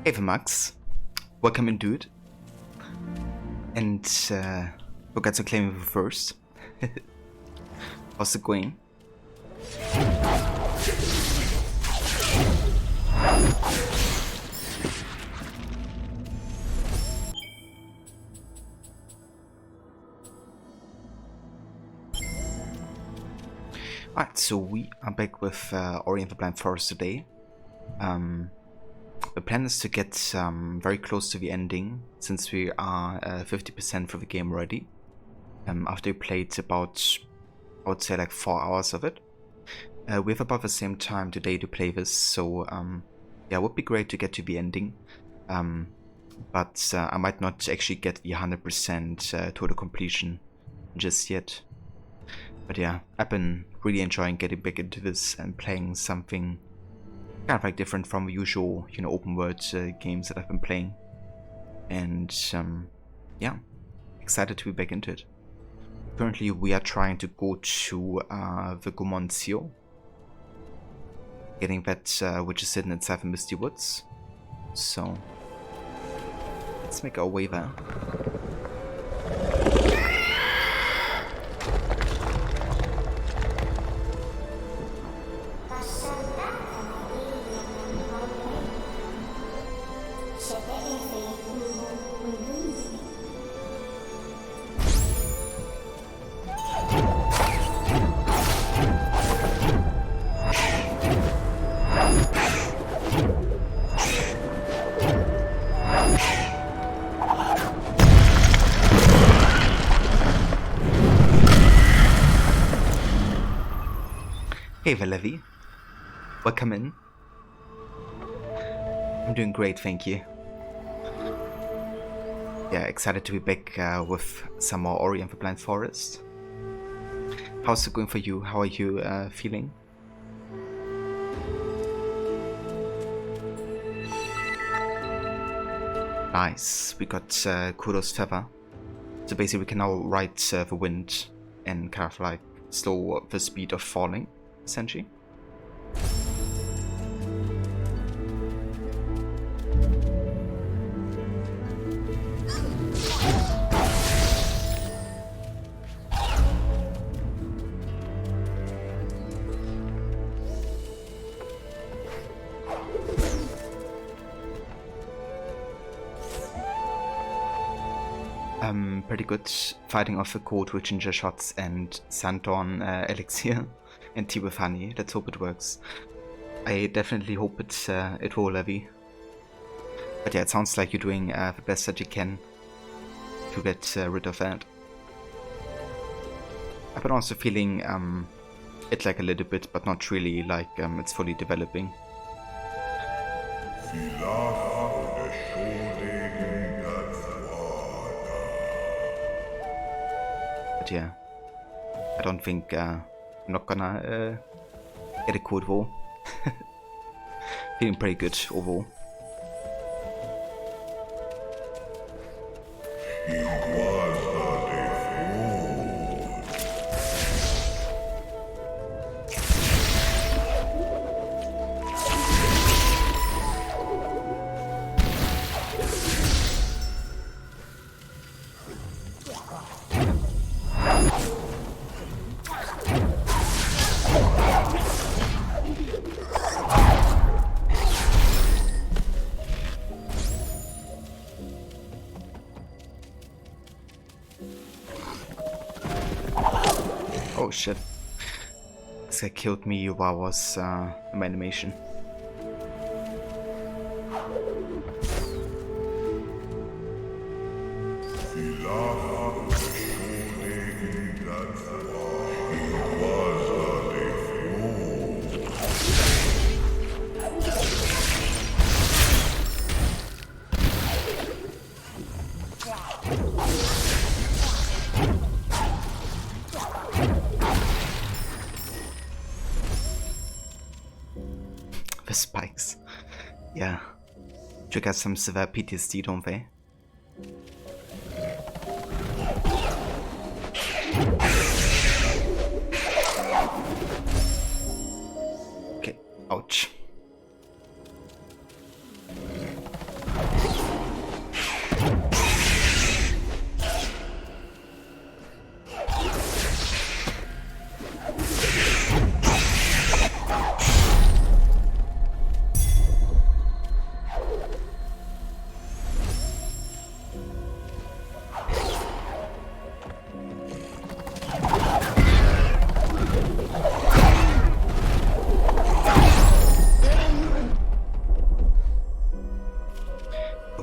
Hey Max, welcome in dude, and forgot to claim you first. How's it going? Alright, so we are back with Ori and the Blind Forest today. The plan is to get very close to the ending, since we are 50% through the game already. After we played about, I would say, like 4 hours of it. We have about the same time today to play this, so yeah, it would be great to get to the ending. But I might not actually get the 100% total completion just yet. But yeah, I've been really enjoying getting back into this and playing something kind of like different from the usual, open world games that I've been playing. And yeah, excited to be back into it. Currently we are trying to go to the Gomoncio, getting that which is hidden inside the Misty Woods. So let's make our way there. Hey Valevi, welcome in. I'm doing great, thank you. Yeah, excited to be back with some more Ori and the Blind Forest. How's it going for you? How are you feeling? Nice, we got Kudo's Feather. So basically we can now ride the wind and kind of like slow the speed of falling, essentially. Pretty good fighting off the Code with Ginger Shots and Sanddorn Elixir and tea with honey. Let's hope it works. I definitely hope it will, Levy. But yeah, it sounds like you're doing the best that you can to get rid of that. I've been also feeling it like a little bit, but not really like it's fully developing. But yeah, I don't think I'm not gonna get a code wall. Feeling pretty good overall. Oh shit. This guy killed me while I was in my animation. The spikes. Yeah. Trigger some severe PTSD, don't they? Okay. Ouch.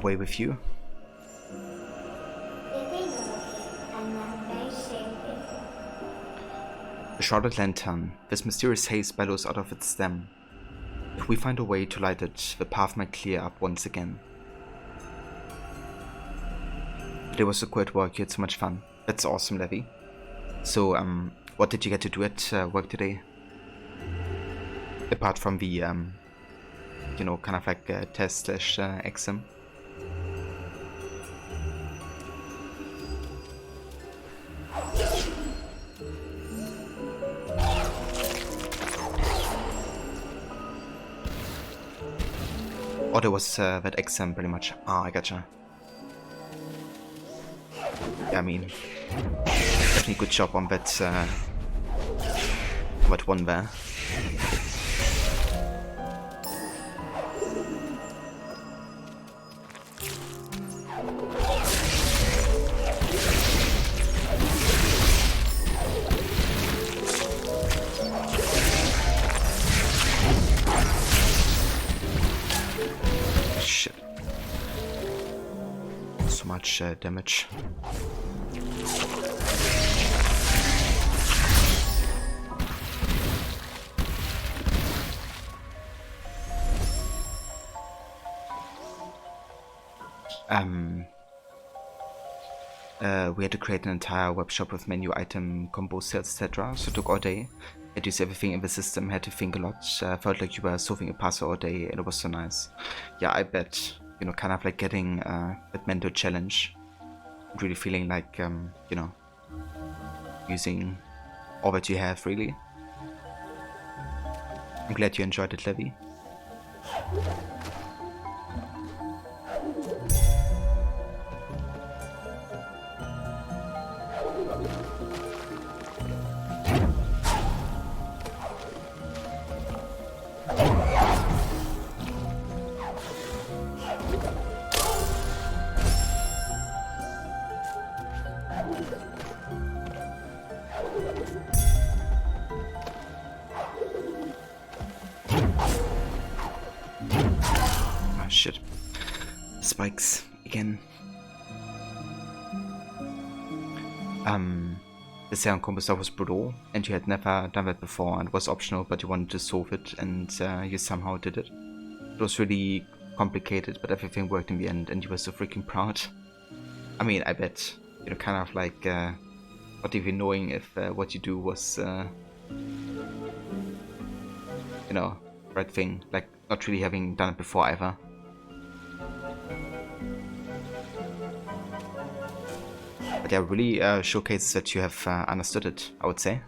away with you. The shrouded lantern, this mysterious haze bellows out of its stem. If we find a way to light it, the path might clear up once again. Today was so great work, you had so much fun. That's awesome, Levi. So, what did you get to do at work today? Apart from the, you know, kind of like test slash exam. Oh, there was that exam pretty much. Ah, I gotcha. Yeah, I mean, definitely good job on that, that one there. Shit. So much damage. We had to create an entire web shop with menu, item, combo sales, etc. So it took all day. Had to use everything in the system, had to think a lot. Felt like you were solving a puzzle all day, and it was so nice. Yeah, I bet. You know, kind of like getting that mental challenge. Really feeling like, you know, using all that you have, really. I'm glad you enjoyed it, Levi. Ah, shit. Spikes again. The sound combo stuff was brutal, and you had never done that before, and it was optional, but you wanted to solve it, and you somehow did it. It was really complicated, but everything worked in the end, and you were so freaking proud. I mean, I bet, you know, kind of like, not even knowing if what you do was, you know, right thing, like, not really having done it before either. But yeah, really showcases that you have understood it, I would say.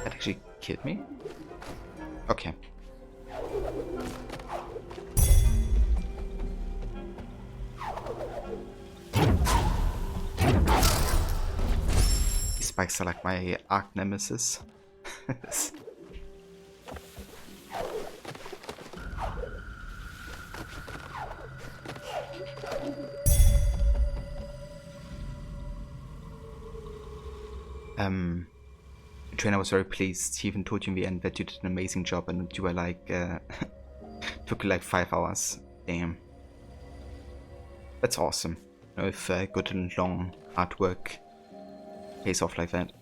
That actually killed me? Okay. These spikes are like my arch nemesis. The trainer was very pleased. He even told you in the end that you did an amazing job and you were like, took like 5 hours. Damn. That's awesome. You know, if good and long hard work pays off like that.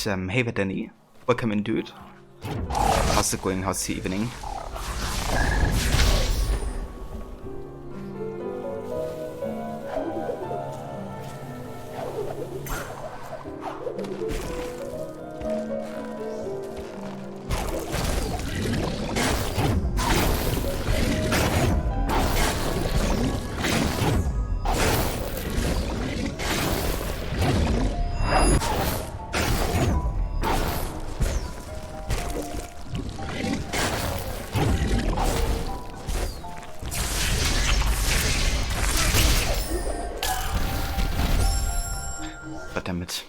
hey there, Danny. Welcome in, dude. How's it going? How's the evening? God damn it.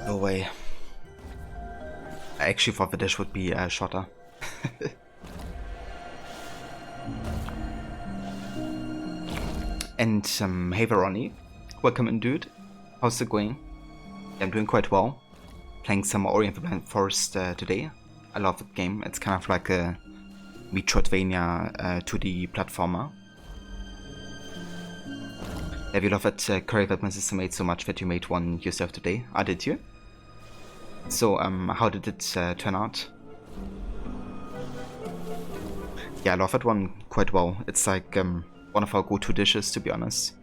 No way. I actually thought the dash would be shorter. And hey Veroni, welcome in, dude. How's it going? Yeah, I'm doing quite well. Playing some Ori and the Blind Forest today. I love that game. It's kind of like a Metroidvania 2D platformer. Yeah, we love that curry that my sister made so much that you made one yourself today. Ah, did you? So, how did it turn out? Yeah, I love that one quite well. It's like one of our go-to dishes, to be honest.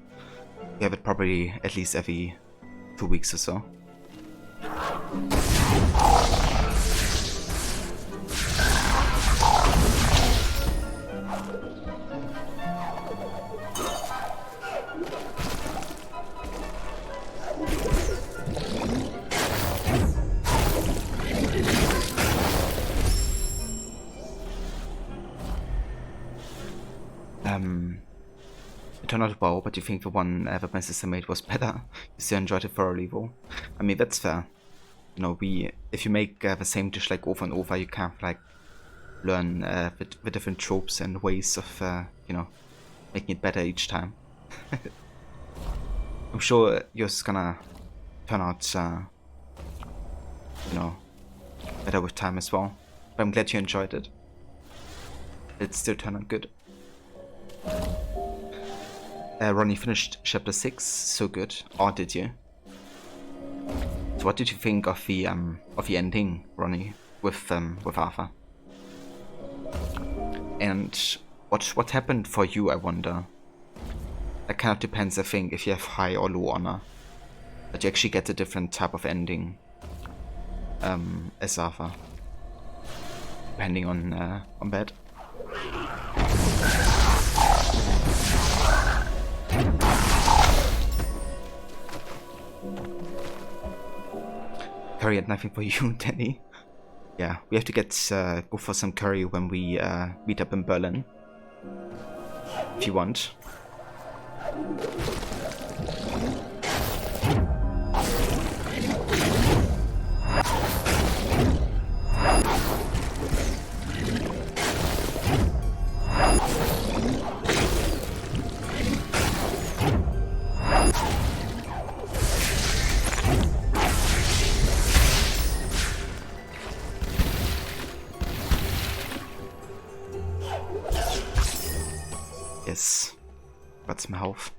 We have it probably at least every 2 weeks or so. It turned out well, but you think the one that my sister made was better? You still enjoyed it thoroughly, though. I mean, that's fair. You know, if you make the same dish like over and over, you kind of like learn the different tropes and ways of, you know, making it better each time. I'm sure yours is gonna turn out, you know, better with time as well. But I'm glad you enjoyed it. It still turned out good. Ronnie finished chapter 6, so good. Or did you? So what did you think of the ending, Ronnie, with Arthur? And what happened for you, I wonder? That kind of depends, I think, if you have high or low honor. But you actually get a different type of ending as Arthur, depending on that. Curry had nothing for you, Danny. Yeah, we have to go for some curry when we meet up in Berlin. If you want. Yes, got some health.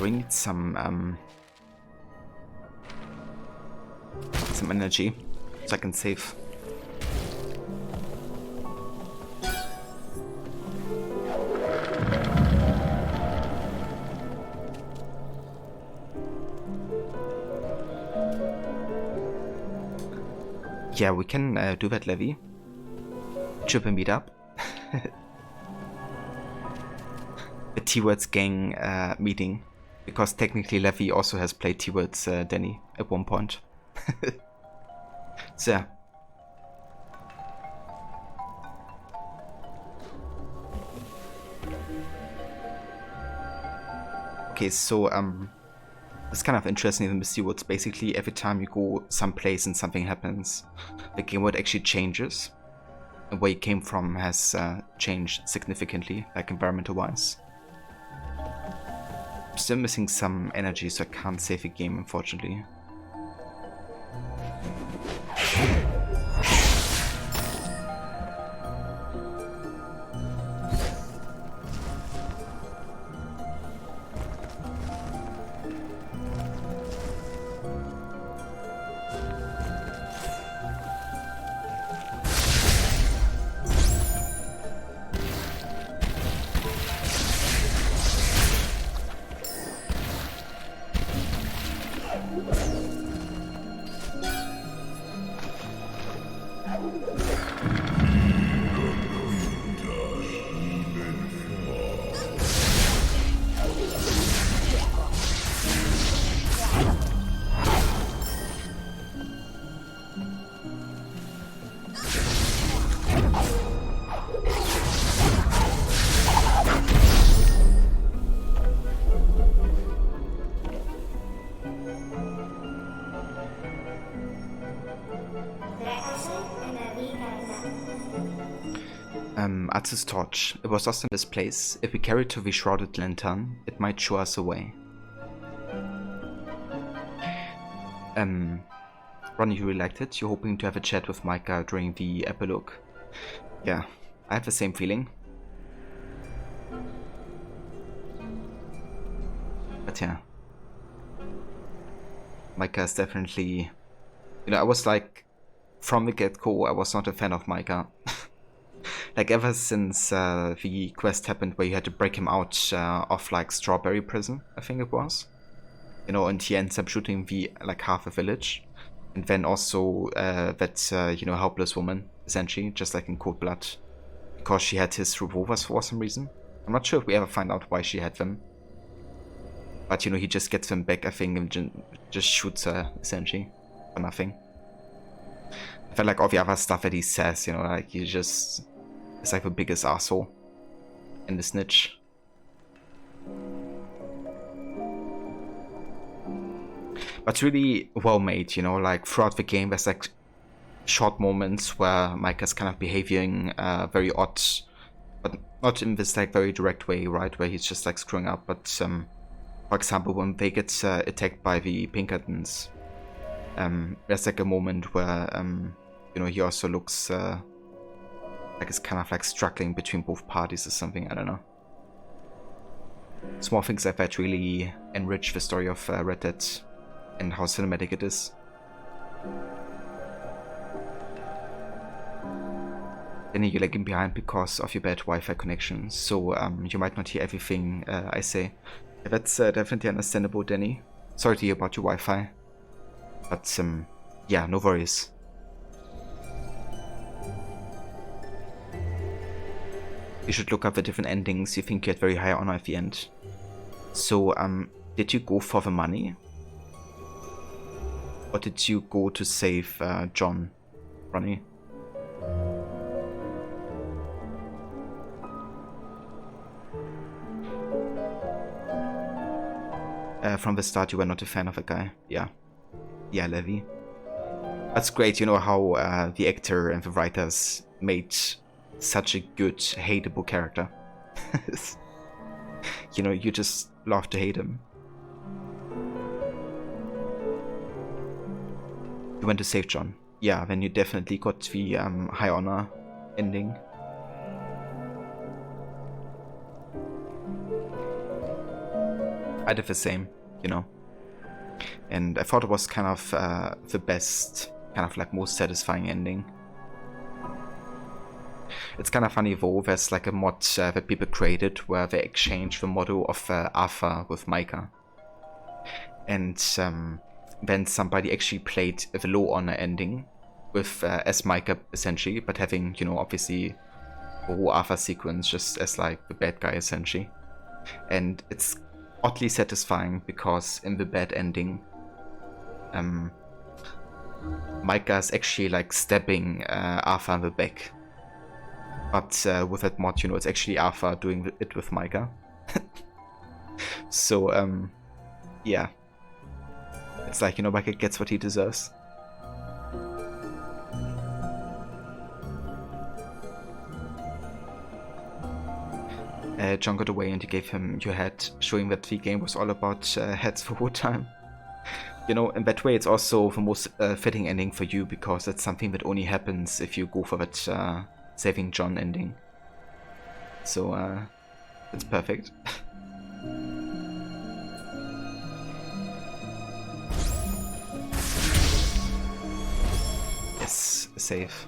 We need some energy so I can save. Yeah, we can do that, Levy. Chip and meet up. The T-Words gang meeting. Because technically Levy also has played T-Words Danny at one point. So yeah. Okay, so it's kind of interesting in the Misty Woods. Basically, every time you go someplace and something happens, the game world actually changes. And where you came from has changed significantly, like environmental-wise. I'm still missing some energy, so I can't save the game, unfortunately. Atz's torch. It was lost in this place. If we carry it to the shrouded lantern, it might show us a way. Ronnie, you really liked it. You're hoping to have a chat with Micah during the epilogue. Yeah, I have the same feeling. But yeah. Micah is definitely... You know, I was like... From the get-go, I was not a fan of Micah. Like, ever since the quest happened where you had to break him out of, like, Strawberry Prison, I think it was. You know, and he ends up shooting the, like, half a village. And then also that, you know, helpless woman, essentially, just like in Cold Blood. Because she had his revolvers for some reason. I'm not sure if we ever find out why she had them. But, you know, he just gets them back, I think, and just shoots her, essentially, for nothing. I felt like all the other stuff that he says, you know, like, he just... It's like the biggest asshole in the snitch. But really well made, you know, like throughout the game there's like short moments where Micah's kind of behaving very odd, but not in this like very direct way, right, where he's just like screwing up, but for example when they get attacked by the Pinkertons, there's like a moment where you know, he also looks like it's kind of like struggling between both parties or something, I don't know. Small things like that really enrich the story of Red Dead and how cinematic it is. Then you're lagging behind because of your bad Wi-Fi connection, so you might not hear everything I say. Yeah, that's definitely understandable, Danny. Sorry to hear about your Wi-Fi, but yeah, no worries. You should look up the different endings. You think you had very high honor at the end. So, did you go for the money? Or did you go to save John, Ronnie? From the start you were not a fan of a guy. Yeah. Yeah, Levy. That's great, you know how the actor and the writers made such a good, hateable character. You know, you just love to hate him. You went to save John. Yeah, then you definitely got the high honor ending. I did the same, you know. And I thought it was kind of the best, kind of like most satisfying ending. It's kind of funny though, there's like a mod that people created where they exchange the model of Arthur with Micah. And then somebody actually played the low honor ending, with as Micah essentially, but having, you know, obviously the whole Alpha sequence just as like the bad guy essentially. And it's oddly satisfying because in the bad ending, Micah's actually like stabbing Alpha in the back. But with that mod, you know, it's actually Alpha doing it with Micah. So, yeah. It's like, you know, Micah gets what he deserves. John got away and you gave him your head, showing that the game was all about heads the whole time. You know, in that way it's also the most fitting ending for you, because it's something that only happens if you go for that saving John ending. So, it's perfect. Yes, save.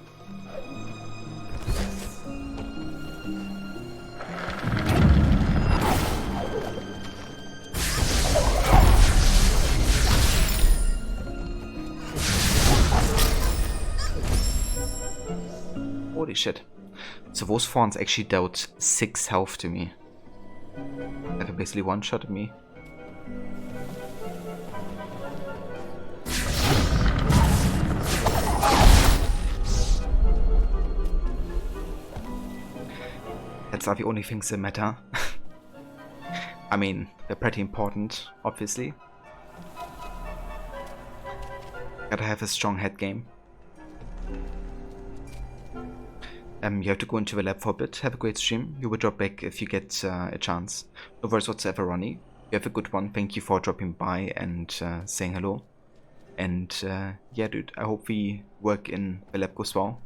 Holy shit. So those fawns actually dealt 6 health to me. Like, basically one-shotted me. That's are the only things that matter. I mean, they're pretty important, obviously. Gotta have a strong head game. You have to go into the lab for a bit. Have a great stream. You will drop back if you get a chance. No worries whatsoever, Ronnie. You have a good one. Thank you for dropping by and saying hello. And yeah, dude, I hope the work in the lab goes well.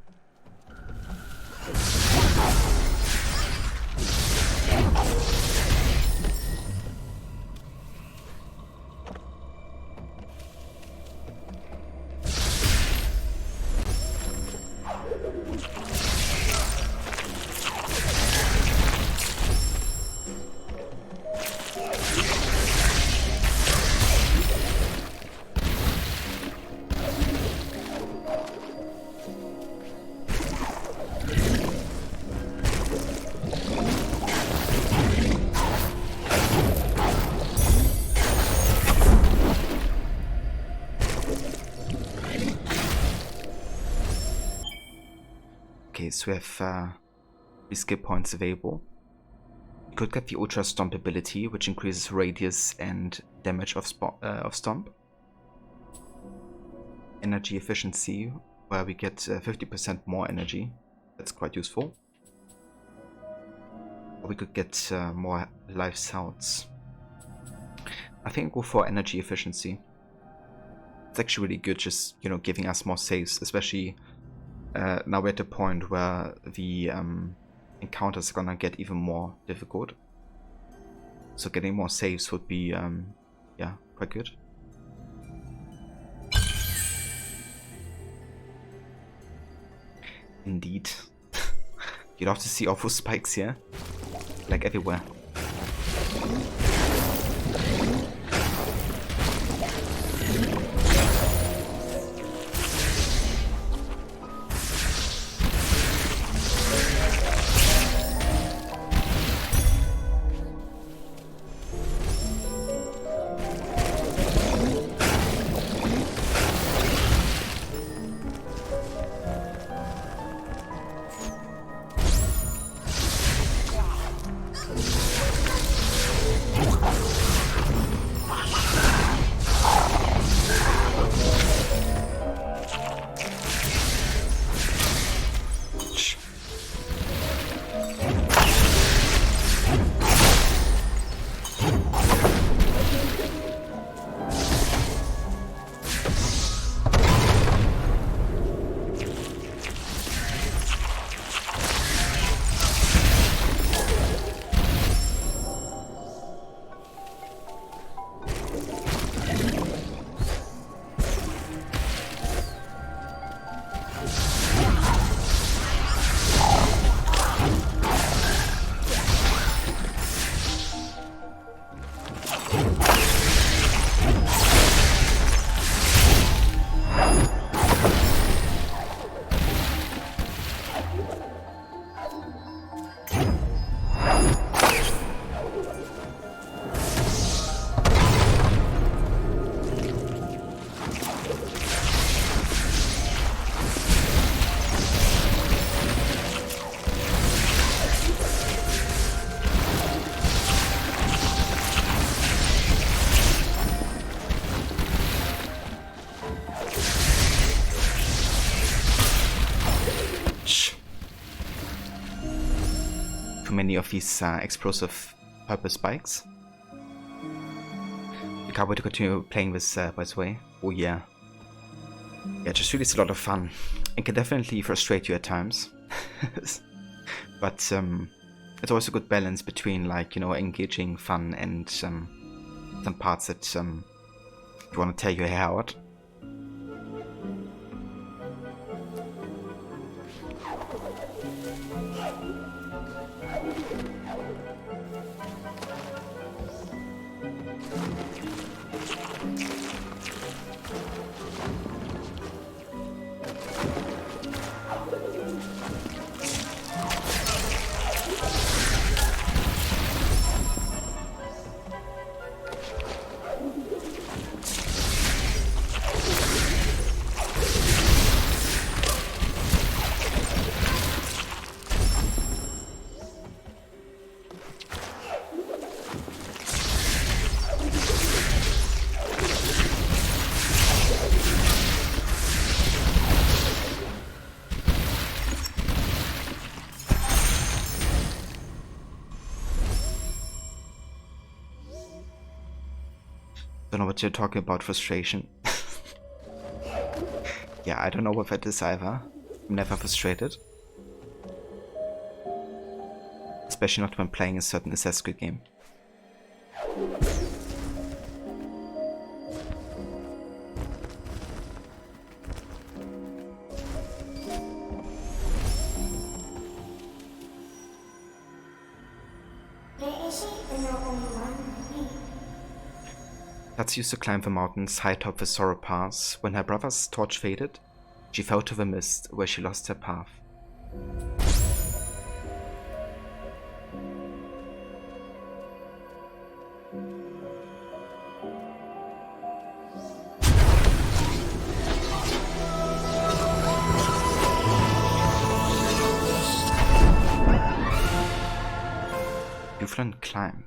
So we have 3 skill points available. You could get the Ultra Stomp ability, which increases radius and damage of Stomp. Energy efficiency, where we get 50% more energy. That's quite useful. Or we could get more life cells. I think I'll go for energy efficiency. It's actually really good, just, you know, giving us more saves, especially now we're at the point where the encounters are gonna get even more difficult. So getting more saves would be, yeah, quite good. Indeed. You'd love to see all those spikes here, like everywhere. too many of these explosive purple spikes. I can't wait to continue playing this, by the way. Oh yeah. Yeah, just really is a lot of fun. It can definitely frustrate you at times. But it's always a good balance between, like, you know, engaging fun and some parts that you want to tear your hair out. Don't know what you're talking about, frustration. Yeah, I don't know what that is either. I'm never frustrated. Especially not when playing a certain Assassin's Creed game. Tatsu used to climb the mountains high atop the Sorrow Pass. When her brother's torch faded, she fell to the mist, where she lost her path. You've climb.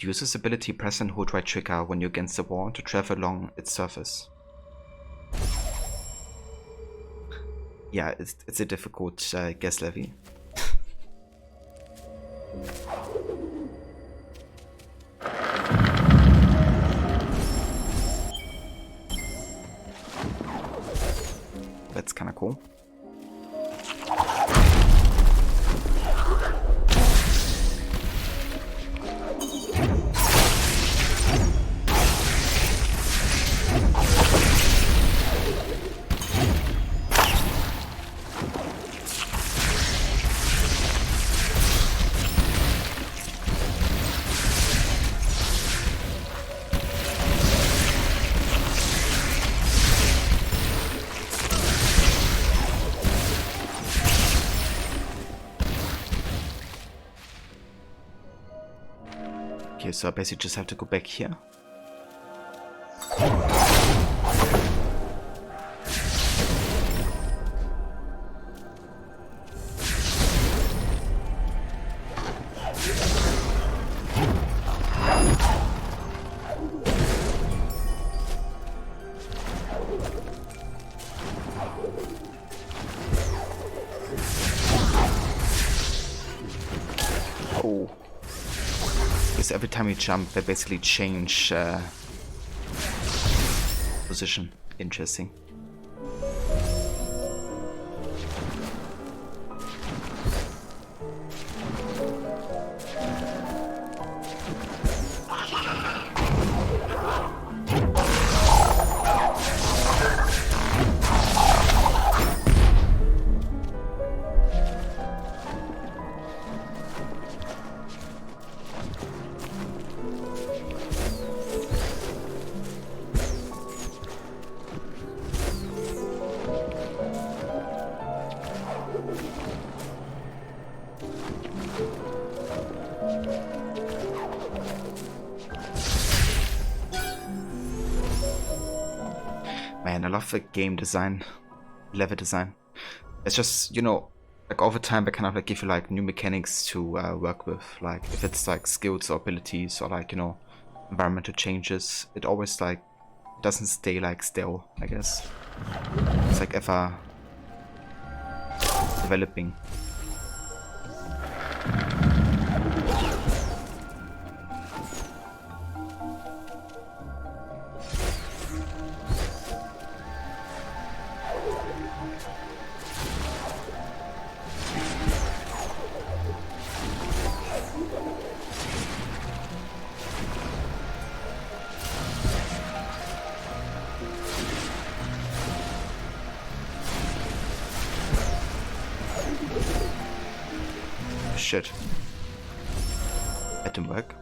Use this ability, press and hold right trigger when you're against the wall to travel along its surface. Yeah, it's a difficult guess levy. That's kinda cool. Okay, so I basically just have to go back here. Oh. Because every time you jump, they basically change position. Interesting. Man, I love the game design, level design. It's just, you know, like over time they kind of like give you like new mechanics to work with. Like if it's like skills or abilities or like, you know, environmental changes, it always like doesn't stay like still, I guess. It's like ever developing. Shit. That didn't work.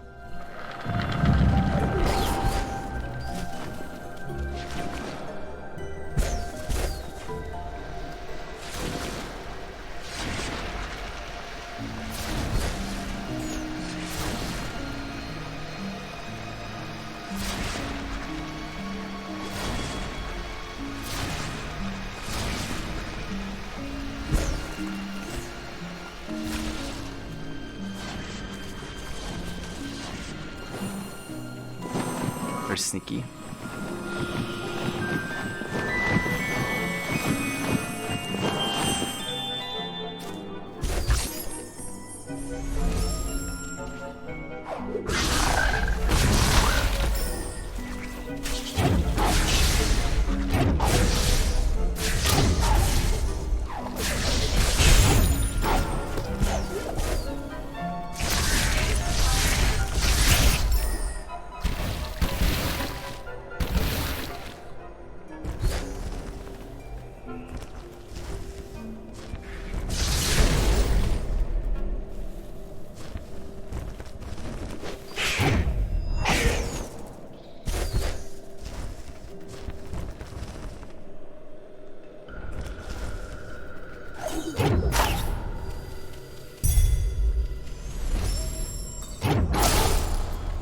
Very sneaky.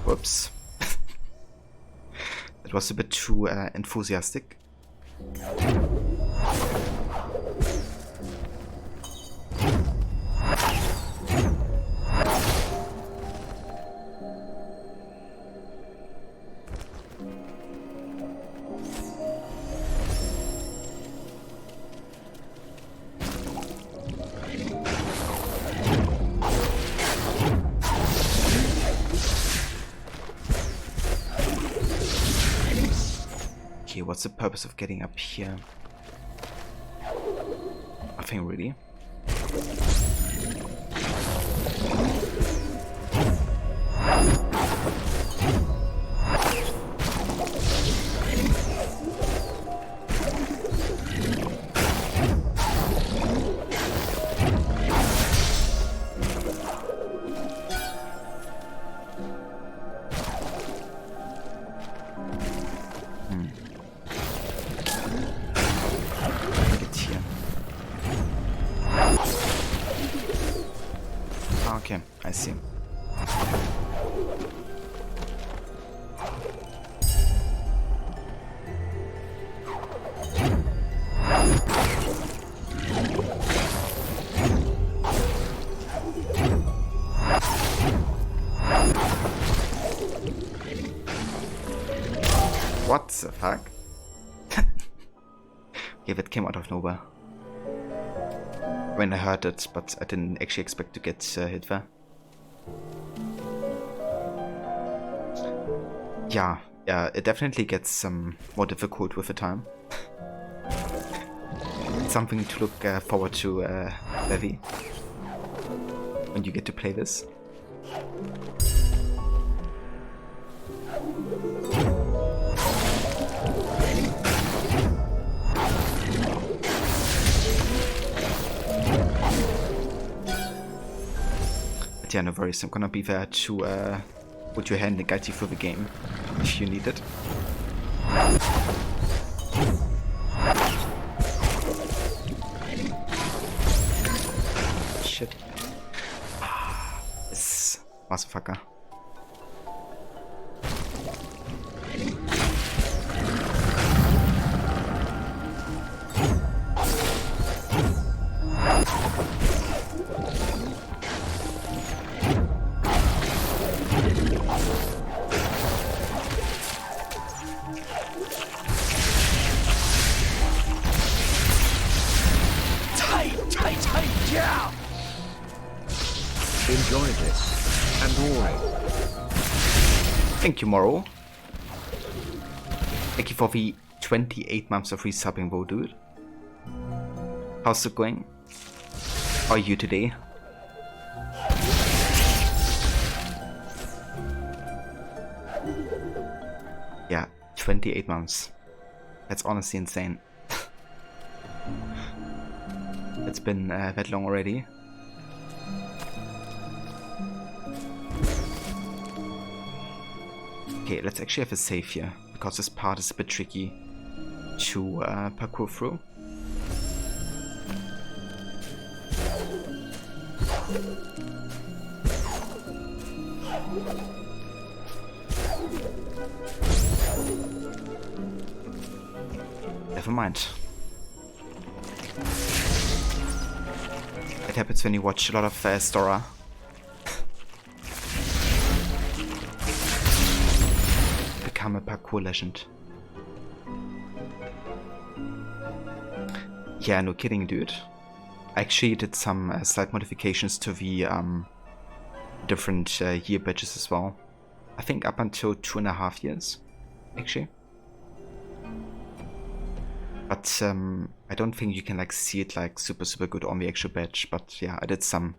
Whoops. That was a bit too enthusiastic. Okay, what's the purpose of getting up here? Nothing really. Okay, I see. What the fuck? Yeah, that came out of nowhere. When I heard it, but I didn't actually expect to get hit there. Yeah, it definitely gets more difficult with the time. It's something to look forward to, Levi, when you get to play this. But yeah, no worries, I'm gonna be there to put your hand and guide you through the game if you need it. Shit. This motherfucker. this and all. Thank you, Morrow. Thank you for the 28 months of resubbing, though, dude. How's it going? How are you today? Yeah, 28 months. That's honestly insane. It's been that long already. Okay, let's actually have a save here, because this part is a bit tricky to parkour through. Never mind. It happens when you watch a lot of Stora. Become a parkour legend. Yeah, no kidding, dude. I actually did some slight modifications to the different year badges as well. I think up until 2.5 years, actually. But I don't think you can like see it like super good on the actual badge. But yeah, I did some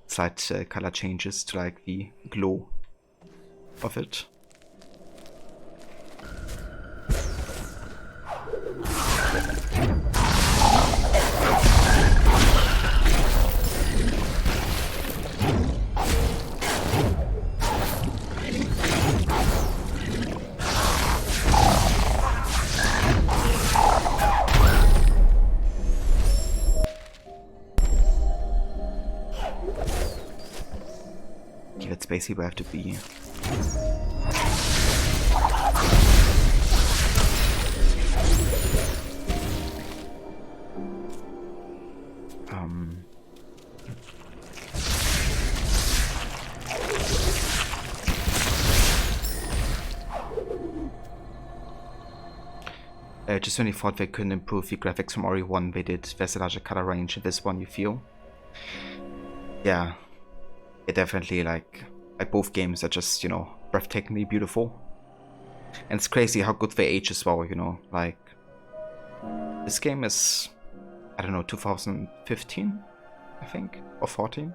slight color changes to like the glow of it. Okay, that's basically where I have to be. Just when you thought they couldn't improve the graphics from Ori 1, they did. There's a larger color range in this one, you feel? Yeah. It definitely, like both games are just, you know, breathtakingly beautiful. And it's crazy how good they age as well, you know, like this game is, I don't know, 2015, I think, or 14.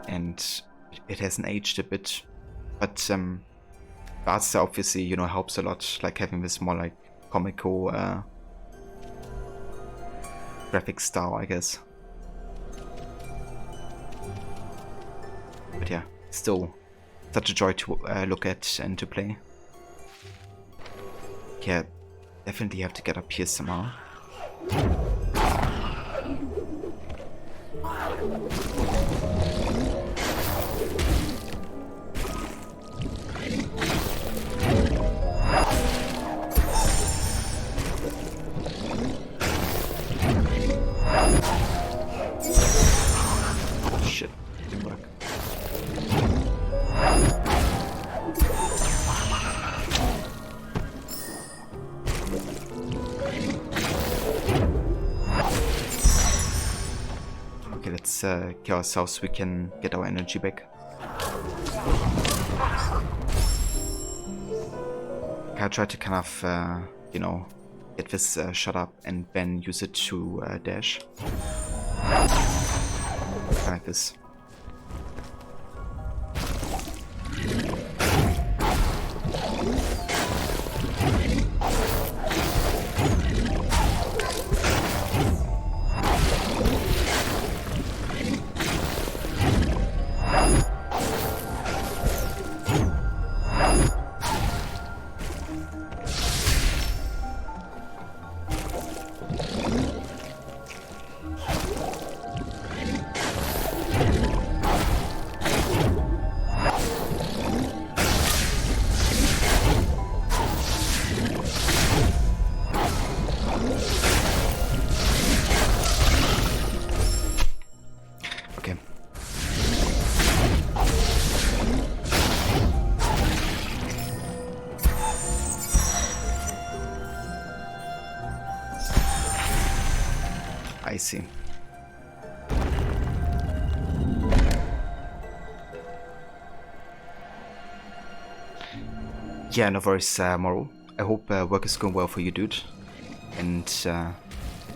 And it hasn't aged a bit, but the art style obviously, you know, helps a lot, like having this more like comical graphic style, I guess. But yeah, still such a joy to look at and to play. Yeah, definitely have to get up here somehow. Shit, didn't work. Okay, let's kill ourselves so we can get our energy back. I try to kind of, you know, get this shut up and then use it to dash. Like this. I see. Yeah, no worries, Moro. I hope work is going well for you, dude. And have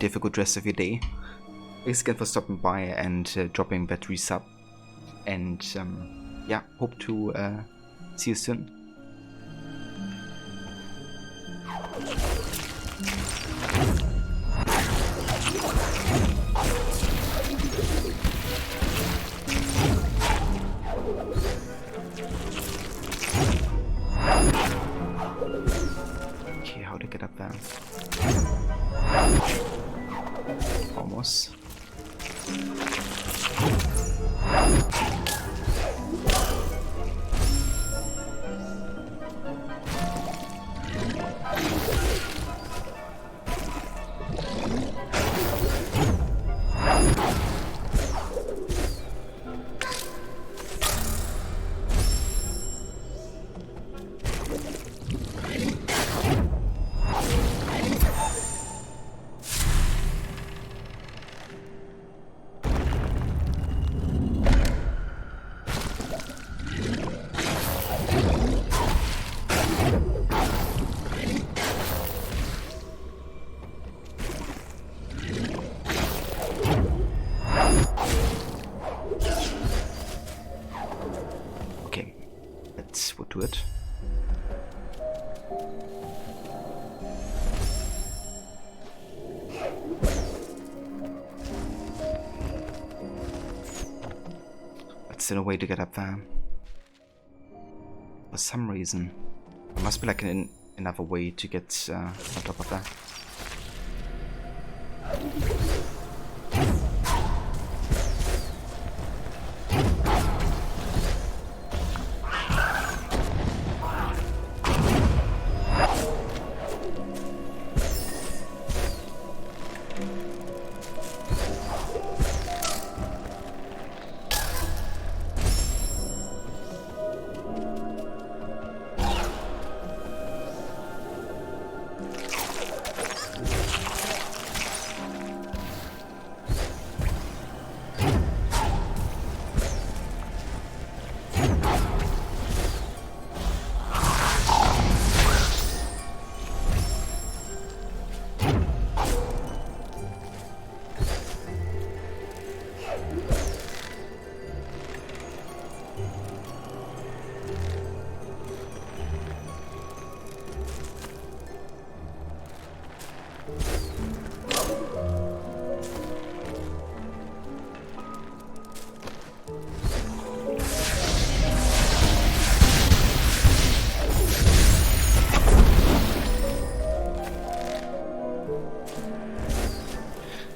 a good rest of your day. Thanks again for stopping by and dropping that resub. And yeah, hope to see you soon. Okay, how to get up there? Almost. We'll do it. But still a way to get up there. For some reason. There must be like another way to get on top of that.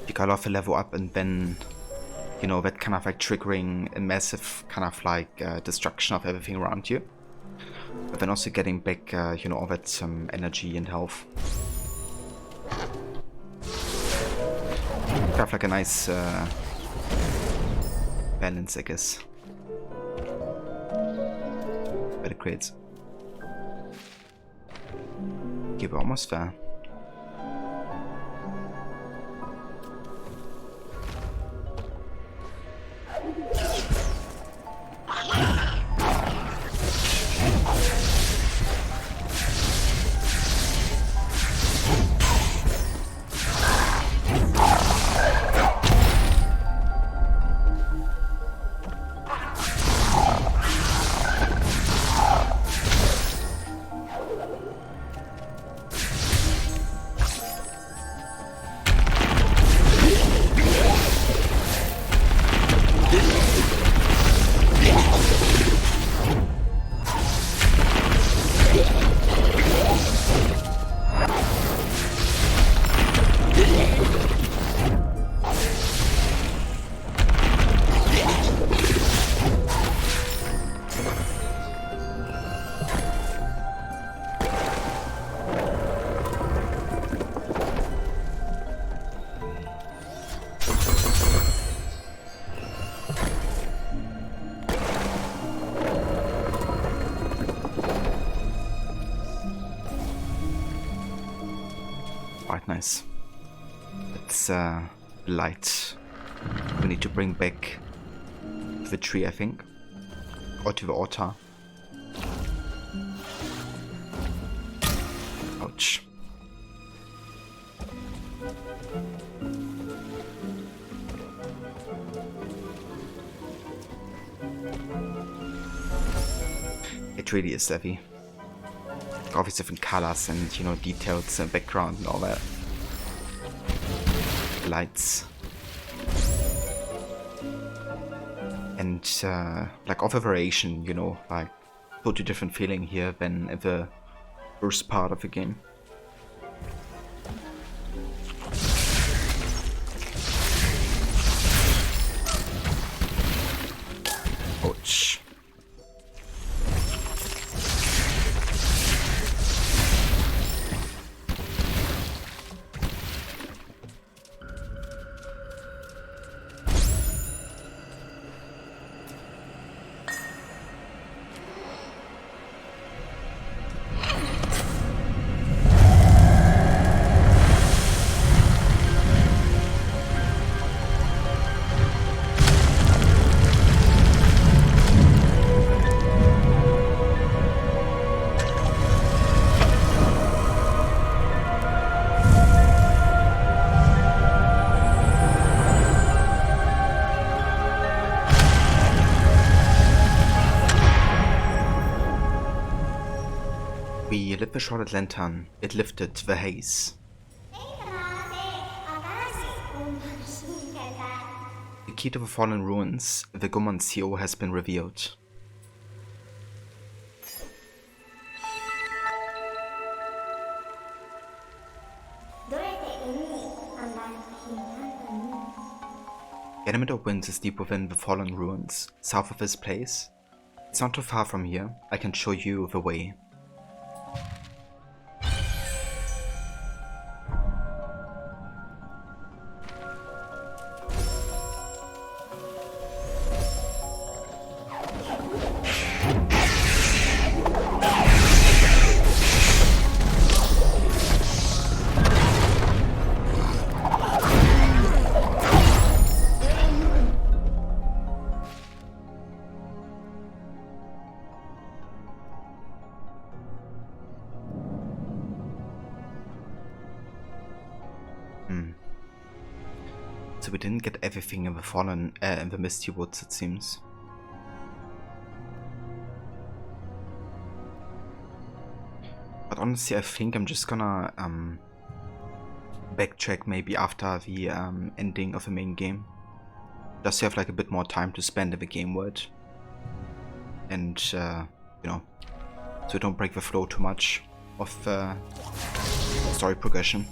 You got off a level up and then, you know, that kind of like triggering a massive kind of like destruction of everything around you. But then also getting back, you know, all that energy and health. Kind of like a nice balance, I guess. But it creates. Okay, we're almost there. Quite nice. It's light. We need to bring back the tree, I think. Or to the altar. Ouch. It really is heavy. All these different colors and, you know, details and background and all that. Lights. And like all the variation, you know, like totally different feeling here than in the first part of the game. Ouch. We lit the shrouded lantern. It lifted the haze. The key to the fallen ruins, the Gomancio, has been revealed. The element of winds is deep within the fallen ruins, south of this place. It's not too far from here. I can show you the way. So we didn't get everything in the fallen, in the misty woods, it seems. But honestly, I think I'm just gonna backtrack maybe after the ending of the main game, just to have like a bit more time to spend in the game world, and you know, so we don't break the flow too much of story progression.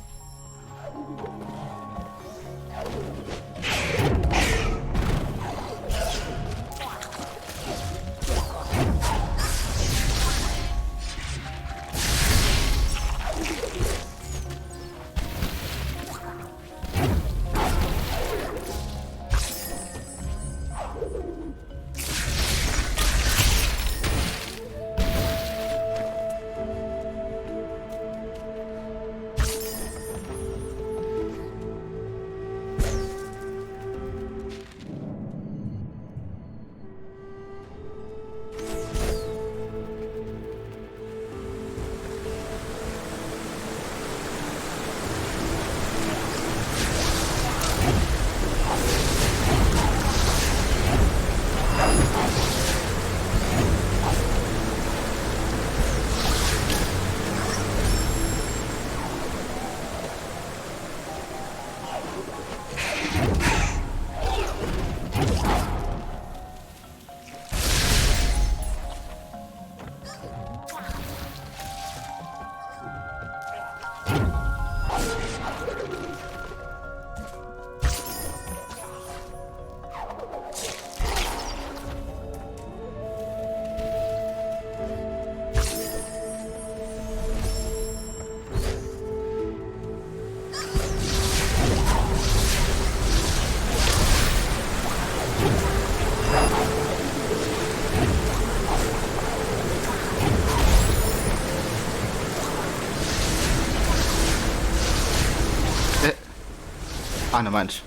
Ah, no mind.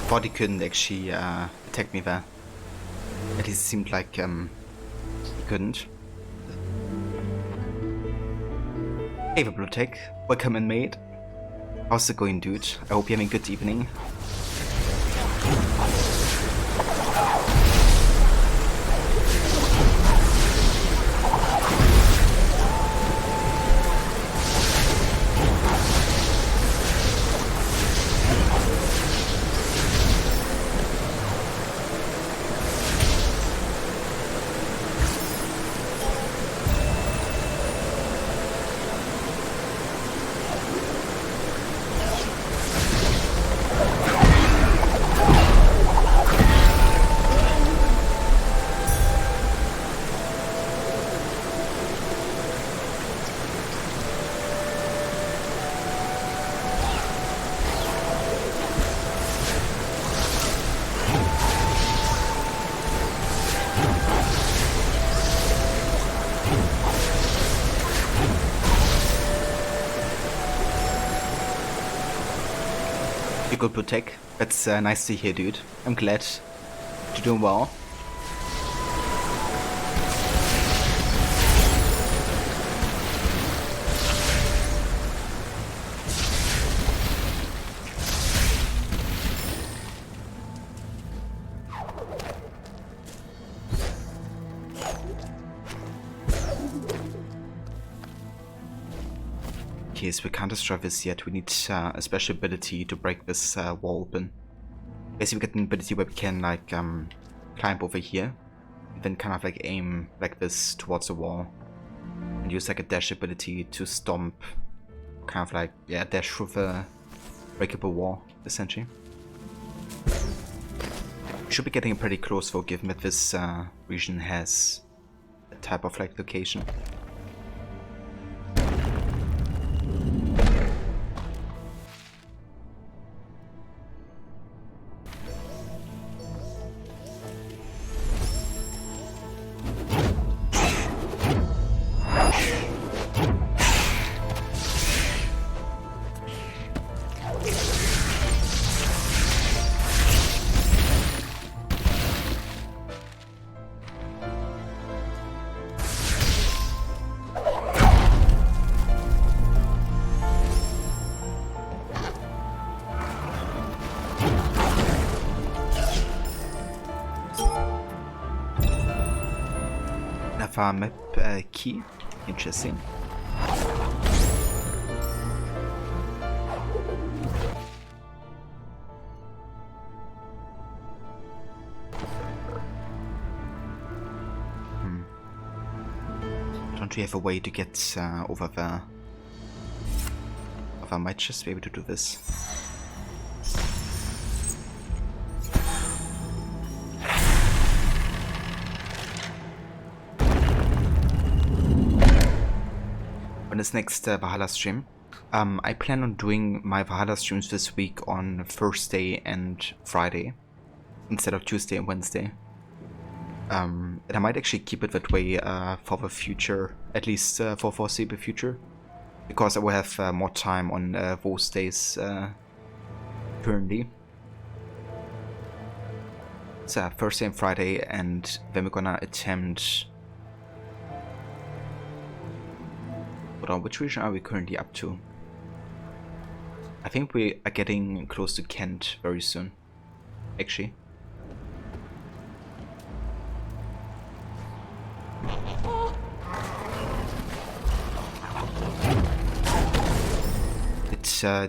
Thought he couldn't actually attack me there. At least it seemed like he couldn't. Hey Bibliotech, welcome in mate. How's it going, dude? I hope you're having a good evening. Good Protect. That's nice to hear, dude. I'm glad you're doing well. Okay, so we can't destroy this yet. We need a special ability to break this wall open. Basically, we get an ability where we can like climb over here, and then kind of like aim like this towards the wall, and use like a dash ability to stomp, kind of like dash through the breakable wall, essentially. We should be getting pretty close though, given that this region has a type of like location. Map key. Interesting. Don't we have a way to get over there? I might just be able to do this. On this next Valhalla stream, I plan on doing my Valhalla streams this week on Thursday and Friday instead of Tuesday and Wednesday. And I might actually keep it that way for the future, at least for foreseeable future, because I will have more time on those days currently. So Thursday and Friday, and then we're gonna attempt. Hold on, which region are we currently up to? I think we are getting close to Kent very soon, actually.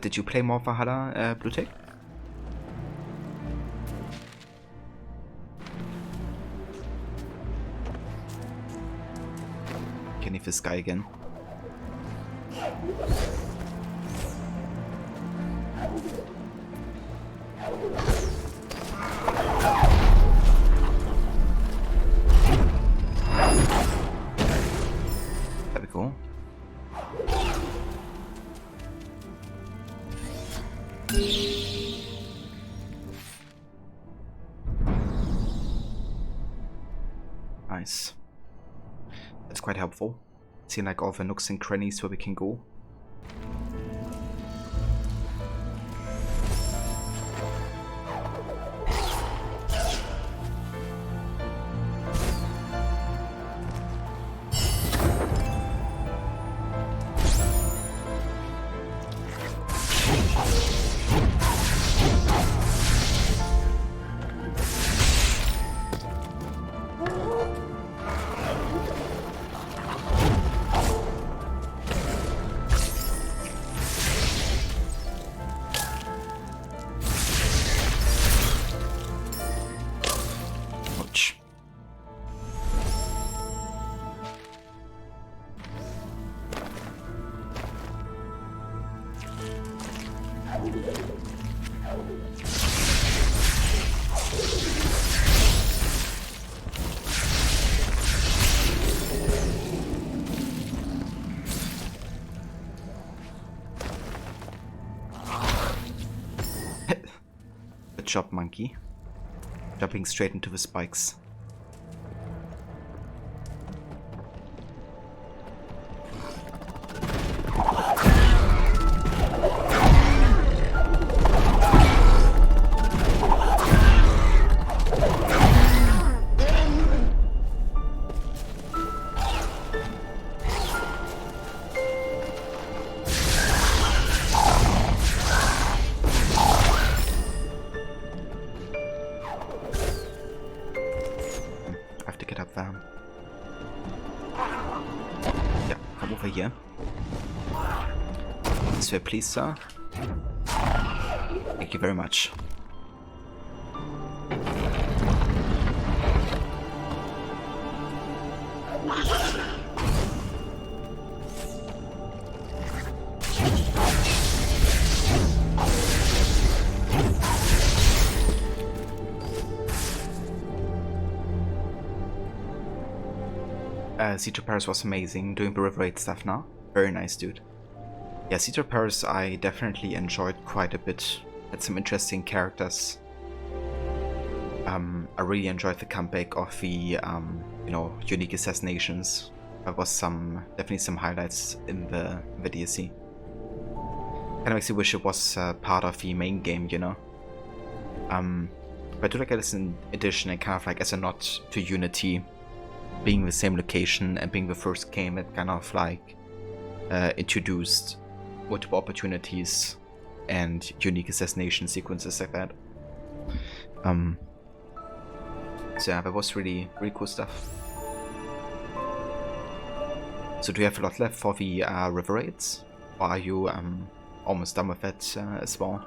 Did you play more Valhalla, Bluetech? Can leave this guy again. There we go. Nice. That's quite helpful. Seeing like all the nooks and crannies where we can go. Ouch. Good job, monkey. Jumping straight into the spikes. I have to get up there. Yeah, come over here. This way, please, sir. Thank you very much. C2 Paris was amazing, doing the River Raid stuff now. Very nice, dude. Yeah, C2 Paris I definitely enjoyed quite a bit. Had some interesting characters. I really enjoyed the comeback of the, you know, unique assassinations. There was definitely some highlights in the DLC. Kind of makes you wish it was part of the main game, you know. But I do like it as an addition and kind of like as a nod to Unity. Being the same location and being the first game that kind of like introduced multiple opportunities and unique assassination sequences like that. So yeah, that was really cool stuff. So do you have a lot left for the River Raids? Or are you almost done with that as well?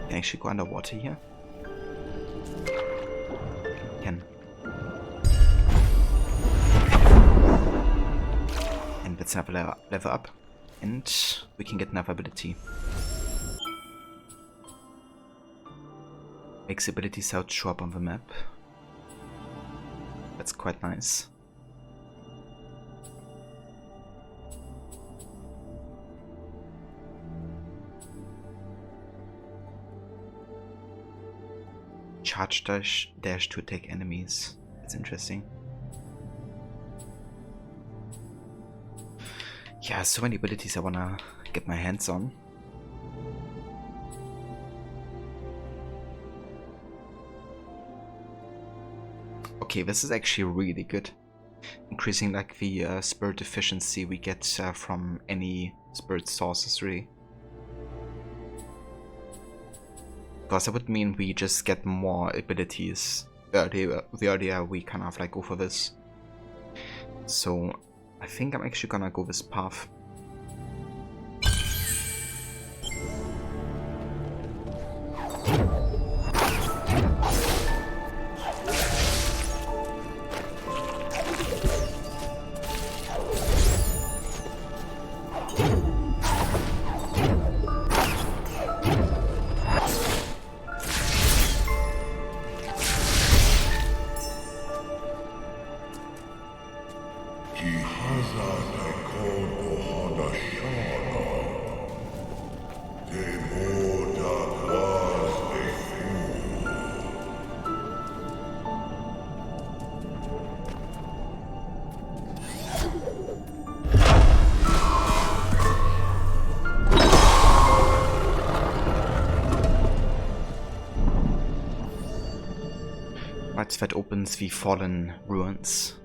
Can I actually go underwater here? Can. And let's have a level up. And we can get another ability. Makes abilities out show up on the map. That's quite nice. Charge dash to attack enemies. That's interesting. Yeah, so many abilities I wanna get my hands on. Okay, this is actually really good. Increasing like the spirit efficiency we get from any spirit sources, really. Because that would mean we just get more abilities the earlier we kind of like go for this. So I think I'm actually gonna go this path. Hazard I called Right, so that opens the Fallen Ruins.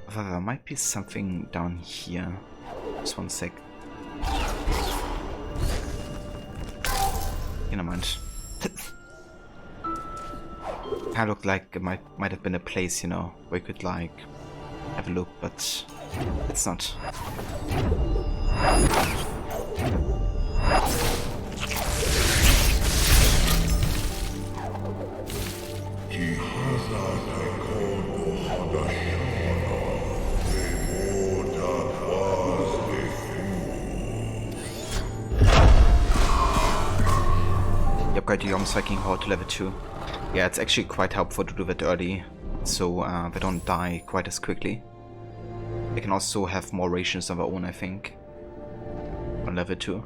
However, there might be something down here. Just one sec. Never mind. Kinda looked like it might have been a place, you know, where you could like have a look, but it's not. You upgrade your Yom Striking Horde to level 2. Yeah, it's actually quite helpful to do that early, so they don't die quite as quickly. They can also have more rations of their own, I think, on level 2.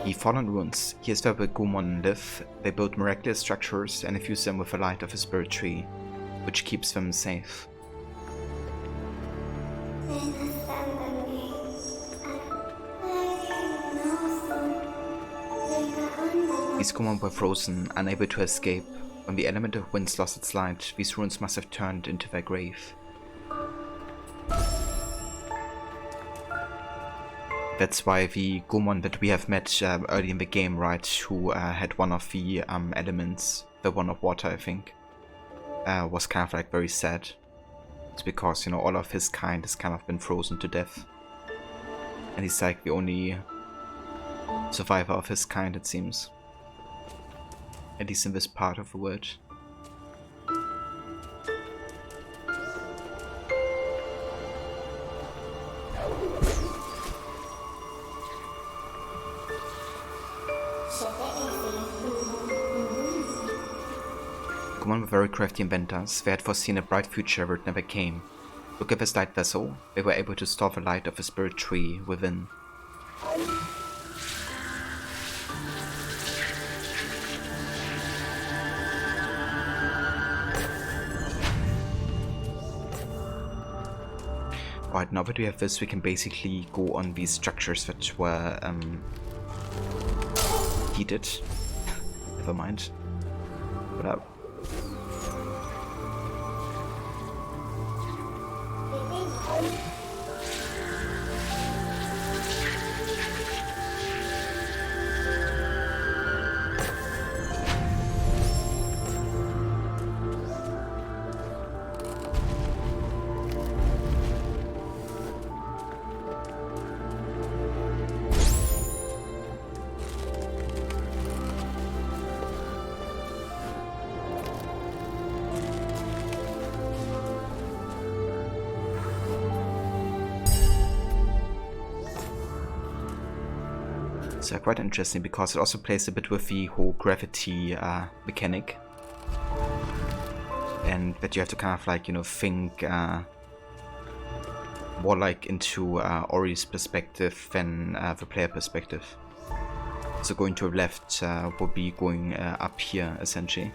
The Fallen Ruins. Here's where the Gumon live. They build miraculous structures and infuse them with the light of a spirit tree, which keeps them safe. These Gumon were frozen, unable to escape. When the element of winds lost its light, these ruins must have turned into their grave. That's why the Gumon that we have met early in the game, right, who had one of the elements, the one of water, I think, was kind of like very sad. It's because, you know, all of his kind has kind of been frozen to death. And he's like the only survivor of his kind, it seems. At least in this part of the world. Gumon were very crafty inventors. They had foreseen a bright future where it never came. Look at this light vessel. They were able to store the light of the spirit tree within. Alright, now that we have this, we can basically go on these structures that were heated. Never mind. What up? So quite interesting because it also plays a bit with the whole gravity mechanic, and that you have to kind of like, you know, think more like into Ori's perspective than the player perspective. So going to the left will be going up here essentially.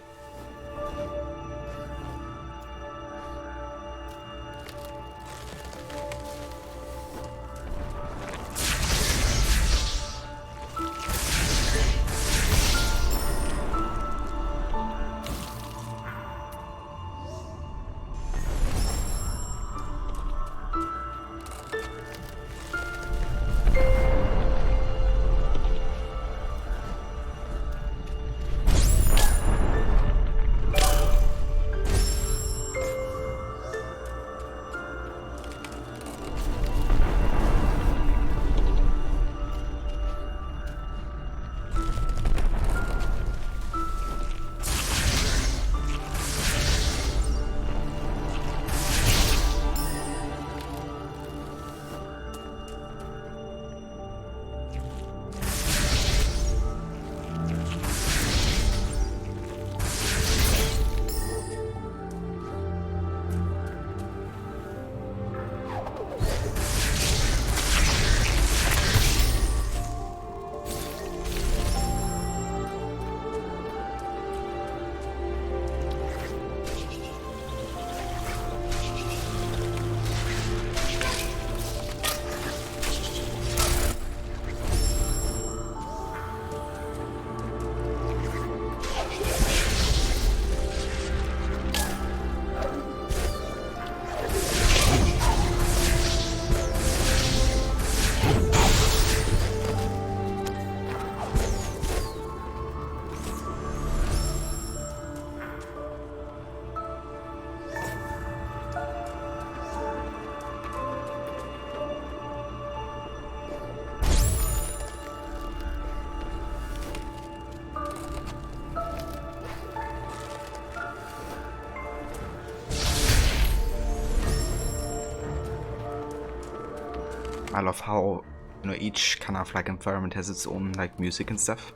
I love how, you know, each kind of like environment has its own like music and stuff.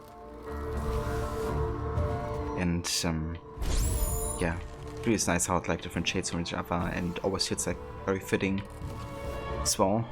And yeah, it really is nice how it like differentiates from each other and always feels like very fitting as well.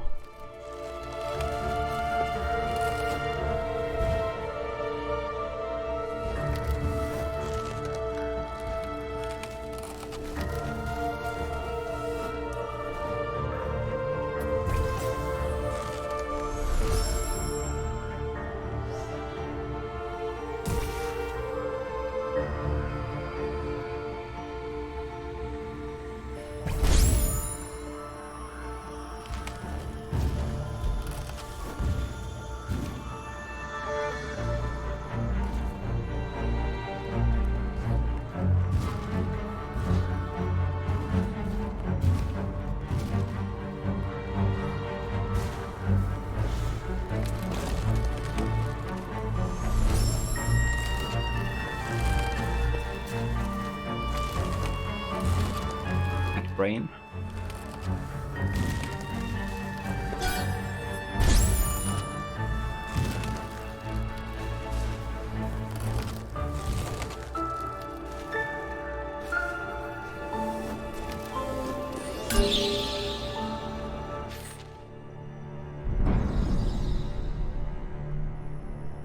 Brain.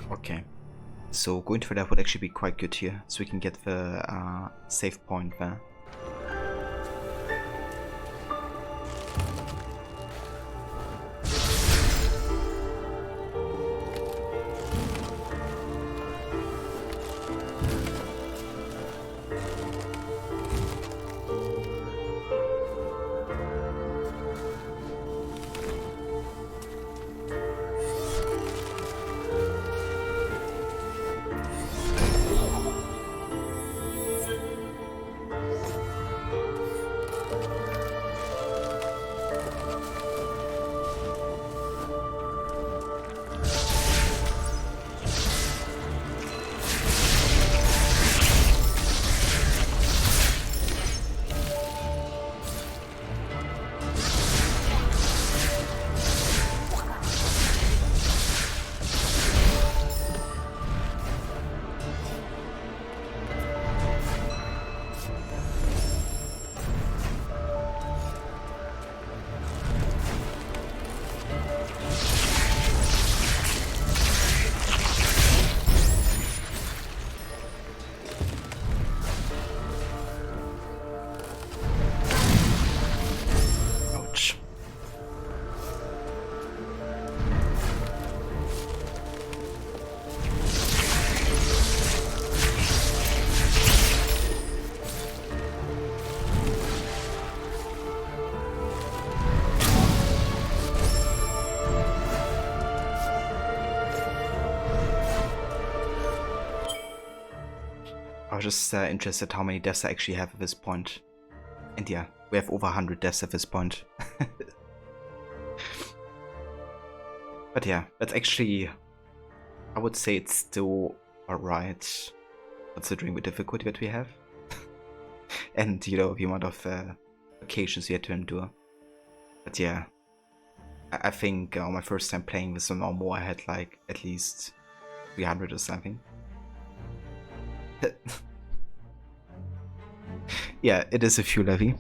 Okay, so going for that would actually be quite good here, so we can get the save point there. I was just interested how many deaths I actually have at this point. And yeah, we have over 100 deaths at this point. But yeah, that's actually, I would say it's still alright, considering the difficulty that we have. And, you know, the amount of occasions we had to endure. But yeah, I think on my first time playing this on normal, I had like at least 300 or something. Yeah, it is a few levy.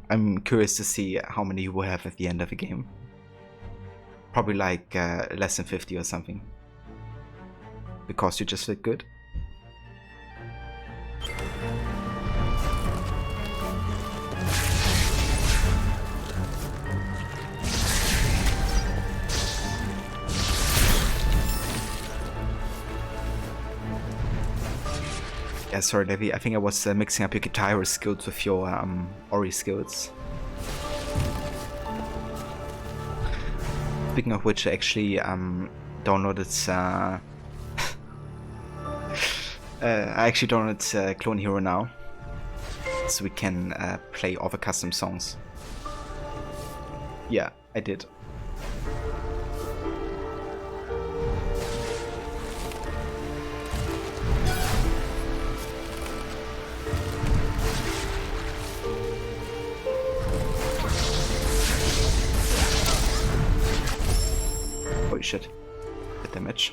I'm curious to see how many you will have at the end of the game. Probably like less than 50 or something. Because you just look good. Yeah, sorry, Levi. I think I was mixing up your guitar skills with your Ori skills. Speaking of which, I actually downloaded. I actually downloaded Clone Hero now, so we can play all the custom songs. Yeah, I did. shit. Hit damage.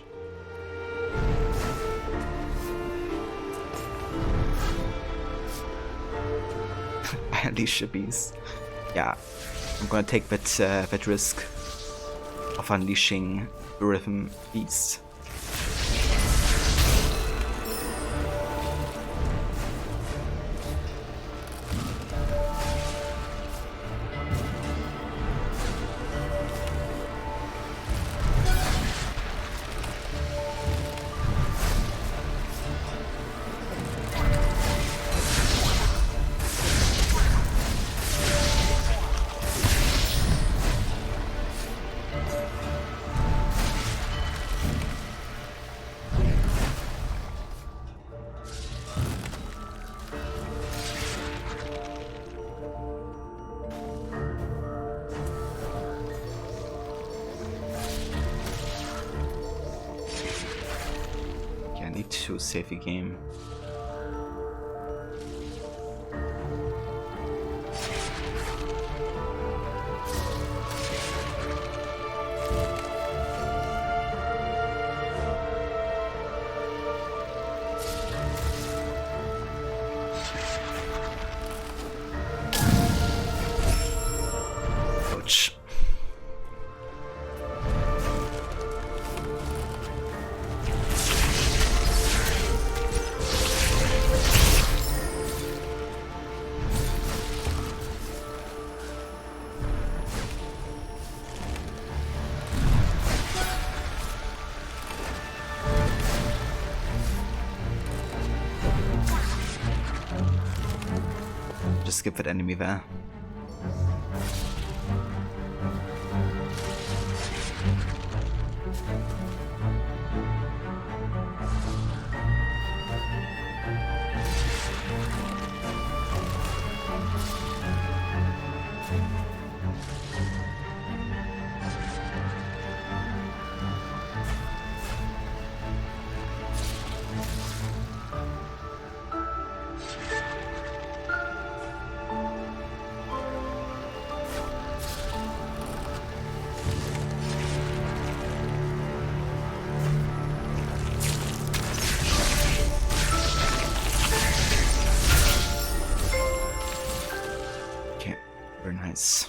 I unleash a beast. Yeah, I'm gonna take that risk of unleashing the Rhythm Beast. To save the game. Ouch. Just skip that enemy there. Very nice.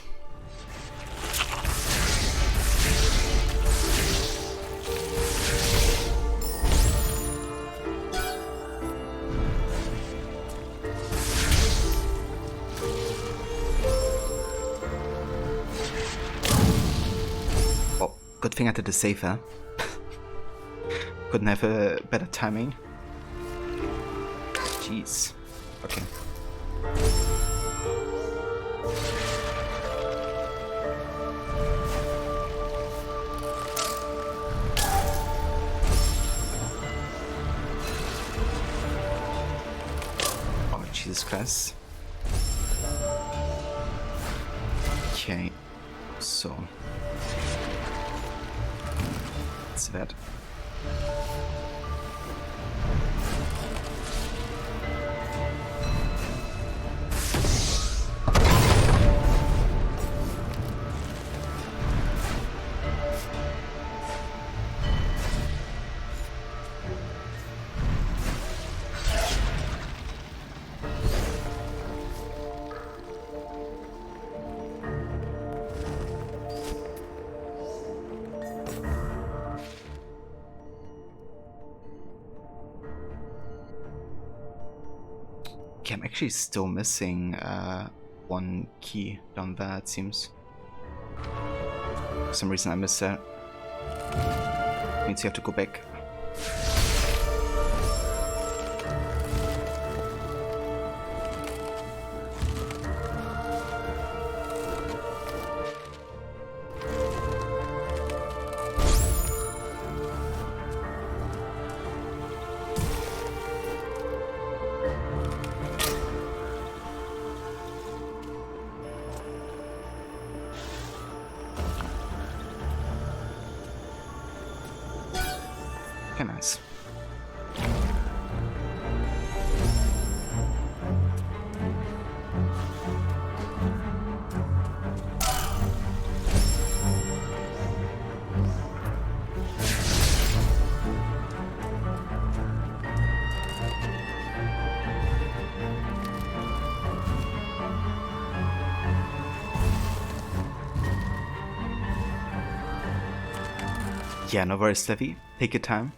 Oh, good thing I did the save there. Couldn't have a better timing. Jeez. Okay. Jesus Christ. Okay, so that's that. Okay, I'm actually still missing one key down there, it seems. For some reason I missed that. Means you have to go back. Okay, nice. Yeah, no worries, Steffi. Take your time.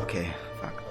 Okay, fuck.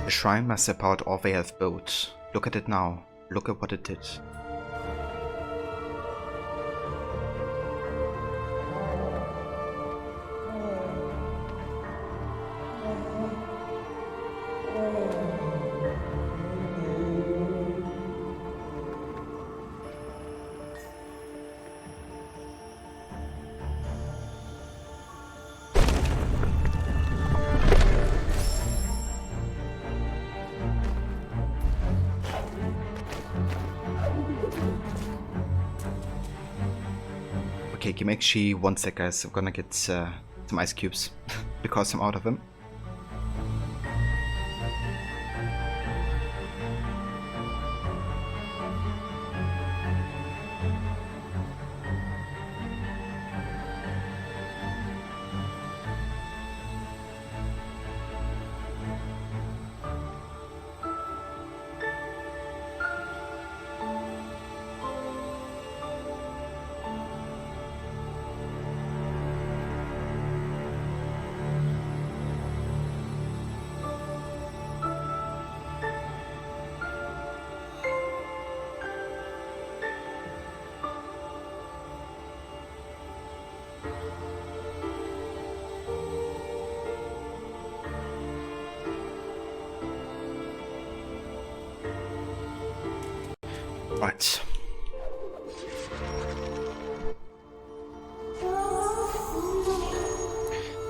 The shrine must have powered all they have built. Look at it now. Look at what it did. Okay, give me actually 1 sec, guys. I'm gonna get some ice cubes because I'm out of them. Right.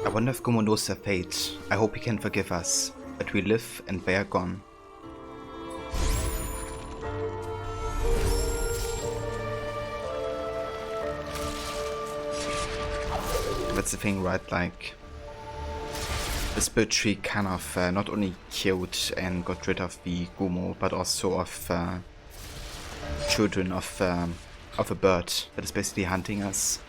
I wonder if Gumo knows their fate. I hope he can forgive us, but we live and they are gone. that's the thing, right? Like, the spirit tree kind of not only killed and got rid of the Gumo, but also of children of a bird that is basically hunting us.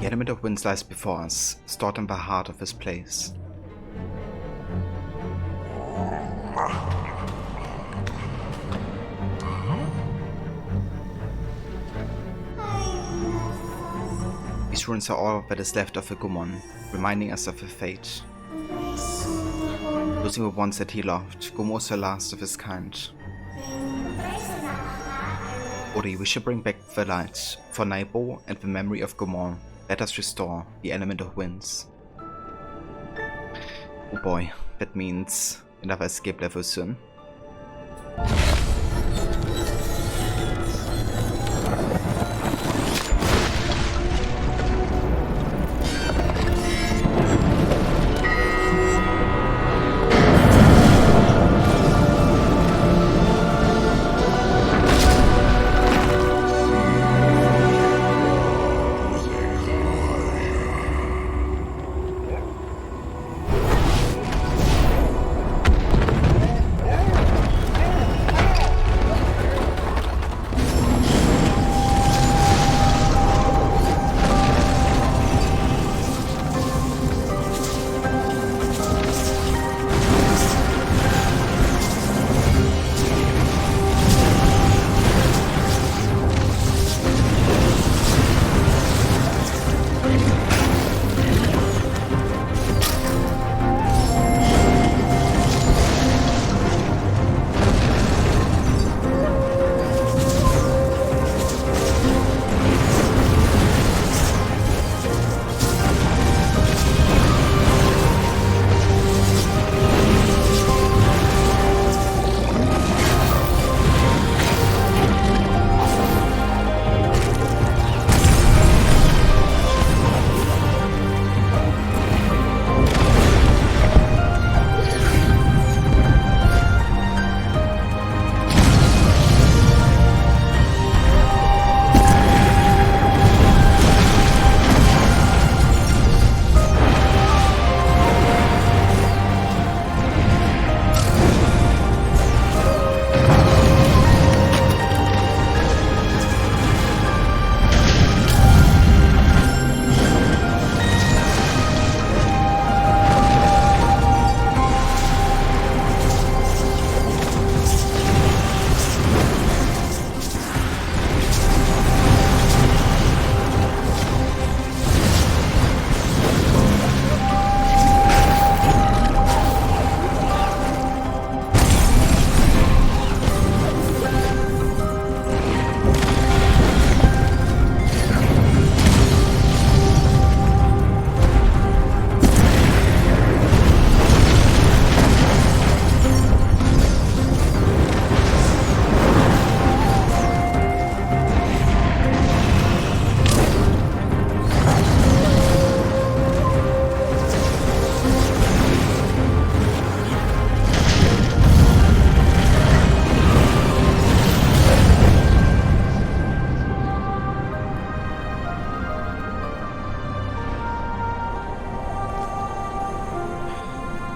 The element of wind lies before us, stored in the heart of this place. These ruins are all that is left of the Gumon, reminding us of her fate. Losing the ones that he loved, Gumo is the last of his kind. Ori, we should bring back the light for Naibo and the memory of Gumon. Let us restore the element of winds. Oh boy, that means another escape level soon.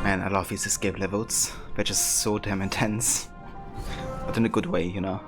Man, I love these escape levels. They're just so damn intense. But in a good way, you know.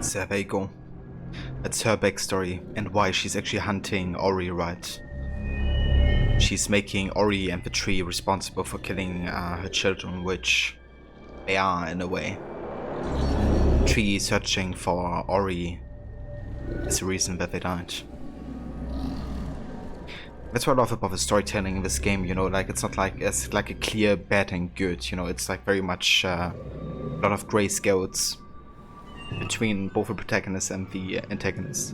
So there you go. That's her backstory and why she's actually hunting Ori, right? She's making Ori and the tree responsible for killing her children, which they are in a way. Tree searching for Ori is the reason that they died. That's what I love about the storytelling in this game, you know, like it's not like it's like a clear bad and good, you know, it's like very much a lot of grey scales between both the protagonist and the antagonist.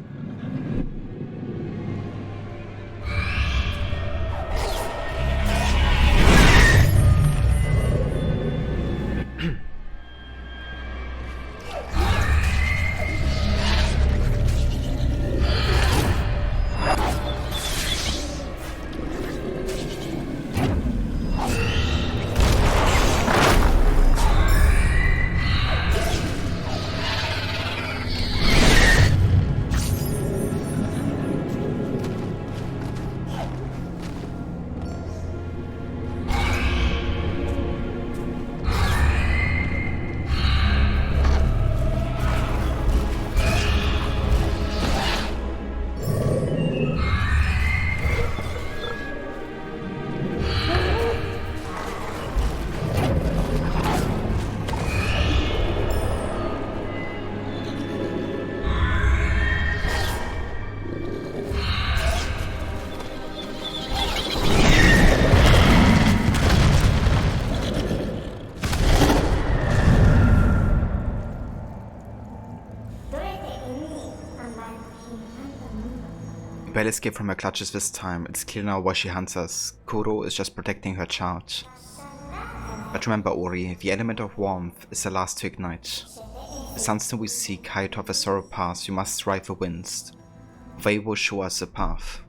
Belle escaped from her clutches this time. It's clear now why she hunts us. Koro is just protecting her child. But remember, Ori, the element of warmth is the last to ignite. The sunstone we seek, high atop the sorrow pass, you must strike the winds. They will show us the path.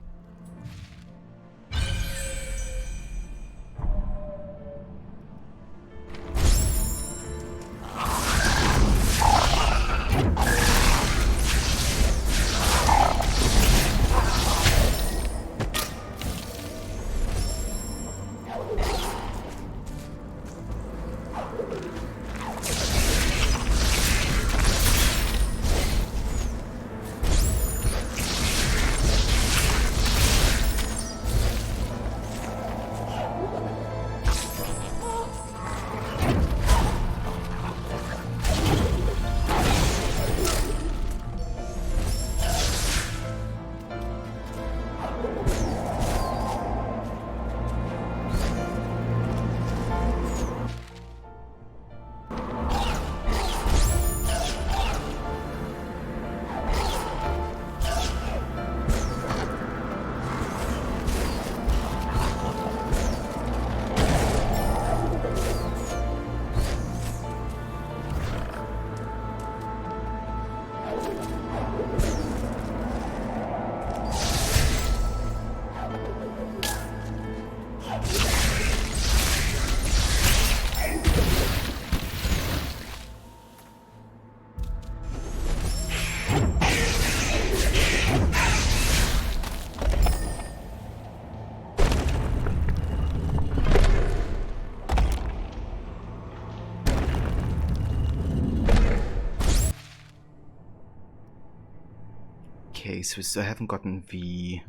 Okay, so we still haven't gotten the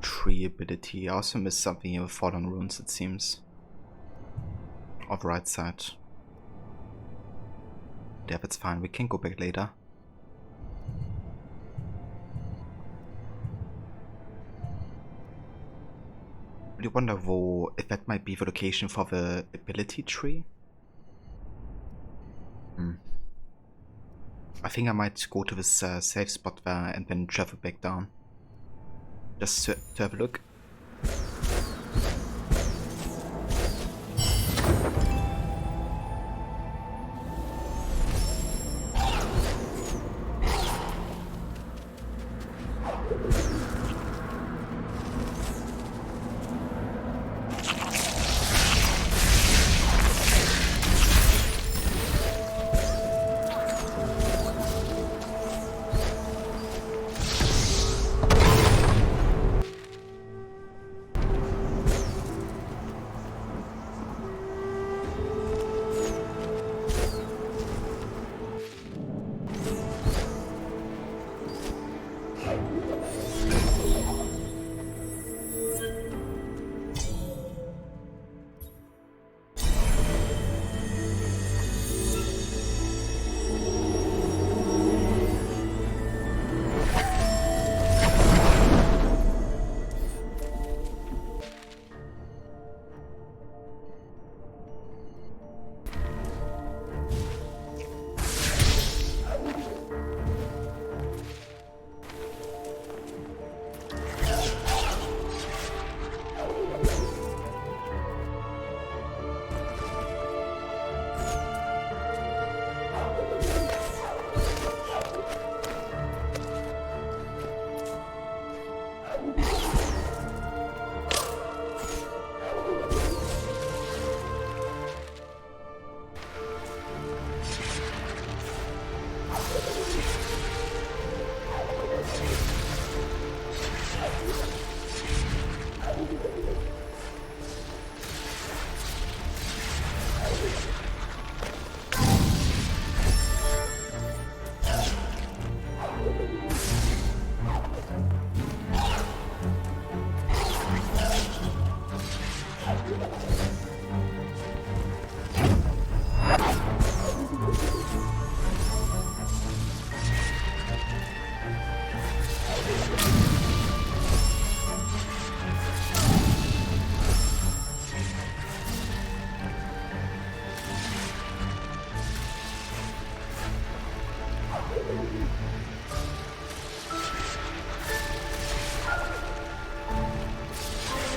tree ability. I also missed something here with Fallen Runes, it seems. On the right side. Yeah, that's fine. We can go back later. I really wonder though if that might be the location for the ability tree. I think I might go to this safe spot there and then travel back down. Just to have a look.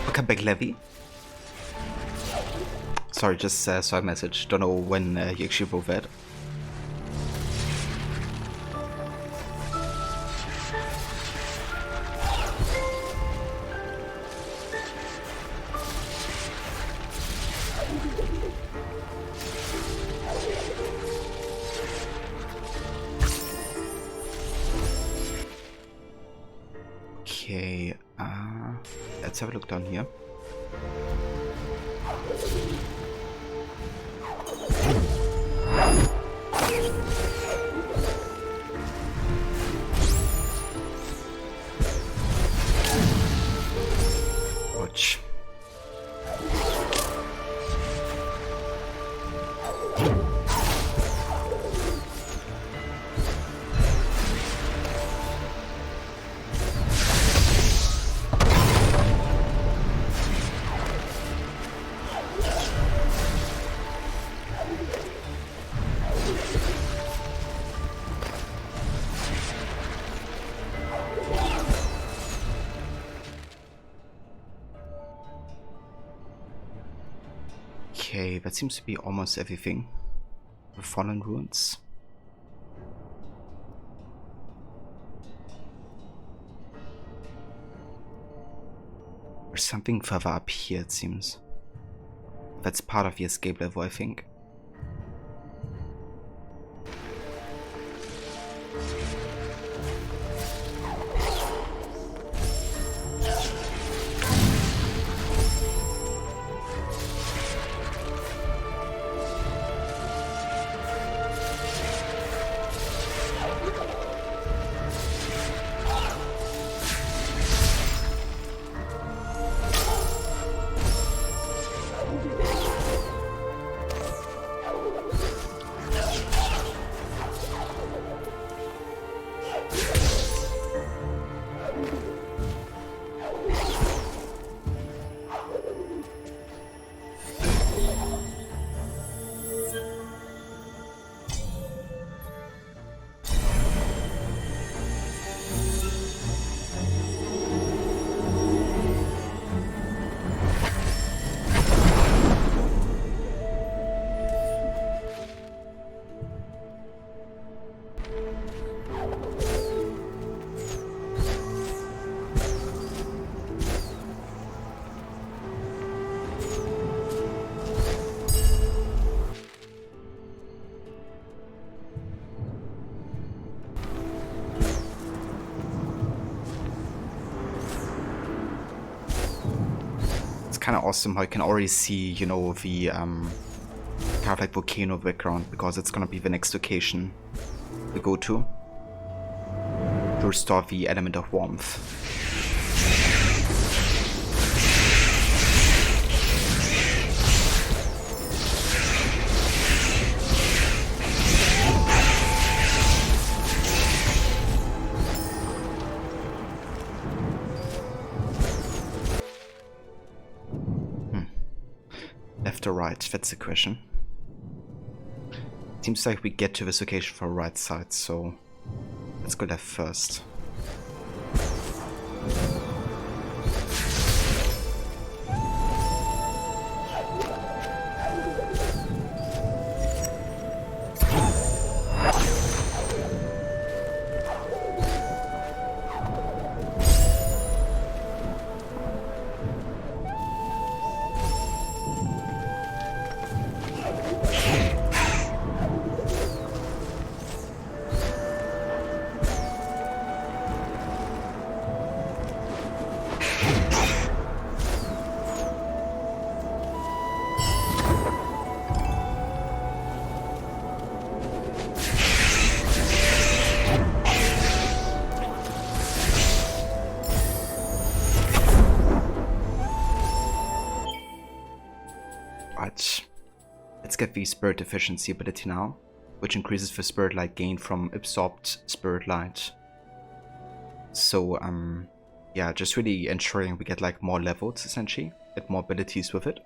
Welcome back, Levy. Sorry, just saw a message. Don't know when you actually wrote that. Okay, let's have a look down here. Ouch. Okay, that seems to be almost everything. The Fallen Ruins. There's something further up here, it seems. That's part of the escape level, I think. kind of awesome how you can already see, you know, the kind of like volcano background, because it's gonna be the next location we go to restore the element of warmth. Left or right? That's the question. Seems like we get to this location from the right side, so let's go left first. Let's get the Spirit Efficiency ability now, which increases the Spirit Light gain from absorbed Spirit Light. So, yeah, just really ensuring we get like more levels, essentially, get more abilities with it.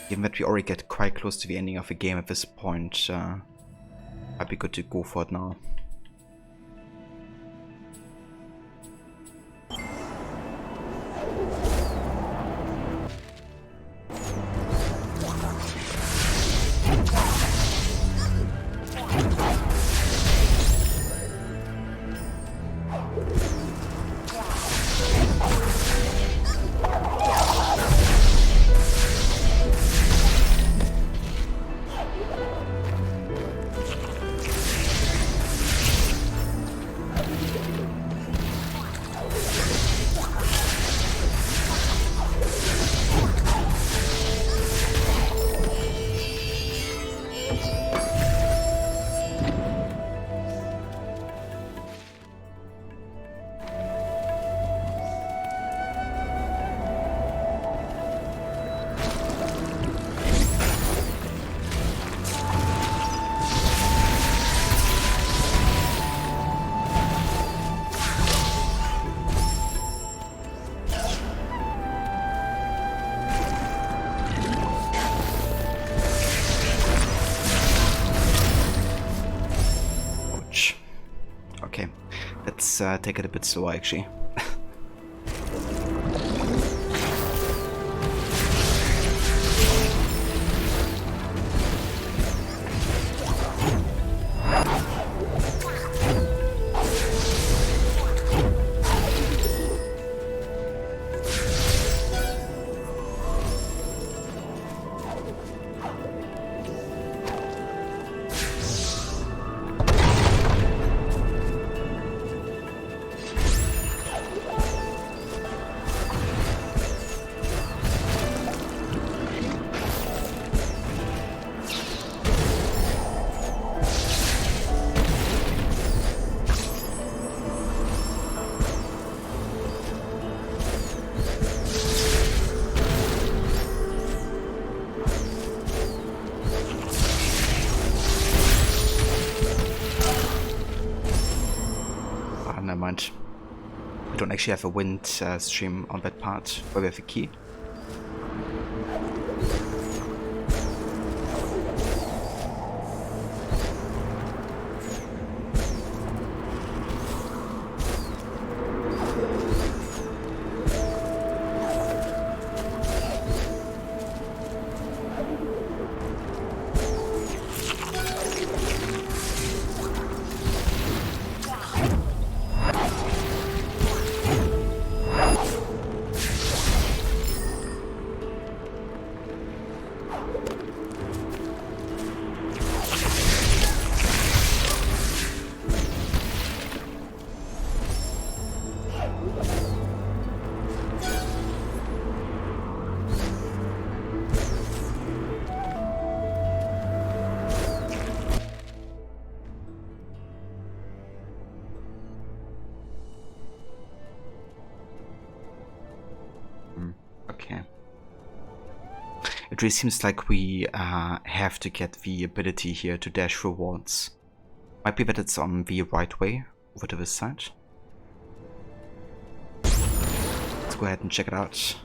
Given that we already get quite close to the ending of the game at this point, I'd be good to go for it now. Okay, let's take it a bit slower actually. Never mind. We don't actually have a wind stream on that part, but we have a key. It really seems like we have to get the ability here to dash through walls. Might be that it's on the right way, over to this side. Let's go ahead and check it out.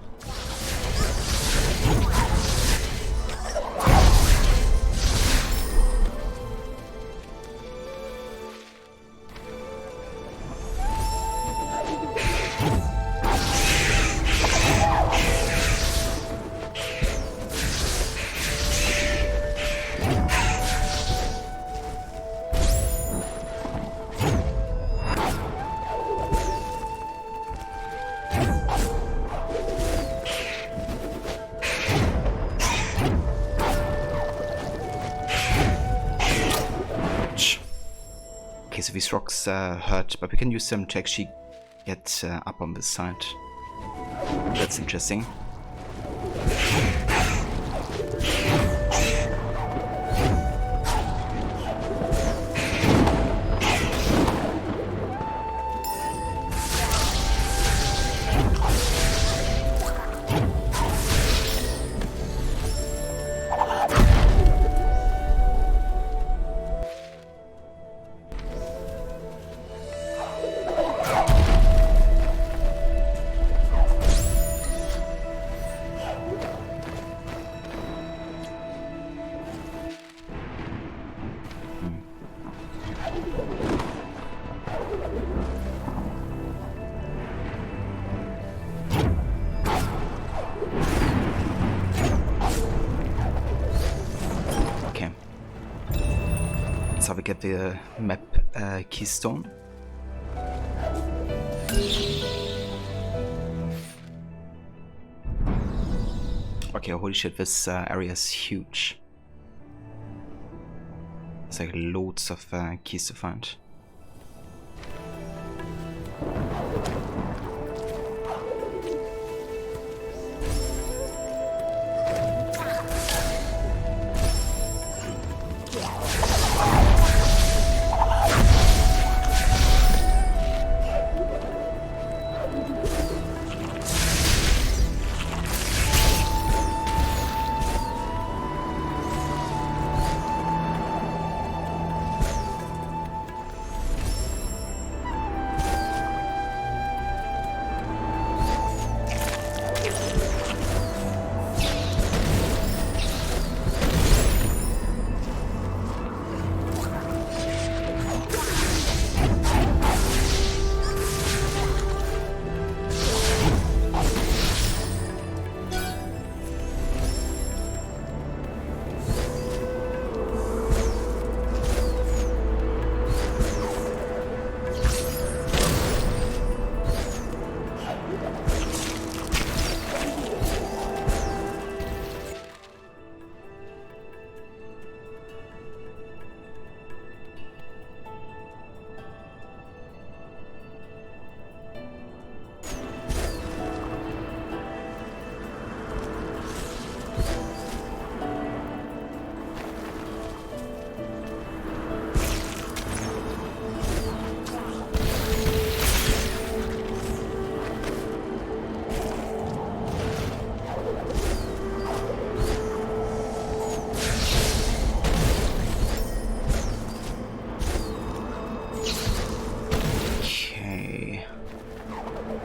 Okay, so these rocks hurt, but we can use them to actually get up on this side. That's interesting. That's how we get the map keystone. Okay, holy shit, this area is huge. There's like loads of keys to find.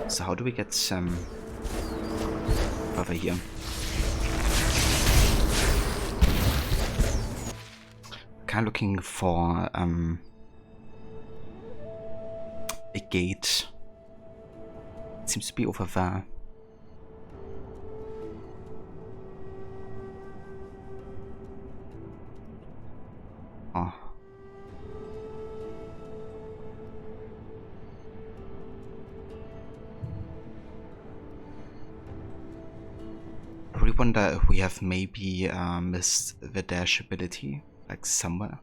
So how do we get some over here? Kind of looking for a gate. It seems to be over there. Oh. I really wonder if we have maybe missed the dash ability, like somewhere.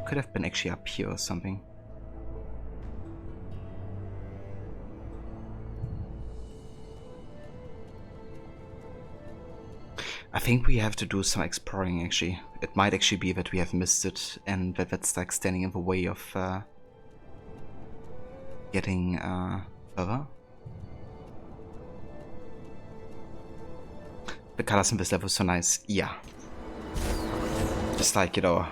Could have been actually up here or something. I think we have to do some exploring actually. It might actually be that we have missed it and that that's like standing in the way of getting further. The colors in this level are so nice. Yeah. Just like, you know,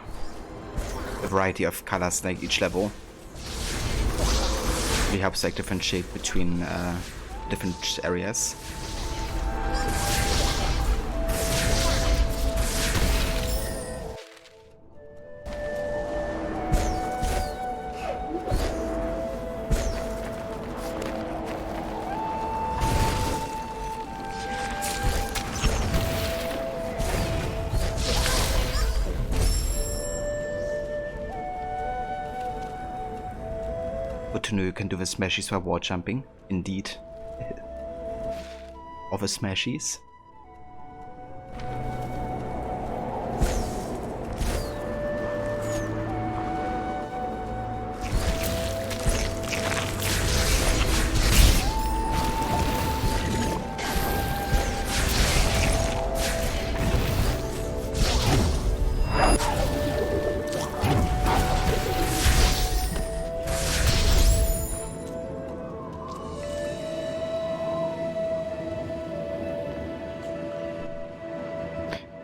a variety of colors like each level. Really helps like differentiate between different areas. Good to know you can do the smashies while wall jumping. Indeed. Or the smashies.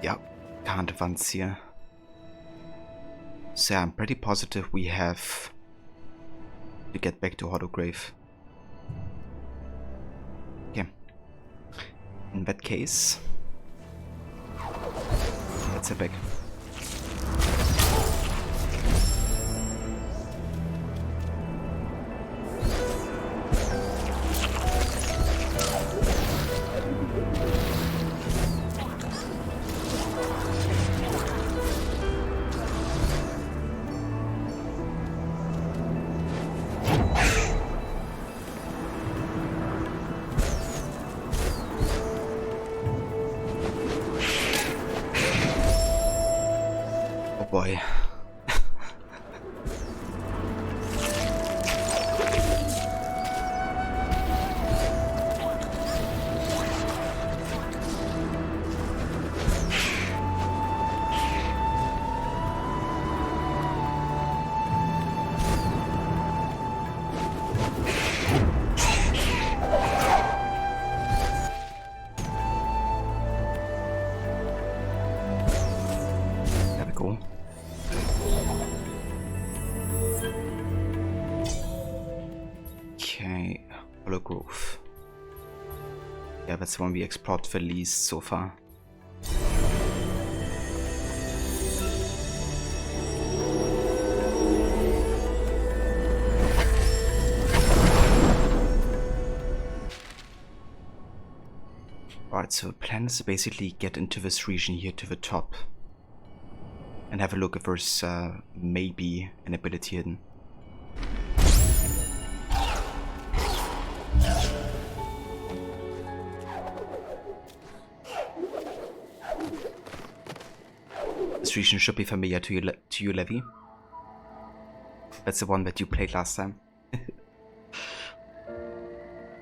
Yeah, can't advance here. So I'm pretty positive we have to get back to Holograve. Okay. In that case, let's head back. Oh boy. There we go. Okay, Hollow Grove. Yeah, that's the one we explored the least so far. Alright, so the plan is to basically get into this region here to the top and have a look if there's maybe an ability hidden. This region should be familiar to you, Levi. That's the one that you played last time.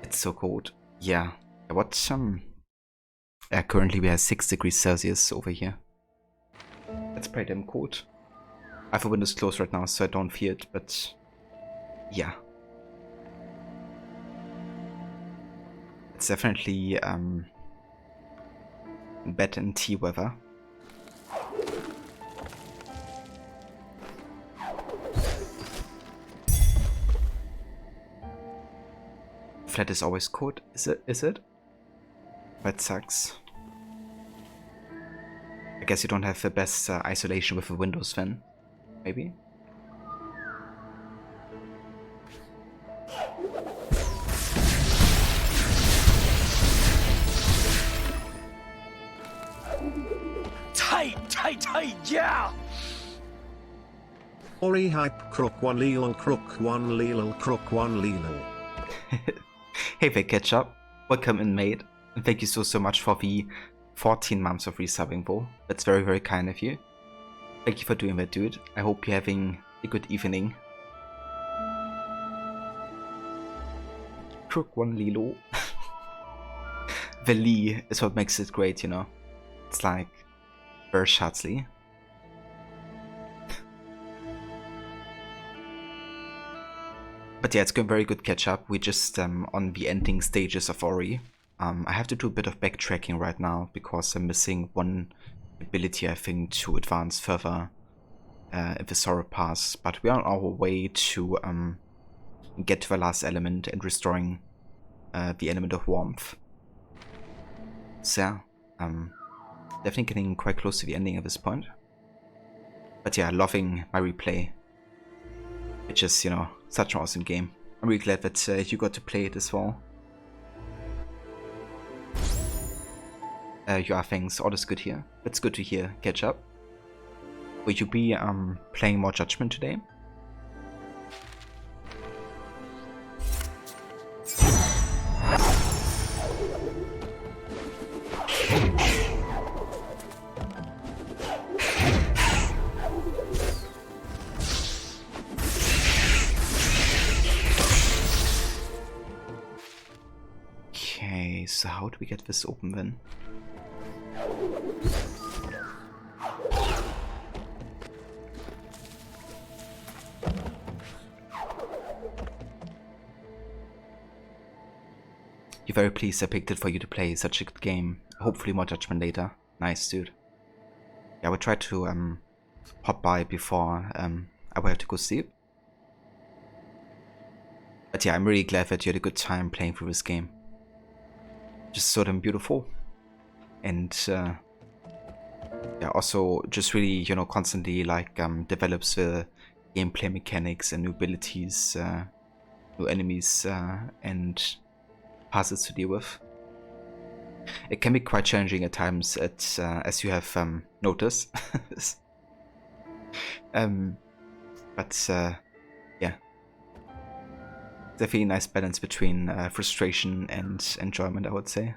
It's so cold. Yeah. What currently we have 6 degrees Celsius over here. That's pretty damn cold. I have the windows closed right now, so I don't feel it, but yeah. It's definitely better in tea weather. Flat is always cold, is it? That sucks. I guess you don't have the best isolation with the windows then, maybe? Tight, yeah! Ori hype crook 1 lil crook 1 lil crook 1 lil. Hey there, Ketchup. Welcome in, mate. And thank you so much for the 14 months of resubbing, Bo. That's very, very kind of you. Thank you for doing that, dude. I hope you're having a good evening. Crook 1 Lilo. The Lee is what makes it great, you know? It's like Schatzli. But But yeah, it's going very good catch up. We're just on the ending stages of Ori. I have to do a bit of backtracking right now because I'm missing one ability, I think, to advance further in the Sorrow Pass. But we are on our way to get to the last element and restoring the element of warmth. So yeah, definitely getting quite close to the ending at this point. But yeah, loving my replay. It's just, you know, such an awesome game. I'm really glad that you got to play it as well. You are, thanks. All is good here. It's good to hear. Catch up. Will you be playing more Judgment today? Okay, so how do we get this open then? You're very pleased I picked it for you to play. Such a good game. Hopefully more Judgment later. Nice, dude. Yeah, I will try to pop by before I will have to go sleep. But yeah, I'm really glad that you had a good time playing through this game. Just so damn beautiful. And yeah, also just really, you know, constantly like develops the gameplay mechanics and new abilities, new enemies, and puzzles to deal with. It can be quite challenging at times, as you have noticed. But yeah, definitely a nice balance between frustration and enjoyment, I would say.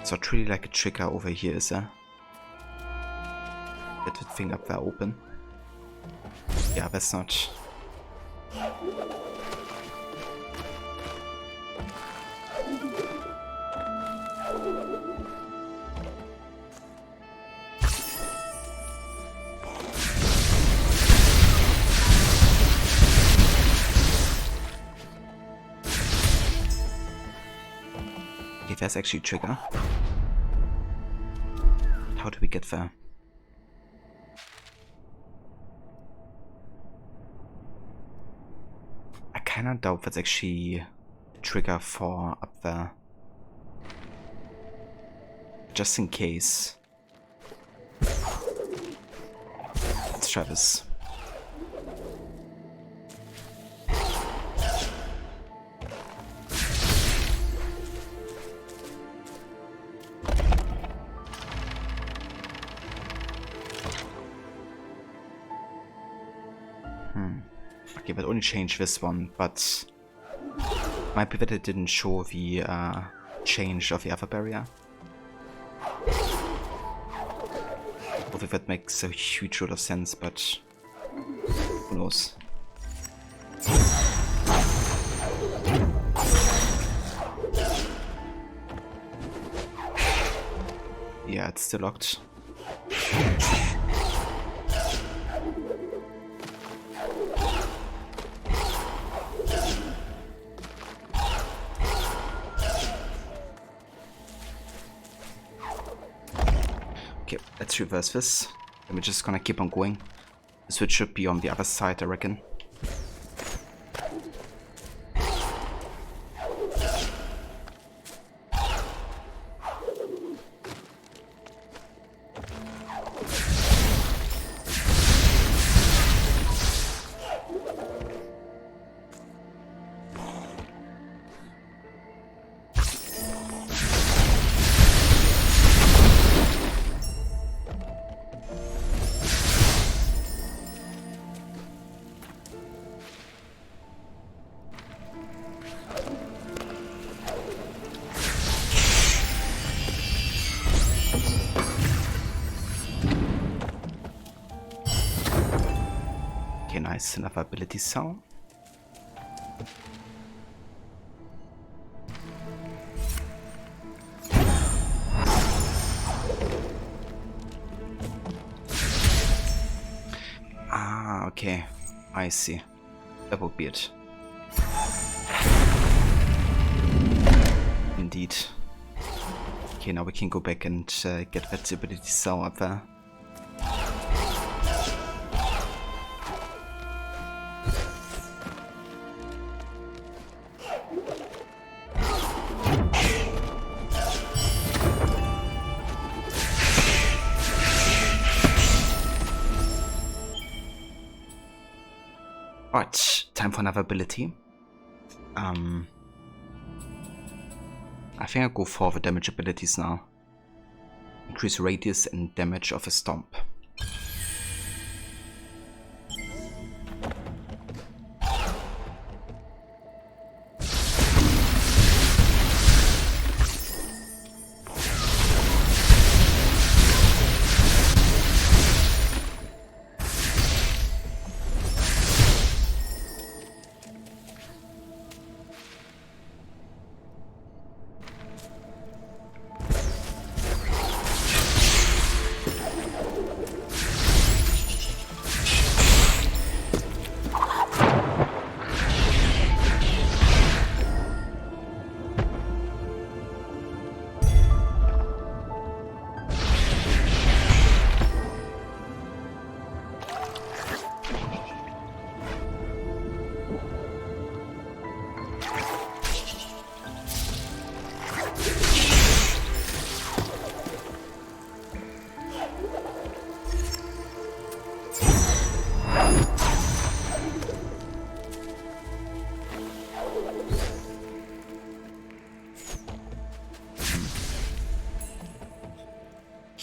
So it's really like a trigger over here, is there? Get the thing up there open. Yeah, that's not. Okay, that's actually a trigger. How do we get there? I kinda doubt that's actually a trigger for up there. Just in case. Let's try this. Okay, but only change this one, but might be that it didn't show the change of the other barrier. I think that makes a huge lot of sense, but who knows? Yeah, it's still locked. Okay, let's reverse this. And we're just gonna keep on going. The switch should be on the other side, I reckon. Nice, another ability cell. Ah, okay. I see. That would be it. Indeed. Okay, now we can go back and get that ability cell up there. Right, time for another ability. I think I'll go for the damage abilities now. Increase radius and damage of a stomp.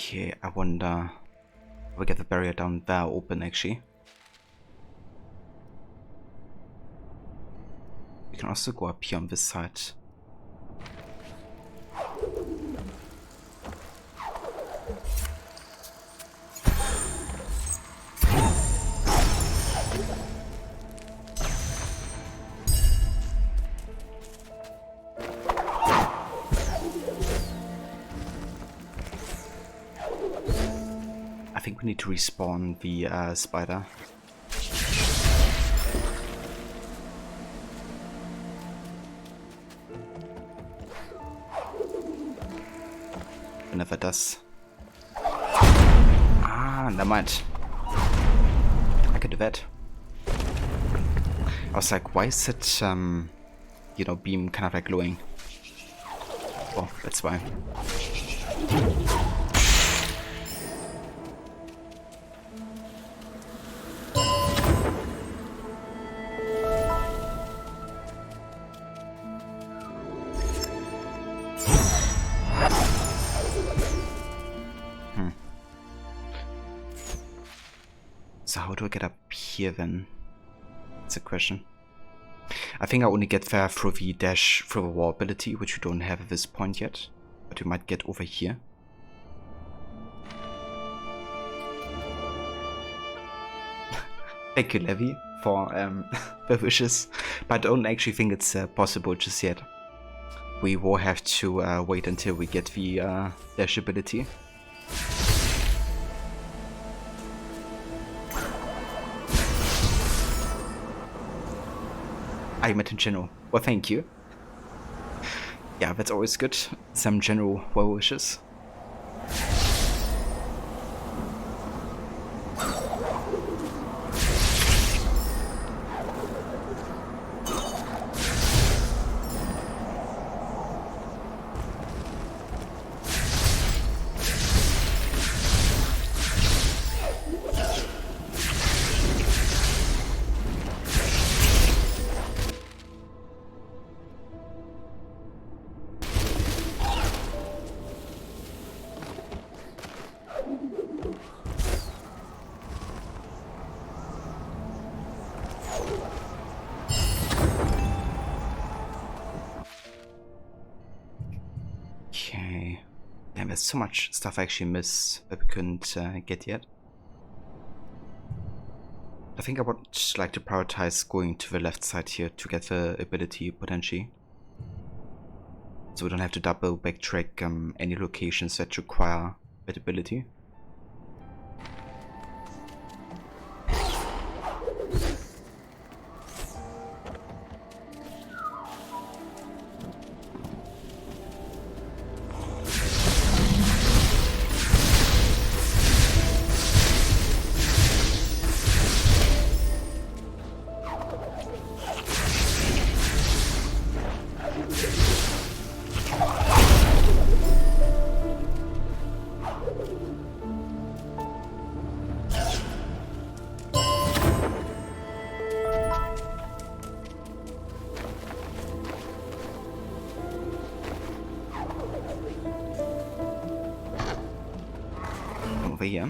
Okay, I wonder if we get the barrier down there open actually. We can also go up here on this side. I think we need to respawn the spider. Whenever it does. Ah, never mind. I could do that. I was like, why is it, you know, beam kind of like glowing? Oh, that's why. So how do I get up here then? That's a question. I think I only get there through the dash through the wall ability, which we don't have at this point yet. But we might get over here. Thank you, Levi, for the wishes. But I don't actually think it's possible just yet. We will have to wait until we get the dash ability. I met in general. Well, thank you. Yeah, that's always good. Some general well wishes. Okay. Damn, there's so much stuff I actually miss that we couldn't get yet. I think I would like to prioritize going to the left side here to get the ability potentially. So we don't have to double backtrack any locations that require that ability. Over here.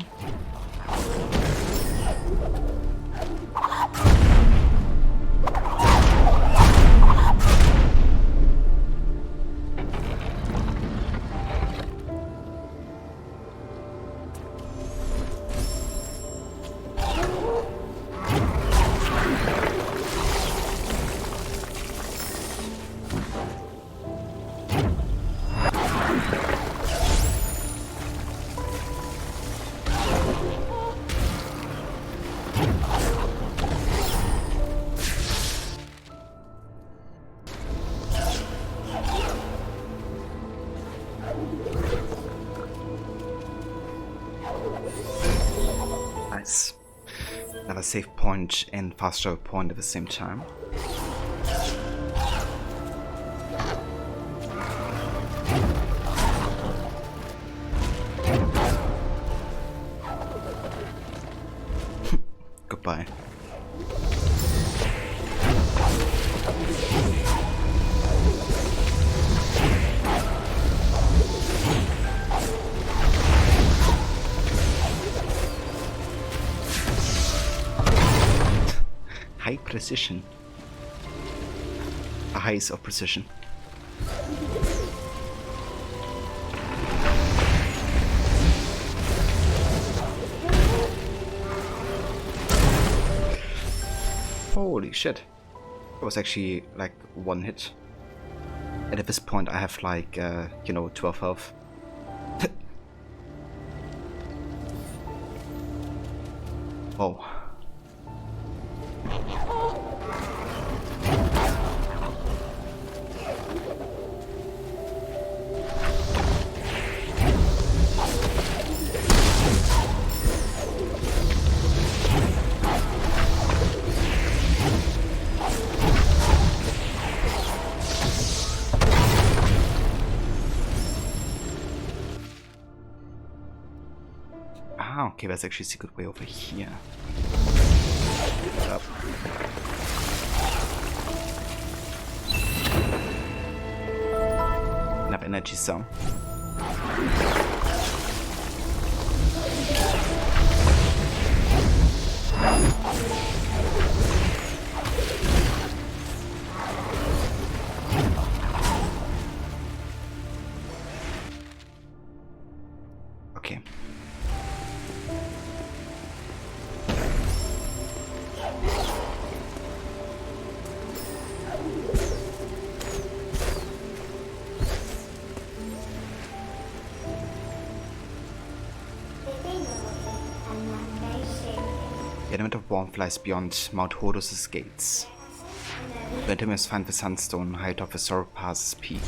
Nice. Another save point and fast travel point at the same time. Goodbye. High precision. A highest of precision. Holy shit. It was actually like one hit. And at this point I have like, 12 health. Oh. Ah, okay, that's actually a secret way over here. Up. Enough energy cell. Okay. The element of warmth lies beyond Mount Hodos's gates. Let him find the sunstone height of the Sorrow Pass's peak.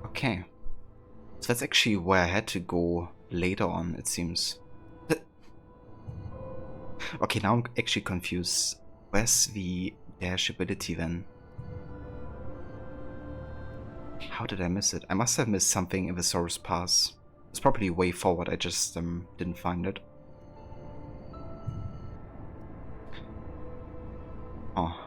Okay. So that's actually where I had to go later on, it seems. Okay, now I'm actually confused. Where's the dash ability then? How did I miss it? I must have missed something in the Sorrow's Pass. It's probably way forward, I just didn't find it. Oh.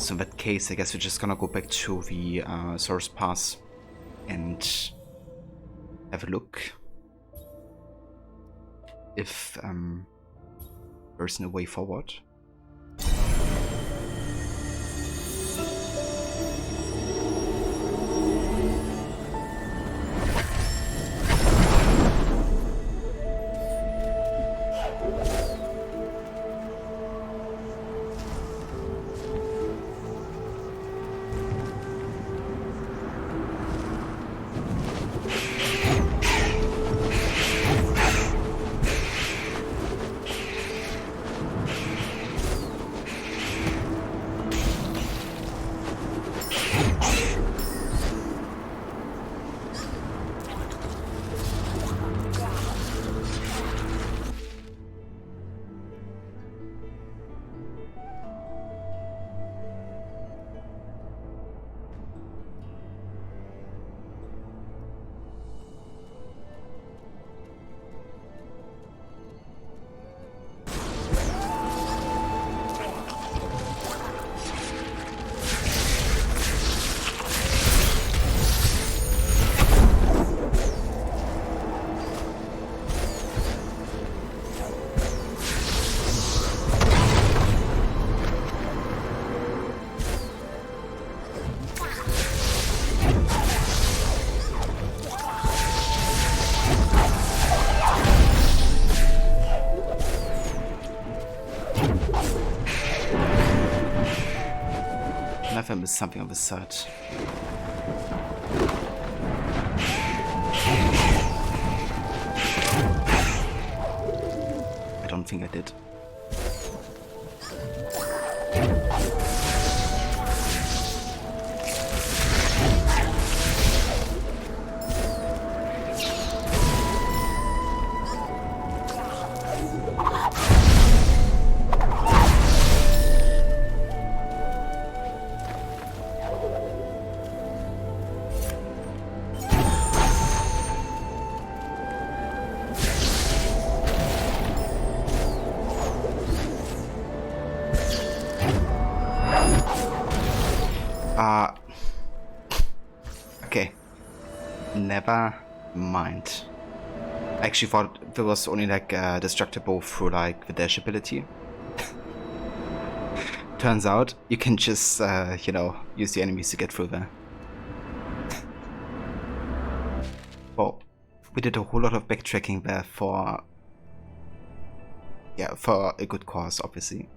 So in that case, I guess we're just gonna go back to the source pass and have a look if there's no way forward. Never miss something on this side. I don't think I did. Okay. Never mind. I actually thought there was only like destructible through like the dash ability. Turns out you can just, you know, use the enemies to get through there. Well, we did a whole lot of backtracking there for, yeah, for a good cause, obviously.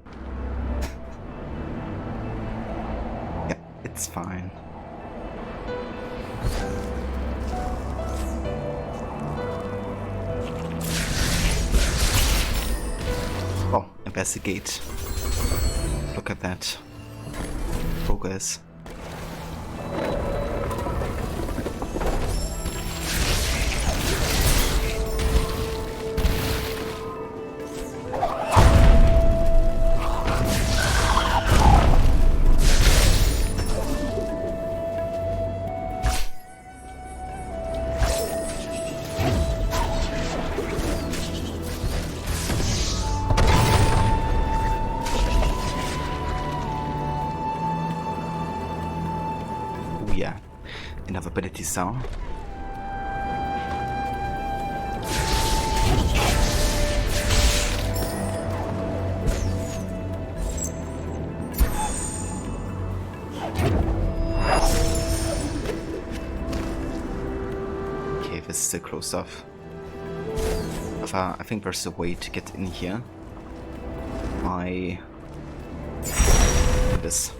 Yeah, it's fine. Oh, investigate. Look at that. Progress. Yeah, enough abilities now. Okay, this is still closed off. I think there's a way to get in here by this.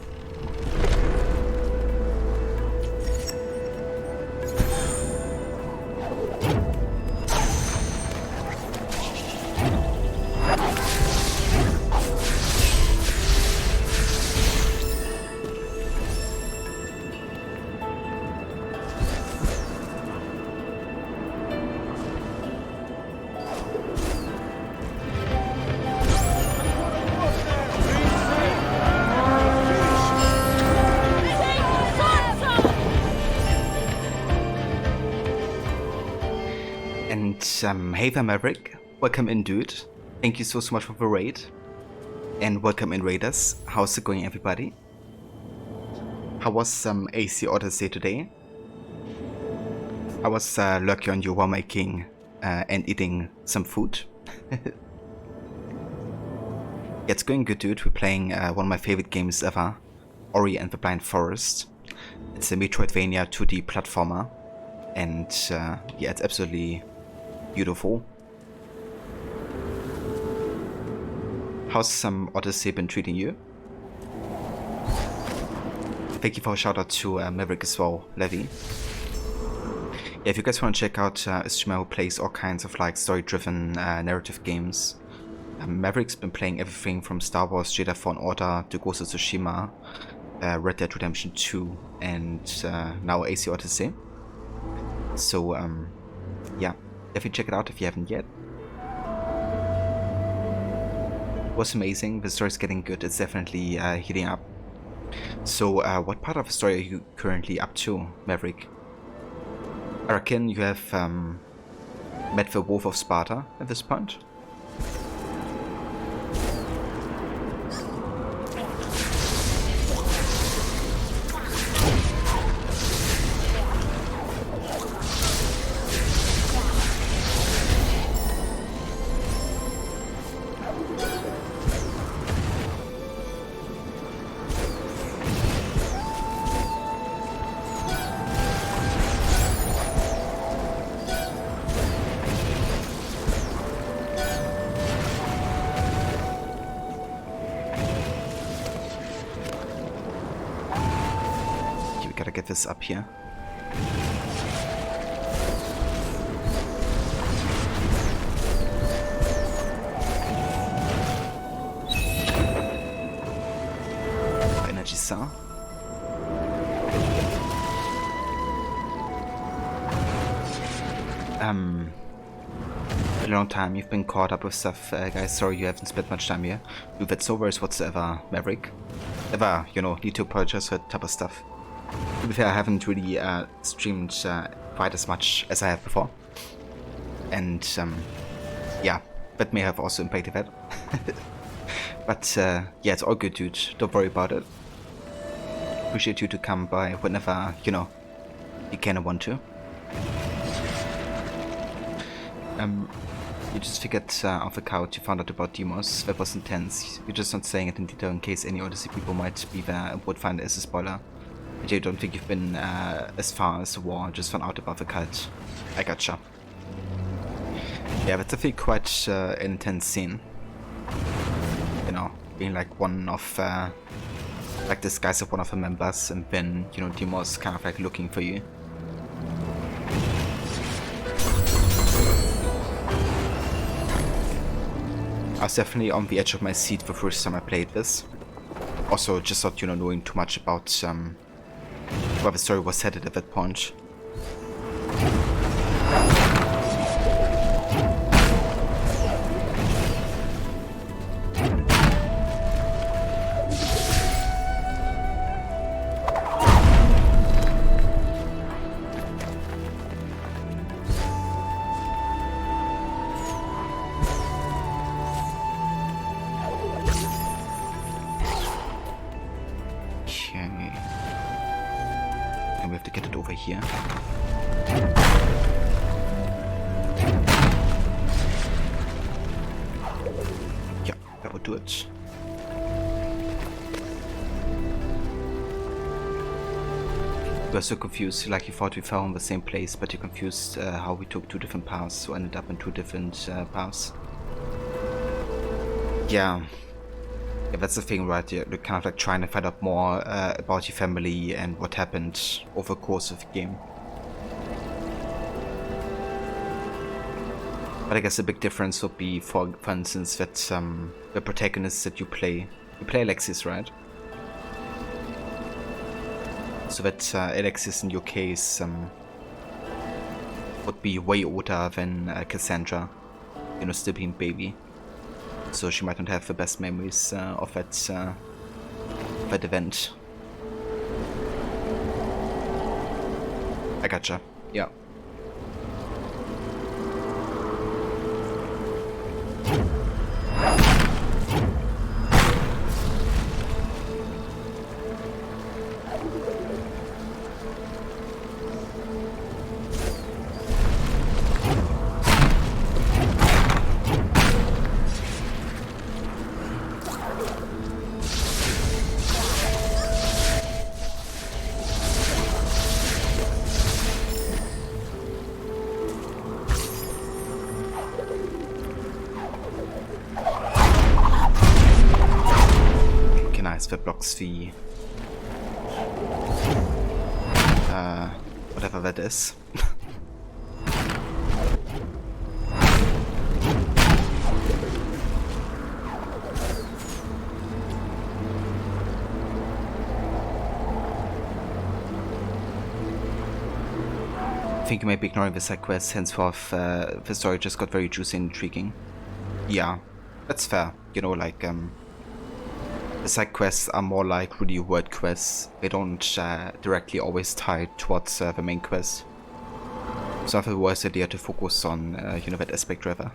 Hey there, Maverick. Welcome in, dude. Thank you so much for the raid. And welcome in, raiders. How's it going, everybody? How was AC Odyssey today? I was lurking on you while making and eating some food. Yeah, it's going good, dude. We're playing one of my favorite games ever, Ori and the Blind Forest. It's a Metroidvania 2D platformer, and yeah, it's absolutely beautiful. How's Odyssey been treating you? Thank you for a shout out to Maverick as well, Levy. Yeah, if you guys want to check out a streamer who plays all kinds of like story-driven narrative games, Maverick's been playing everything from Star Wars Jedi Fallen Order to Ghost of Tsushima, Red Dead Redemption 2, and now AC Odyssey. So yeah, definitely check it out if you haven't yet. It was amazing. The story's getting good. It's definitely heating up. So what part of the story are you currently up to, Maverick? I reckon you have met the Wolf of Sparta at this point. Gotta get this up here. Energy cell. A long time you've been caught up with stuff, guys. Sorry you haven't spent much time here. You've had no worries whatsoever, Maverick. Ever, you know, need to apologize for that type of stuff. To be fair, I haven't really streamed quite as much as I have before. And yeah, that may have also impacted that. But yeah, it's all good, dude. Don't worry about it. Appreciate you to come by whenever, you know, you can and want to. You just figured off the couch you found out about Demos. That was intense. You're just not saying it in detail in case any Odyssey people might be there and would find it as a spoiler. But you don't think you've been as far as the war, just found out about the cult. I gotcha. Yeah, that's definitely quite an intense scene. You know, being like one of, like this guy's of one of the members, and then, you know, Demos kind of like looking for you. I was definitely on the edge of my seat the first time I played this. Also, just not, you know, knowing too much about where the story was headed at that point. Here. Yeah, that would do it. You are so confused, like you thought we fell in the same place, but you're confused how we took two different paths, so ended up in two different paths. Yeah. Yeah, that's the thing, right? You're kind of like trying to find out more about your family and what happened over the course of the game. But I guess the big difference would be, for instance, that the protagonist that you play Alexis, right? So that Alexis in your case would be way older than Cassandra, you know, still being baby. So she might not have the best memories of that event. I gotcha. Yeah. because that blocks the whatever that is. I think you may be ignoring the side quest, henceforth the story just got very juicy and intriguing. Yeah, that's fair. You know, like, the side quests are more like really word quests. They don't directly always tie towards the main quest. So I have a worse idea to focus on, you know, that aspect rather.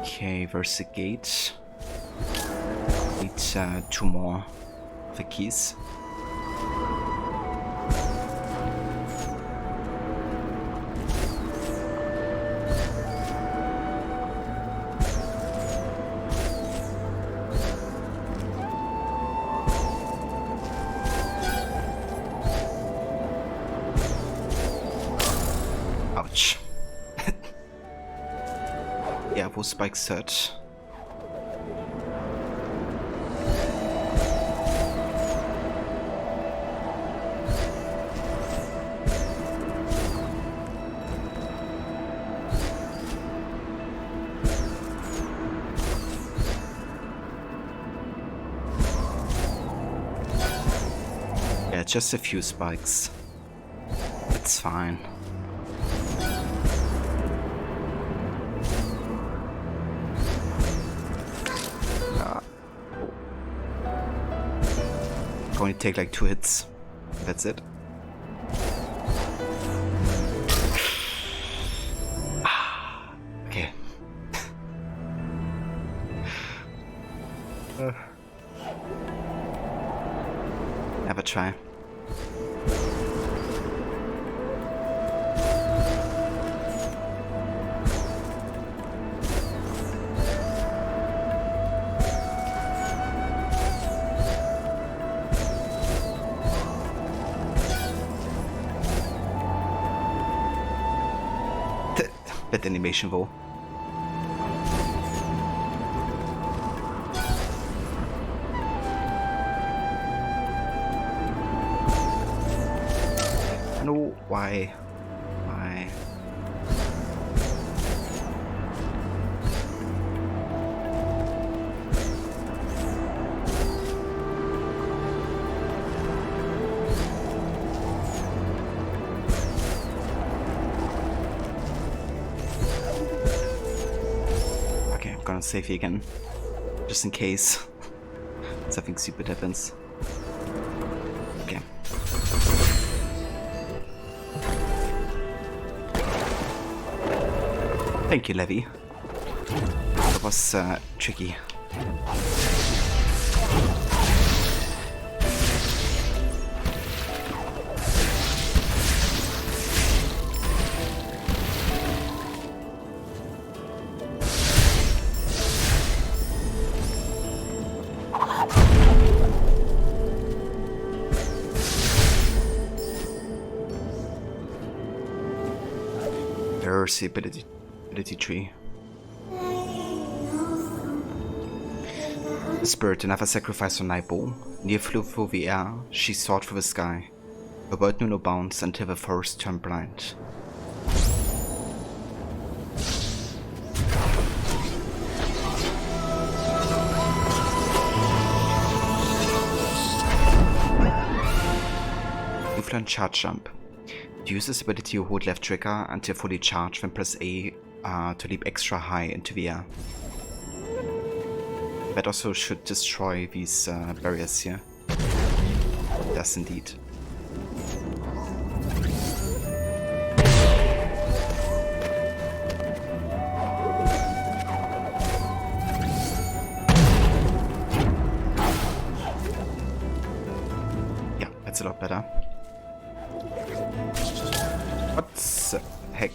Okay, there's a gate. Need 2 more of the keys. Ouch. Yeah, wo spikes hurt. Yeah, just a few spikes. It's fine. Only take like 2 hits. That's it. Okay. Have a try. That animation though. No, why? Why? Gonna save you again, just in case something stupid happens. Okay. Thank you, Levy. That was tricky. There's the ability tree. The spirit, another sacrifice on Naibo. Near flew through the air, she soared through the sky. Her world knew no bounds until the forest turned blind. You've learned charge jump. To use this ability, you hold left trigger until fully charged, then press A to leap extra high into the air. That also should destroy these barriers here. Yes, indeed. Yeah, that's a lot better. What the heck?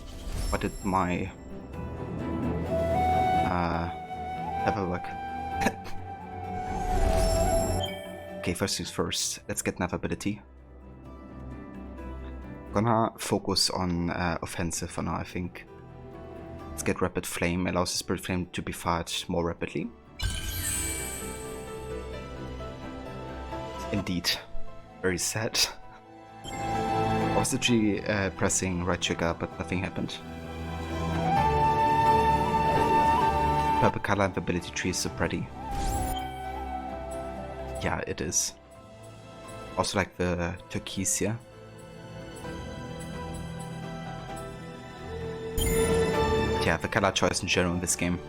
What did my never work? Okay, first things first. Let's get nav ability. Gonna focus on offensive for now, I think. Let's get rapid flame. Allows the spirit flame to be fired more rapidly. Indeed. Very sad. I was literally pressing right trigger, but nothing happened. Purple color and the ability tree is so pretty. Yeah, it is. Also like the turquoise here. Yeah, the color choice in general in this game.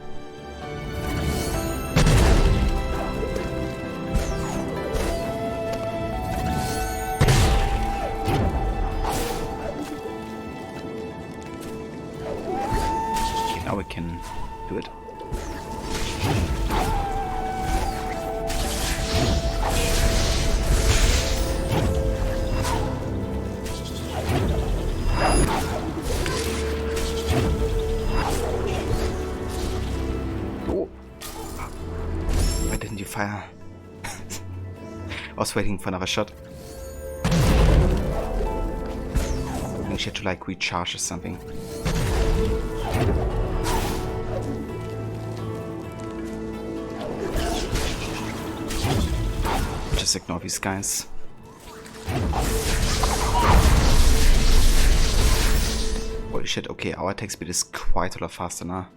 Okay, now we can do it. Fire. I was waiting for another shot. I think she had to like recharge or something. Just ignore these guys. Holy shit, okay, our attack speed is quite a lot faster now.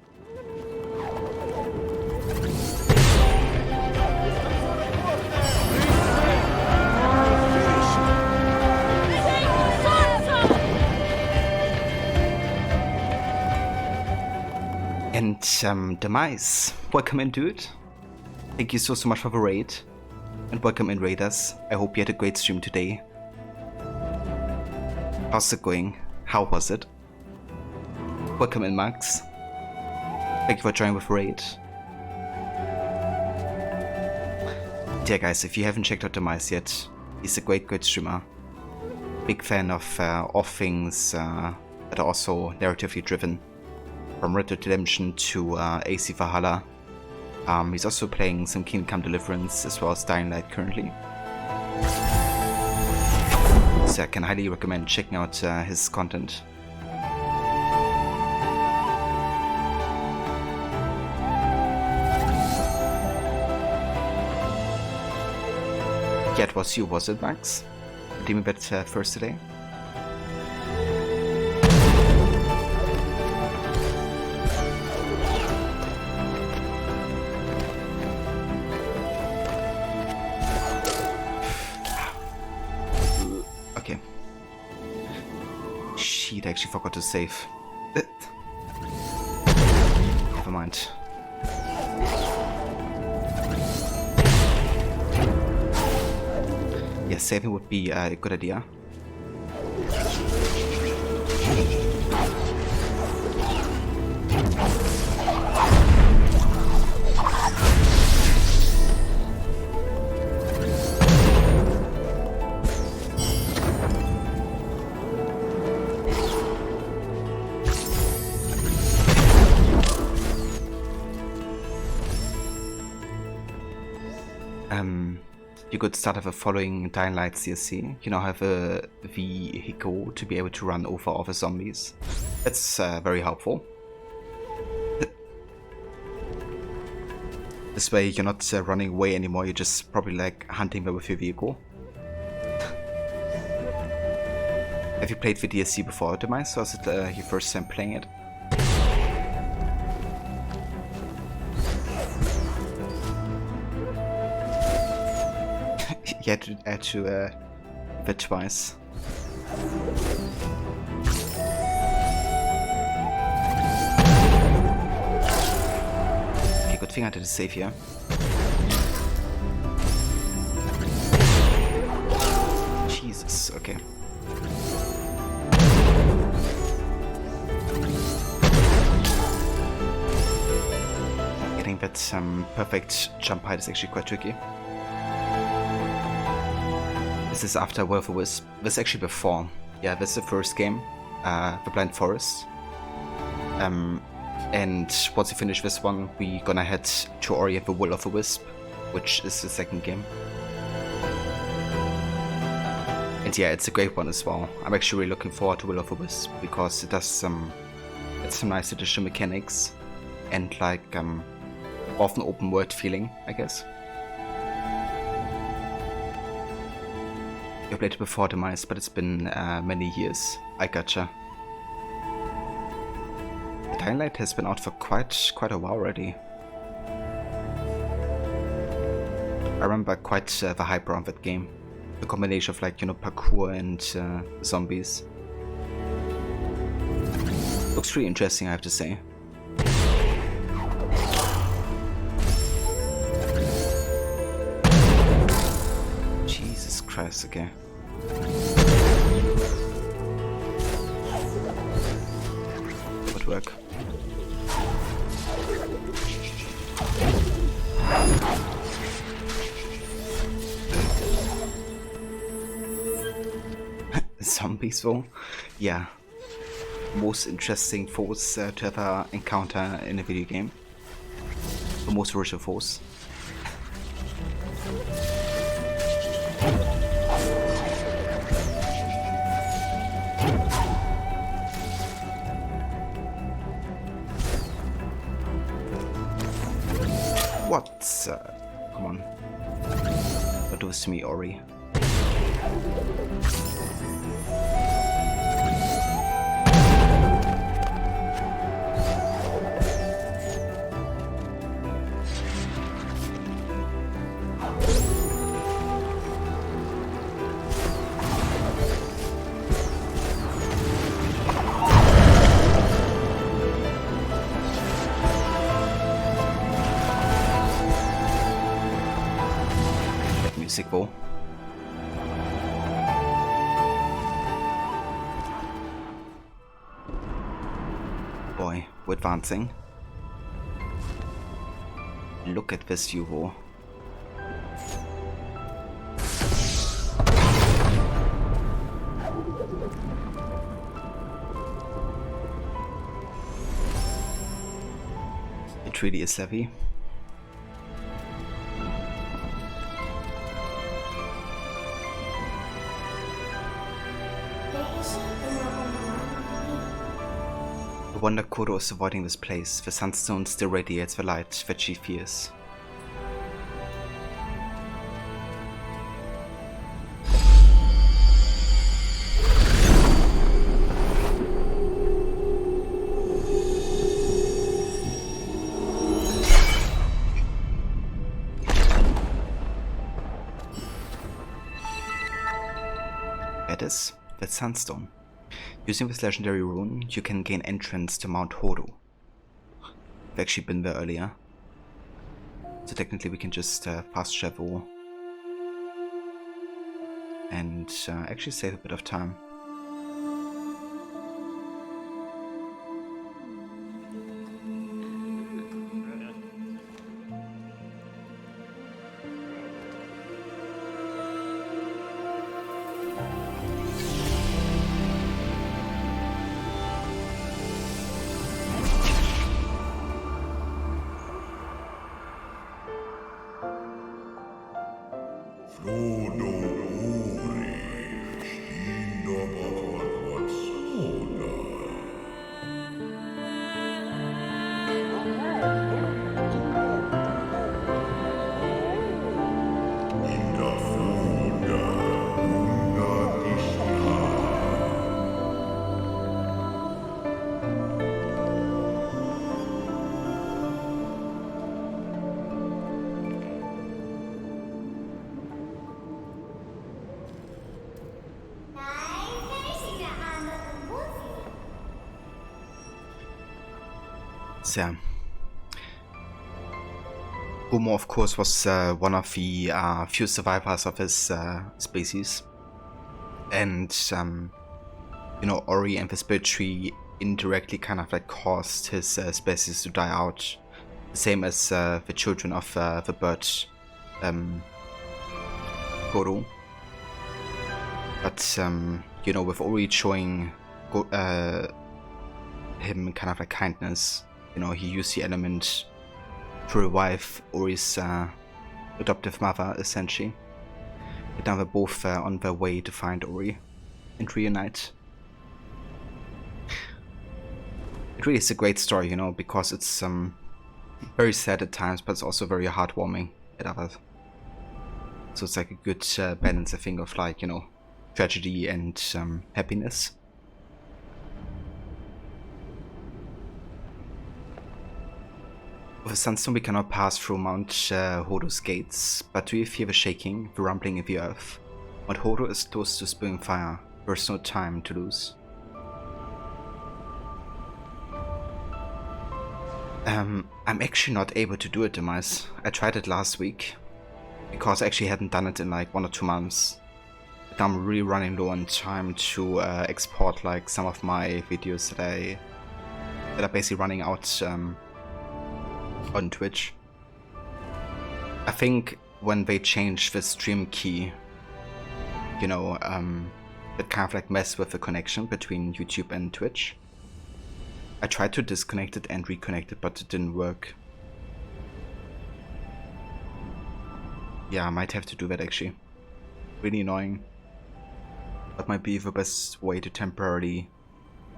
And Demise, welcome in, dude. Thank you so much for the raid. And welcome in, raiders. I hope you had a great stream today. How's it going? How was it? Welcome in, Max. Thank you for joining with raid. Yeah, guys, if you haven't checked out Demise yet, he's a great streamer. Big fan of all things that are also narratively driven. From Red Dead Redemption to AC Valhalla. He's also playing some Kingdom Come Deliverance as well as Dying Light currently. So I can highly recommend checking out his content. Yeah, it was you, was it, Max? Did me bet first today? Okay. Shit, I actually forgot to save. Never mind. Yeah, saving would be a good idea. You could start with a following Dying Light CSC. You now have a vehicle to be able to run over all the zombies. That's very helpful. This way you're not running away anymore, you're just probably like hunting them with your vehicle. Have you played the DSC before, Demise, or is it your first time playing it? You had to bet twice. Okay, good thing I did a save here. okay. Getting that perfect jump height is actually quite tricky. This is after Will-O-Wisp. This is actually before. Yeah, this is the first game, the Blind Forest. And once we finish this one, we're gonna head to Ori of the Will-O-Wisp, which is the second game. And yeah, it's a great one as well. I'm actually really looking forward to Will-O-Wisp because it does some nice additional mechanics and like often open world feeling, I guess. I played it before Demise, but it's been many years. I gotcha. The Dying Light has been out for quite a while already. I remember quite the hype around that game. The combination of like, you know, parkour and zombies. Looks really interesting, I have to say. Jesus Christ, okay. Would work. Zombies though? Yeah. Most interesting foes to ever encounter in a video game. The most original foes. What? Come on. Don't do this to me, Ori. Music though. Boy, we're advancing. Look at this view though. It really is heavy. I wonder Kodo is avoiding this place. The sunstone still radiates the light that she fears. That is the sunstone. Using this legendary rune, you can gain entrance to Mount Hodo. I've actually been there earlier. So technically we can just fast travel and actually save a bit of time. Yeah. Umo, of course, was one of the few survivors of his species. And you know, Ori and the spirit tree indirectly kind of like caused his species to die out, the same as the children of the bird Goro. But you know, with Ori showing him kind of like kindness, you know, he used the element to revive Ori's adoptive mother, essentially. And now they're both on their way to find Ori and reunite. It really is a great story, you know, because it's very sad at times, but it's also very heartwarming at others. So it's like a good balance, I think, of like, you know, tragedy and happiness. With a sandstorm, we cannot pass through Mount Hodo's gates, but do you feel the shaking, the rumbling in the earth? Mount Hodo is close to spewing fire. There's no time to lose. I'm actually not able to do it, Demise. I tried it last week, because I actually hadn't done it in like 1 or 2 months. But I'm really running low on time to export like some of my videos that are basically running out on Twitch. I think when they changed the stream key, you know, it kind of like messed with the connection between YouTube and Twitch. I tried to disconnect it and reconnect it, but it didn't work. Yeah, I might have to do that actually. Really annoying. That might be the best way to temporarily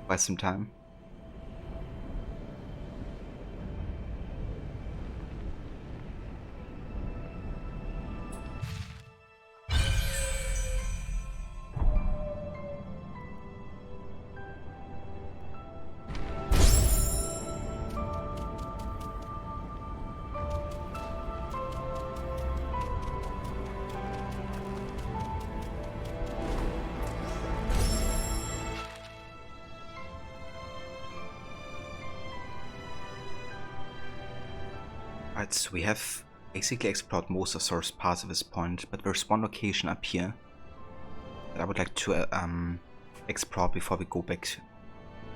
buy some time. Right, so we have basically explored most of Source Pass at this point, but there's one location up here that I would like to explore before we go back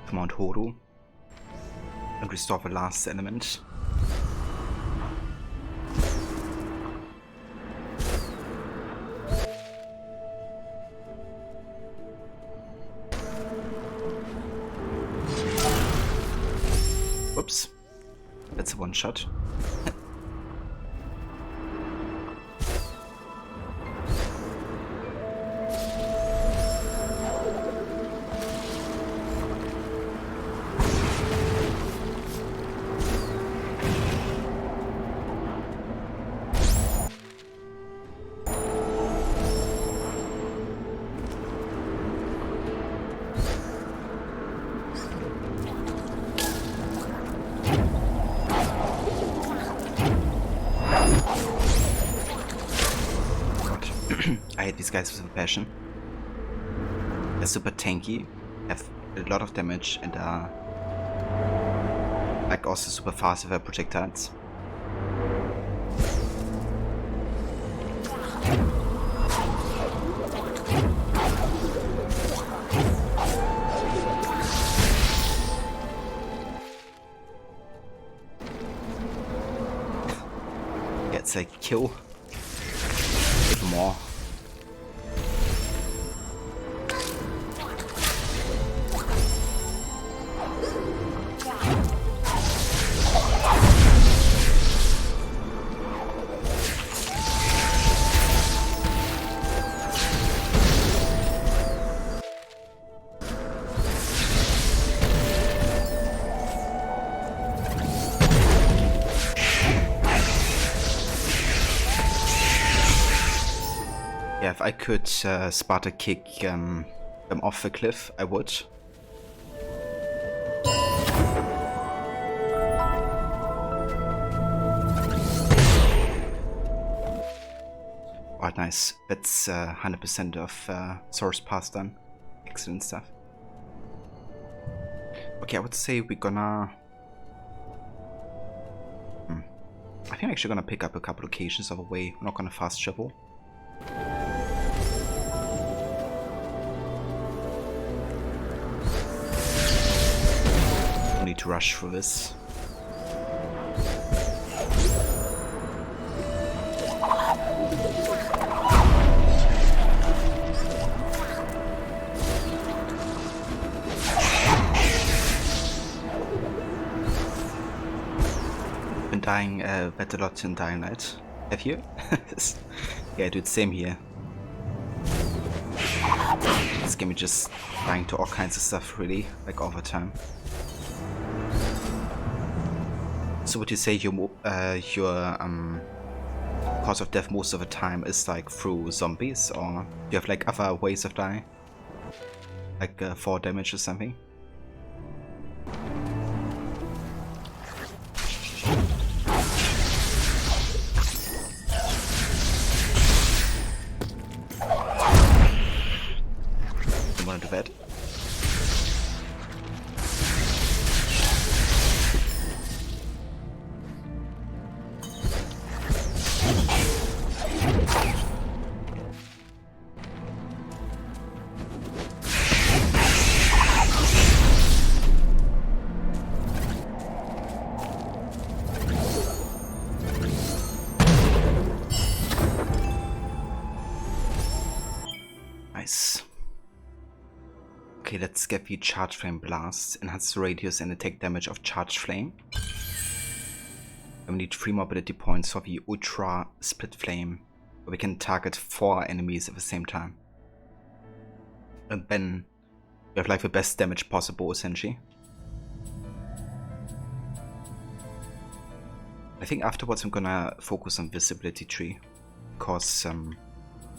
to Mount Hodo and restore the last element. Whoops, that's a one shot. I hate these guys with a passion. They're super tanky, have a lot of damage, and are like also super fast with their projectiles. Yeah, it's like kill. Even more. Yeah, if I could Sparta kick them off the cliff, I would. Alright, nice. That's 100% of source pass done. Excellent stuff. Okay, I would say we're gonna... I think I'm actually gonna pick up a couple locations of a way. I'm not gonna fast travel. need to rush through this. Been dying bet a lot in Dying Light. Have you? Yeah, dude, same here. This game is just dying to all kinds of stuff, really, like all the time. So would you say your cause of death most of the time is like through zombies, or do you have like other ways of dying? Like 4 damage or something? You wanna do that? Nice. Okay, let's get the Charge Flame Blast. Enhance the radius and attack damage of Charge Flame. And we need 3 mobility points for the Ultra Split Flame, where we can target 4 enemies at the same time. And then we have like the best damage possible, essentially. I think afterwards I'm gonna focus on Visibility Tree, because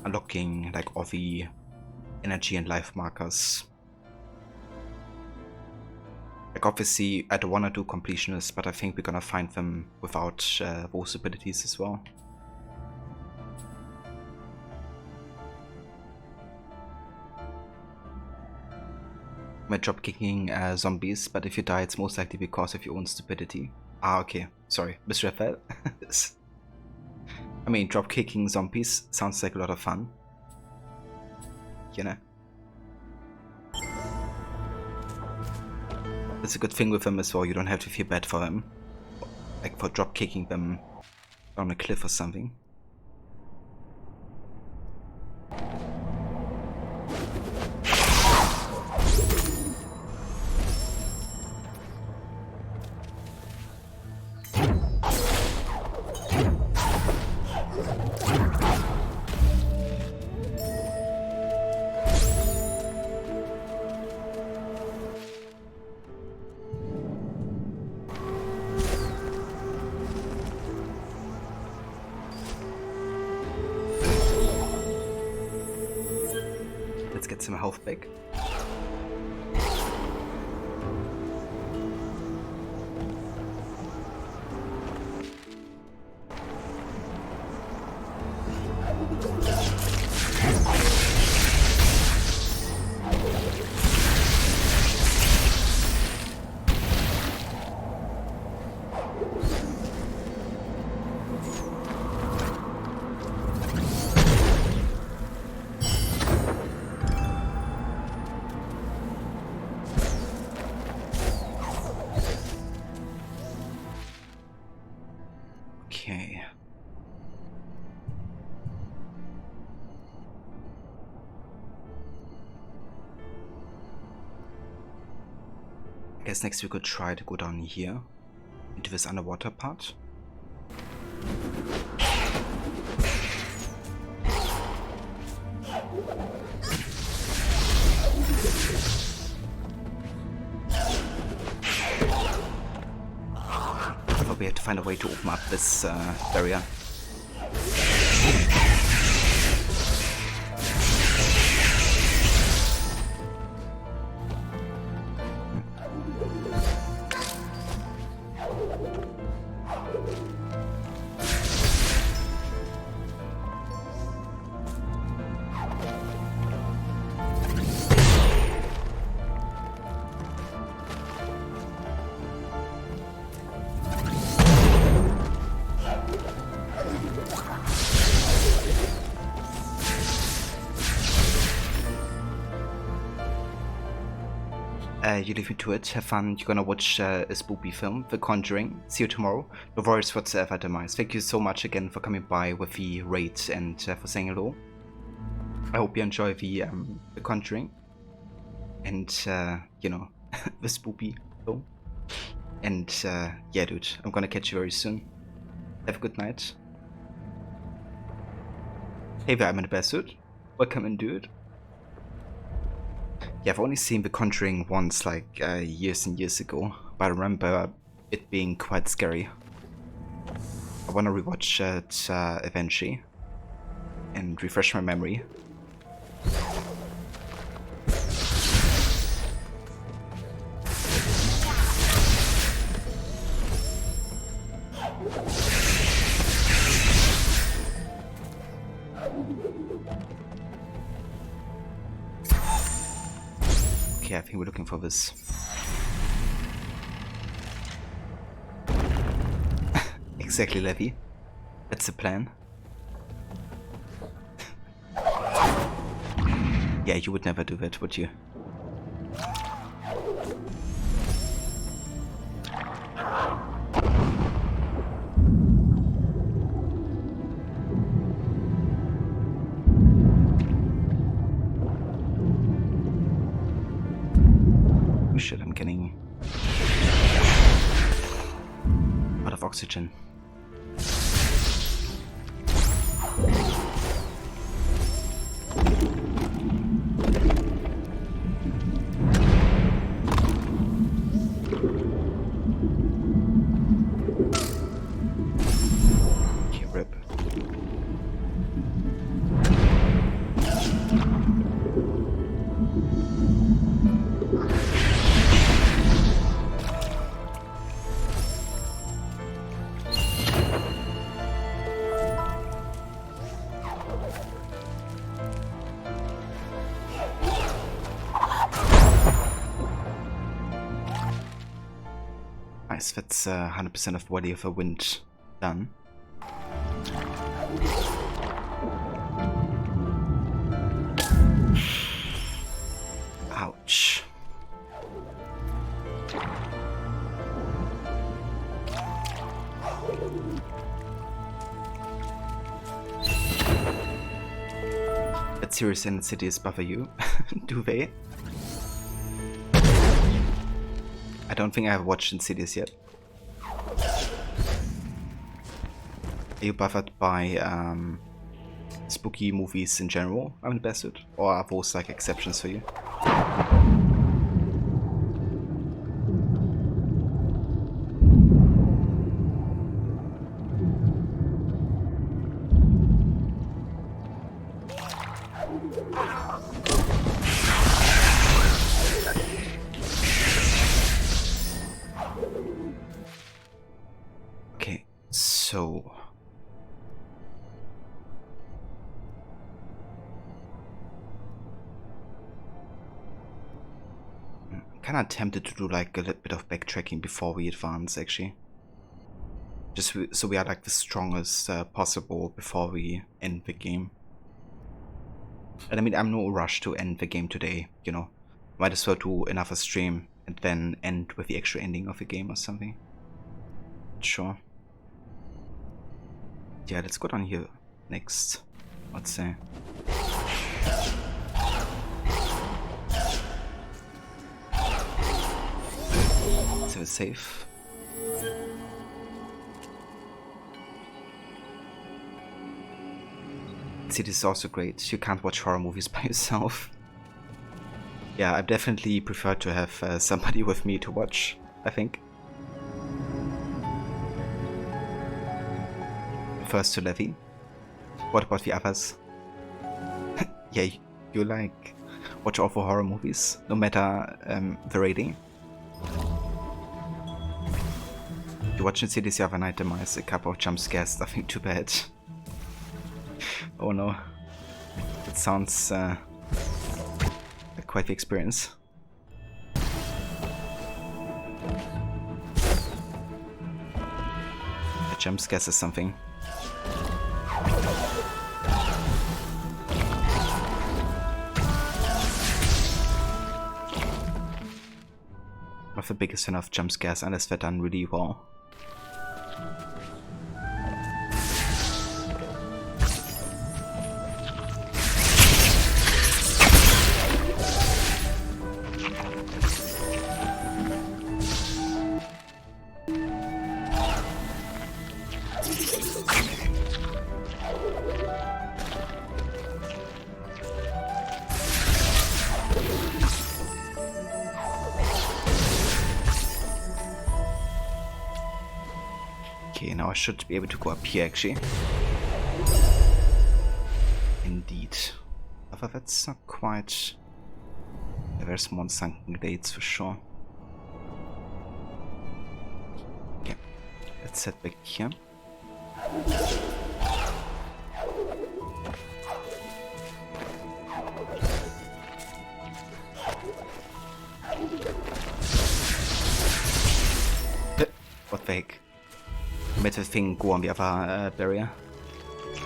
unlocking like all the energy and life markers. Like obviously I don't wanna do Completionist, but I think we're gonna find them without those abilities as well. My drop kicking zombies, but if you die it's most likely because of your own stupidity. Ah, okay, sorry, misread that. I mean, drop kicking zombies sounds like a lot of fun. You know? That's a good thing with them as well, you don't have to feel bad for them. Like for drop kicking them down a cliff or something. Let's get some health back. Okay. I guess next we could try to go down here into this underwater part. But we have to find a way to open up this barrier. You leave me to it. Have fun. You're gonna watch a spoopy film, The Conjuring. See you tomorrow. No worries whatsoever, Demise. Thank you so much again for coming by with the raid and for saying hello. I hope you enjoy the Conjuring and you know, the spoopy film. And yeah, dude, I'm gonna catch you very soon. Have a good night. Hey there, I'm in the best suit. Welcome in, dude. Yeah, I've only seen The Conjuring once, like years and years ago, but I remember it being quite scary. I want to rewatch it eventually and refresh my memory. Okay, I think we're looking for this. Exactly, Levy. That's the plan. Yeah, you would never do that, would you? Oh shit, I'm getting out of oxygen. Okay, rip. Nice, that's 100% of body of a wind done. Ouch. But serious Insidious bother you? Do they? I don't think I have watched Insidious yet. Are you bothered by spooky movies in general, I'm the best at? Or are those like exceptions for you? Okay, so I'm kinda tempted to do like a little bit of backtracking before we advance, actually. Just so we are like the strongest possible before we end the game. And I mean, I'm no rush to end the game today, you know. Might as well do another stream and then end with the actual ending of the game or something. Sure. Yeah, let's go down here next. Let's say. So it's safe. See, this is also great. You can't watch horror movies by yourself. Yeah, I definitely prefer to have somebody with me to watch, I think. First to Levy. What about the others? Yeah, you like watch awful horror movies, no matter the rating. You watched Insidious the other night, Demise, a couple of jump scares, nothing too bad. Oh no. It sounds like quite the experience. A jump scares is something. the biggest fan of jump scares unless they're done really well. Okay, now I should be able to go up here actually. Indeed. However, that's not quite... There's more sunken glades for sure. Okay, let's head back here. What the heck? I made the thing go on the other barrier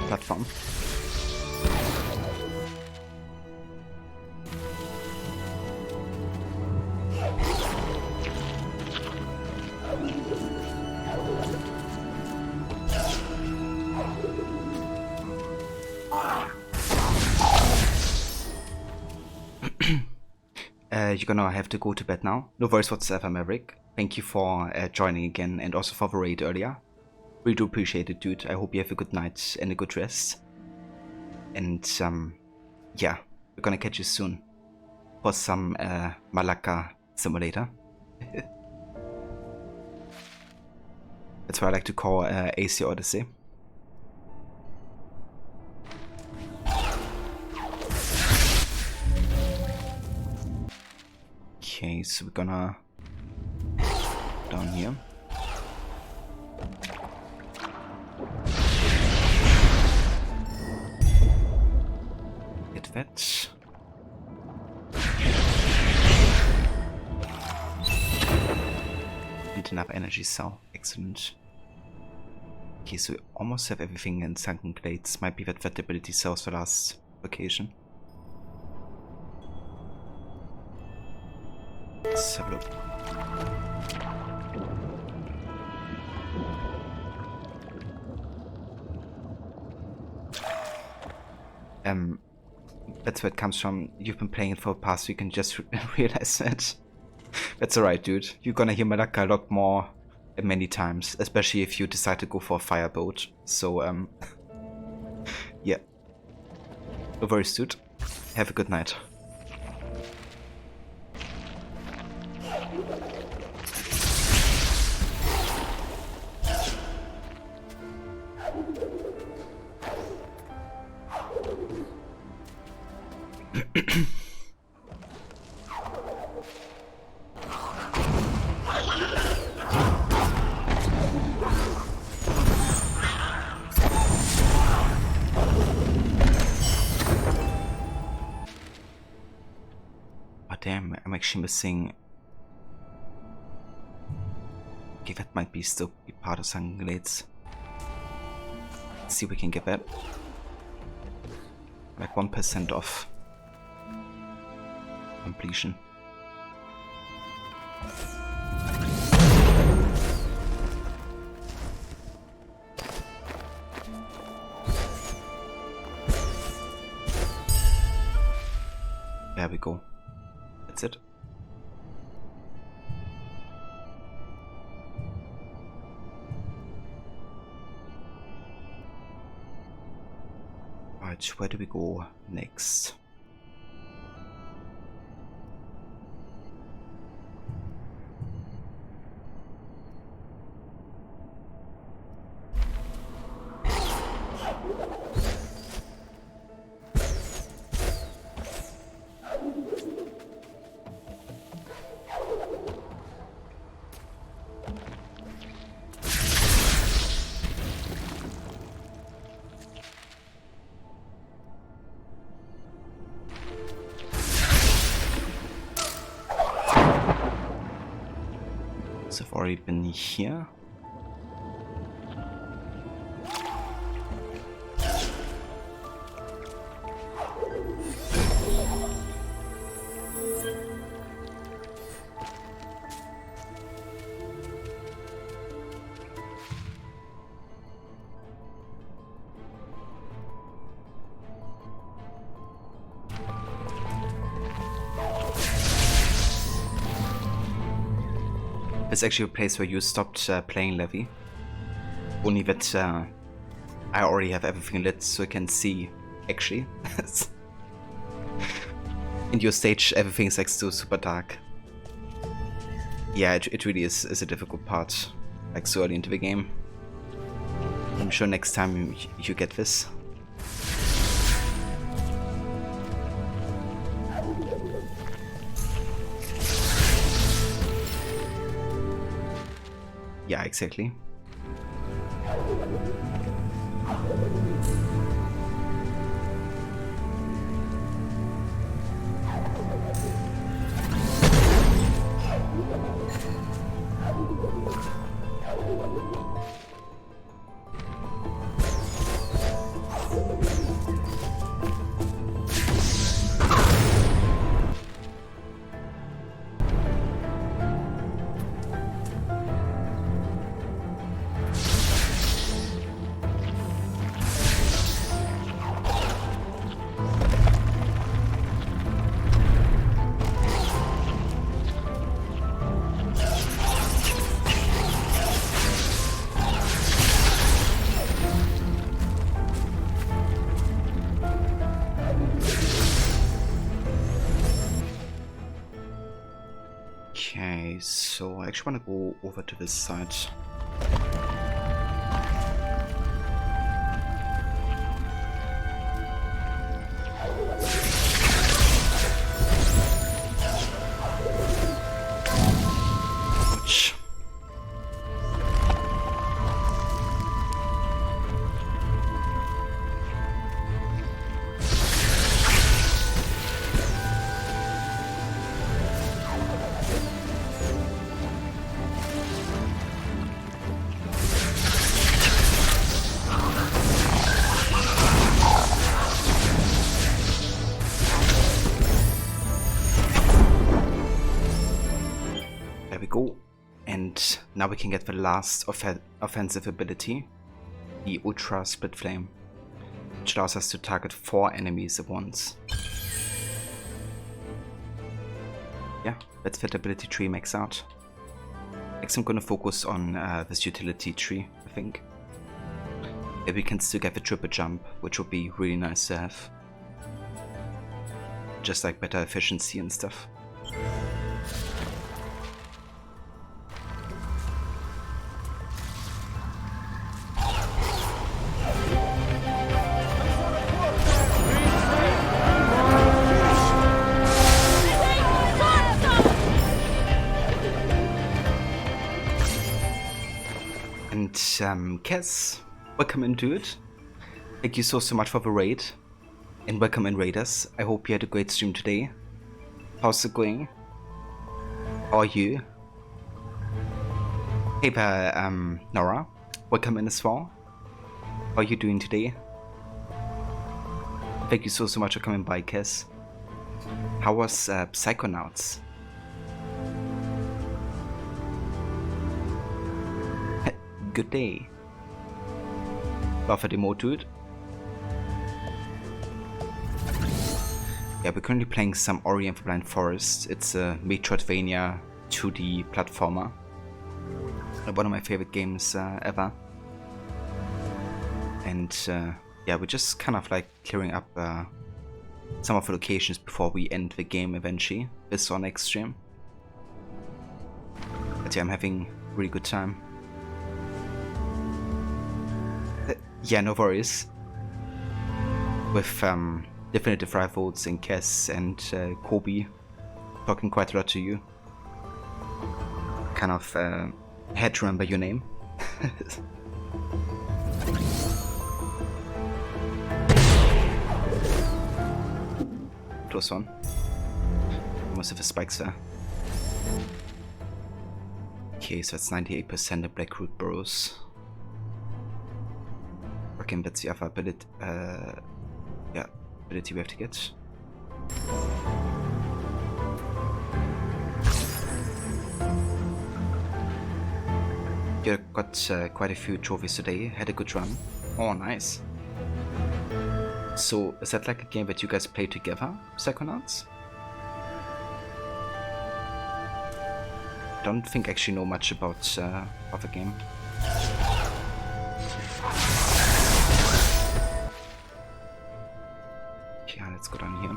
platform. You're gonna have to go to bed now. No worries whatsoever, Maverick. Thank you for joining again and also for the raid earlier. Really do appreciate it, dude. I hope you have a good night and a good rest. And yeah, we're gonna catch you soon for some Malacca simulator. That's what I like to call AC Odyssey. Okay, so we're gonna down here. Get that. And enough energy cell. Excellent. Okay, so we almost have everything in sunken glades. Might be that ability cells for last location. Let's have a look. That's where it comes from. You've been playing it for the past week and just realize that. That's alright, dude. You're gonna hear Malacca a lot more many times, especially if you decide to go for a fireboat. So, yeah. No worries, dude. Have a good night. Oh damn, I'm actually missing... Okay, that might be still be part of sunken glades. Let's see if we can get that. Like 1% off completion. There we go. That's it. Right, where do we go next? So I've already been here. It's actually a place where you stopped playing Levy. Only that I already have everything lit, so I can see, actually. In your stage, everything's like still super dark. Yeah, it really is a difficult part, like so early into the game. I'm sure next time you get this. Yeah, exactly. Okay, so I actually want to go over to this side. Ouch. There we go. And now we can get the last offensive ability, the Ultra Split Flame, which allows us to target 4 enemies at once. Yeah, let's that ability tree max out. Next I'm gonna focus on this utility tree, I think. Maybe we can still get the triple jump, which would be really nice to have. Just like better efficiency and stuff. And Kez, welcome into it. Thank you so much for the raid. And welcome in raiders. I hope you had a great stream today. How's it going? How are you? Hey there, Nora. Welcome in as well. How are you doing today? Thank you so much for coming by, Kez. How was Psychonauts? Good day. Love the emote, dude. Yeah, we're currently playing some Ori and the Blind Forest. It's a Metroidvania 2D platformer. One of my favorite games ever. And yeah, we're just kind of like clearing up some of the locations before we end the game eventually. This or next stream. But yeah, I'm having a really good time. Yeah, no worries. With Definitive Rivals and Kess and Kobe talking quite a lot to you. Kind of had to remember your name. Close one. Almost have the spikes there. Okay, so that's 98% of Blackroot Burrows. Okay, that's the other ability, yeah, ability we have to get. You got quite a few trophies today, had a good run. Oh, nice. So, is that like a game that you guys play together, Psychonauts? don't think I actually know much about the game. Yeah, let's go down here.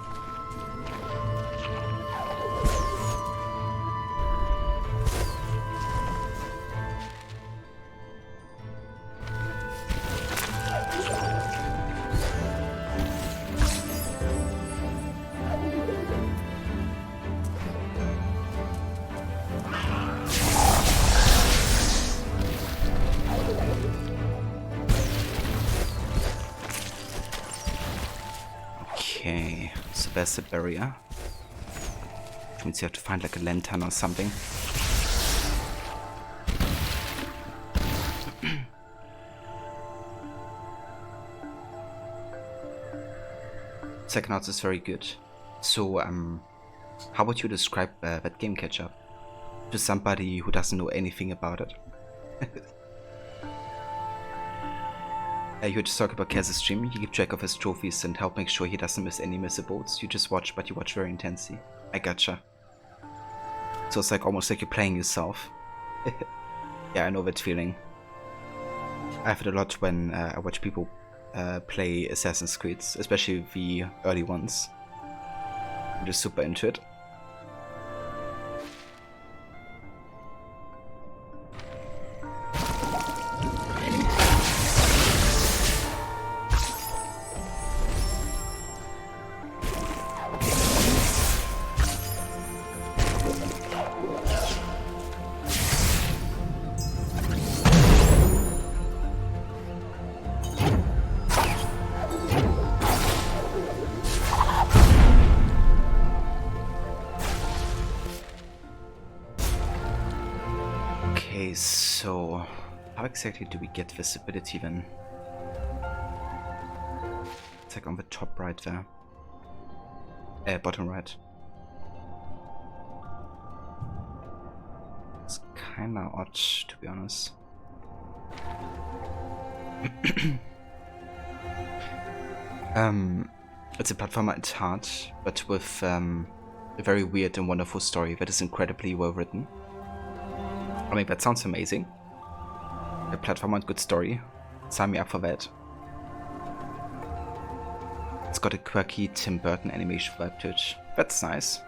Okay, so there's a barrier. Which means you have to find like a lantern or something. Psychonauts is very good. So, how would you describe that game, Ketchup? To somebody who doesn't know anything about it. You just talk about Kaz's stream, you keep track of his trophies and help make sure he doesn't miss any missables. You just watch, but you watch very intensely. I gotcha. So it's like almost like you're playing yourself. Yeah, I know that feeling. I have it a lot when I watch people play Assassin's Creed, especially the early ones. I'm just super into it. Okay, so how exactly do we get visibility then? It's like on the top right there. Bottom right. It's kinda odd, to be honest. It's a platformer, it's hard, but with a very weird and wonderful story that is incredibly well written. I mean, that sounds amazing. A platformer and good story. Sign me up for that. It's got a quirky Tim Burton animation vibe to it. That's nice.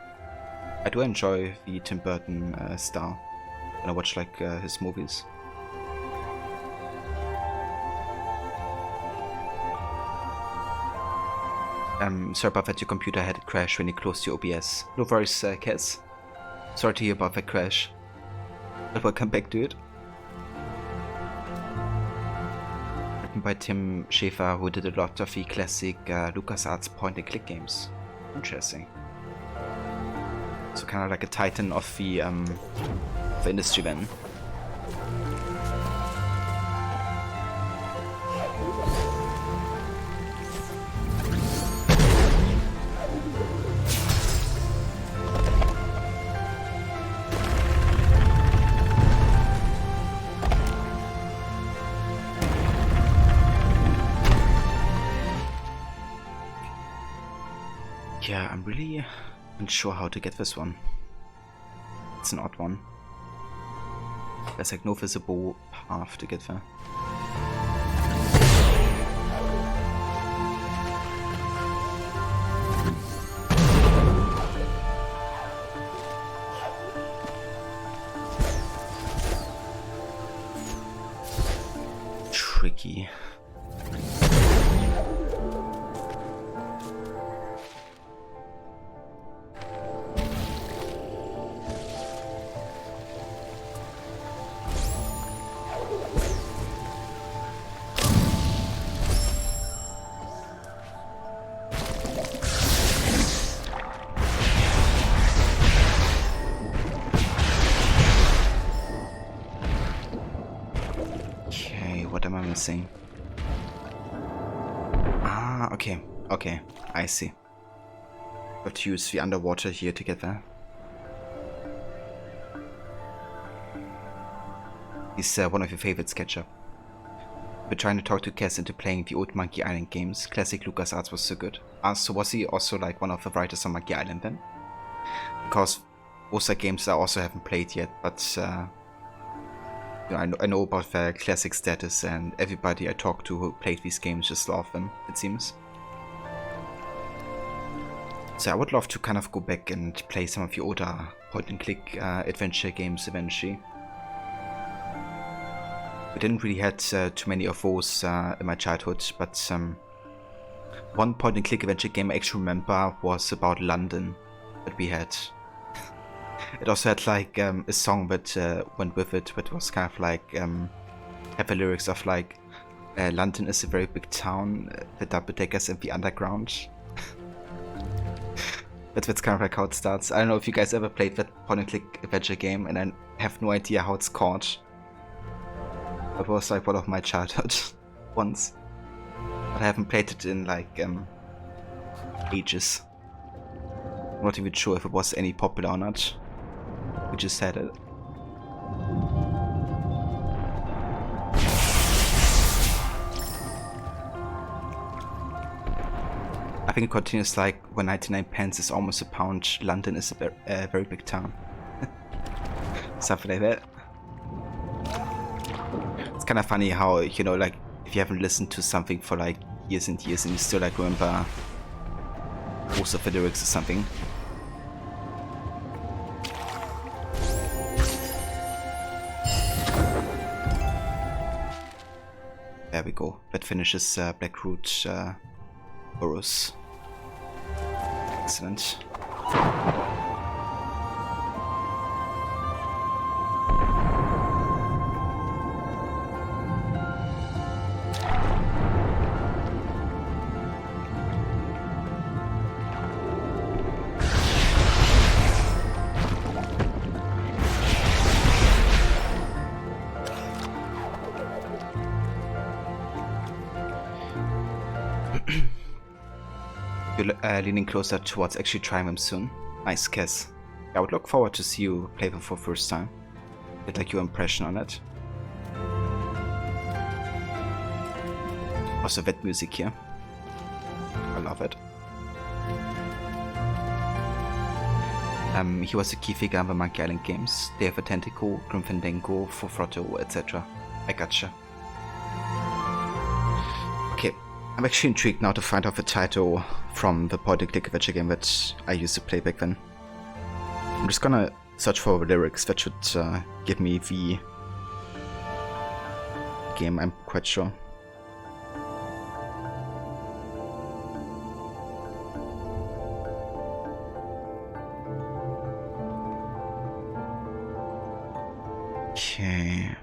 I do enjoy the Tim Burton style when I watch like his movies. Sorry about that, your computer had a crash when you closed your OBS. No worries, Kaz. Sorry to hear about that crash. But welcome back to it. Written by Tim Schafer, who did a lot of the classic LucasArts point-and-click games. Interesting. So kind of like a titan of the industry then. Yeah, I'm really unsure how to get this one. It's an odd one. There's like no visible path to get there. Tricky. What am I missing? Ah, okay. Okay, I see. Have to use the underwater here to get there. He's one of your favorites, Ketchup. We're trying to talk to Kaz into playing the old Monkey Island games. Classic LucasArts was so good. So was he also like one of the writers on Monkey Island then? Because those are games I also haven't played yet, but you know, I know about their classic status, and everybody I talk to who played these games just love them, it seems. So I would love to kind of go back and play some of the older point-and-click adventure games eventually. We didn't really had too many of those in my childhood, but one point-and-click adventure game I actually remember was about London that we had. It also had like a song that went with it, but was kind of like had the lyrics of like London is a very big town, the double-deckers and the underground. That's kind of like how it starts. I don't know if you guys ever played that point-and-click adventure game, and I have no idea how it's called. It was like one of my childhood ones, but I haven't played it in like ages. I'm not even sure if it was any popular or not. We just had it. I think it continues like when 99 pence is almost a pound, London is a very big town. Something like that. It's kind of funny how, you know, like if you haven't listened to something for like years and years and you still like remember most of the lyrics or something. There we go. That finishes Blackroot Burrows. Excellent. You're leaning closer towards actually trying them soon. Nice kiss. I would look forward to see you play them for the first time. Get like your impression on it. Also that music here. I love it. He was a key figure in the Monkey Island games. They have a Tentacle, Grim Fandango, Fofrotto, etc. I gotcha. Okay, I'm actually intrigued now to find out the title from the point-and-click adventure game that I used to play back then. I'm just gonna search for the lyrics. That should give me the game, I'm quite sure. Okay.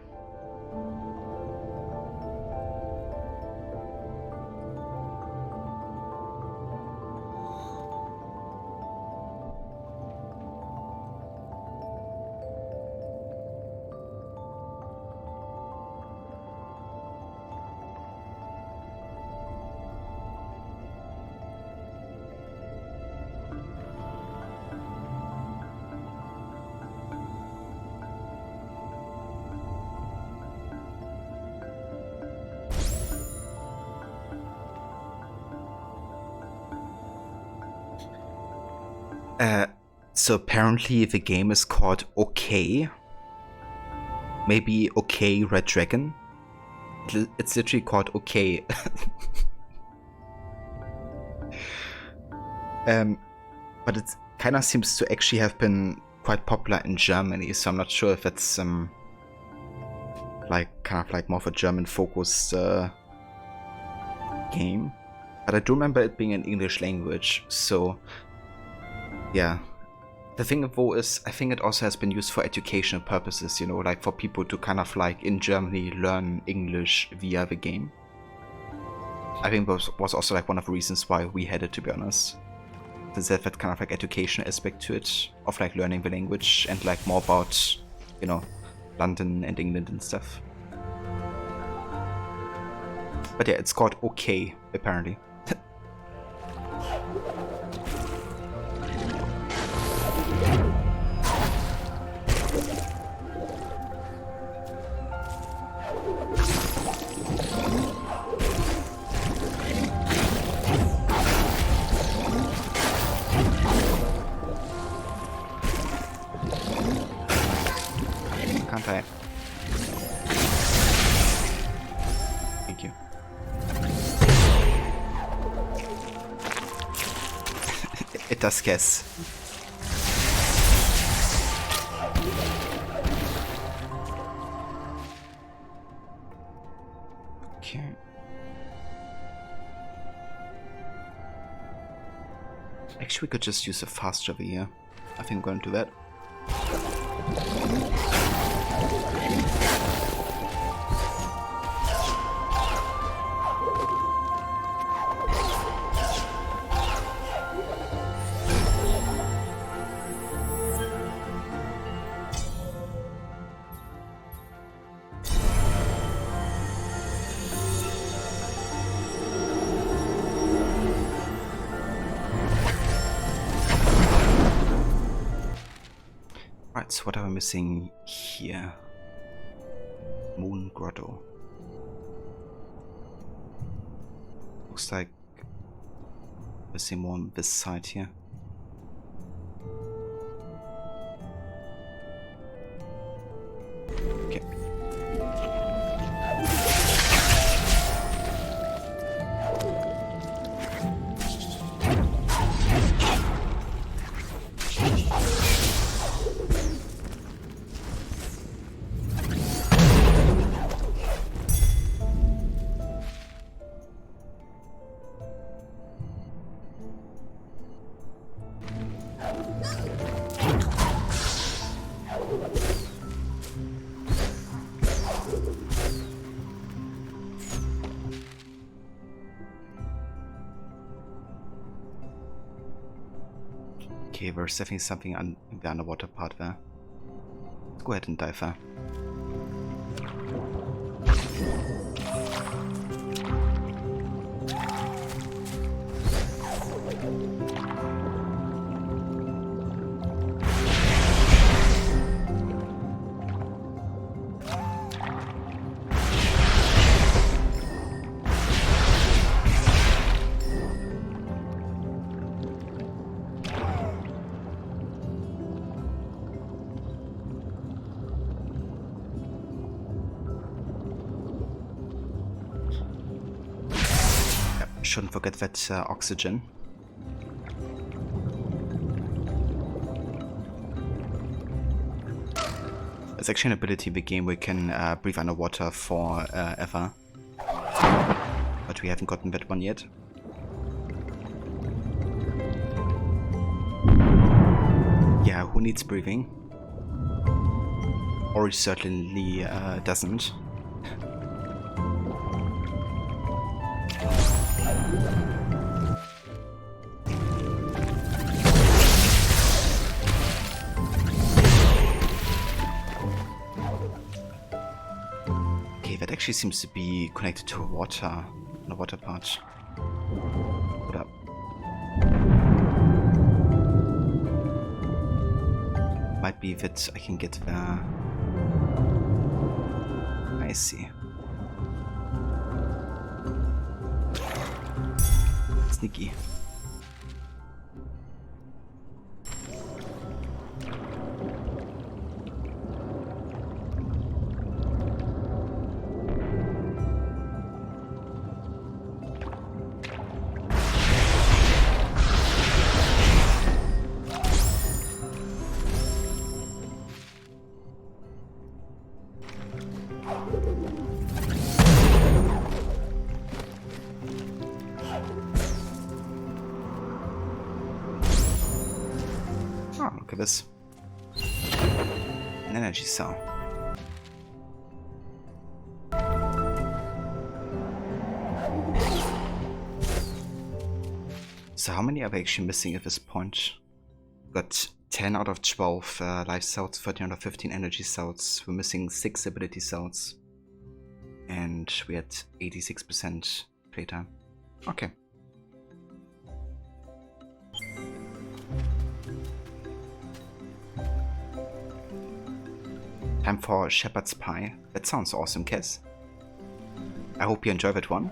So apparently the game is called OK. Maybe OK Red Dragon. It's literally called OK. But it kind of seems to actually have been quite popular in Germany, so I'm not sure if it's like kind of like more of a German focused game. But I do remember it being in English language, so yeah. The thing though is, I think it also has been used for educational purposes, you know, like for people to kind of like in Germany learn English via the game. I think that was also like one of the reasons why we had it, to be honest. Since it had that kind of like educational aspect to it, of like learning the language and like more about, you know, London and England and stuff. But yeah, it's called OK, apparently. It does guess. Okay. Actually, we could just use a fast travel here. I think I'm going to do that. Right, so what are we missing here? Moon Grotto. Looks like missing more on this side here. Okay. Okay, there's definitely something in the underwater part there. Let's go ahead and dive there. Shouldn't forget that oxygen. It's actually an ability in the game where you can breathe underwater for ever. But we haven't gotten that one yet. Yeah, who needs breathing? Ori certainly doesn't. That actually seems to be connected to water, the water part. Hold up. Might be that I can get there. I see. Sneaky. Oh, look at this. An energy cell. So how many are we actually missing at this point? Got 10 out of 12 life cells, 13 out of 15 energy cells. We're missing 6 ability cells. And we had 86% playtime. Okay. Time for Shepherd's Pie. That sounds awesome, Kez. I hope you enjoy that one.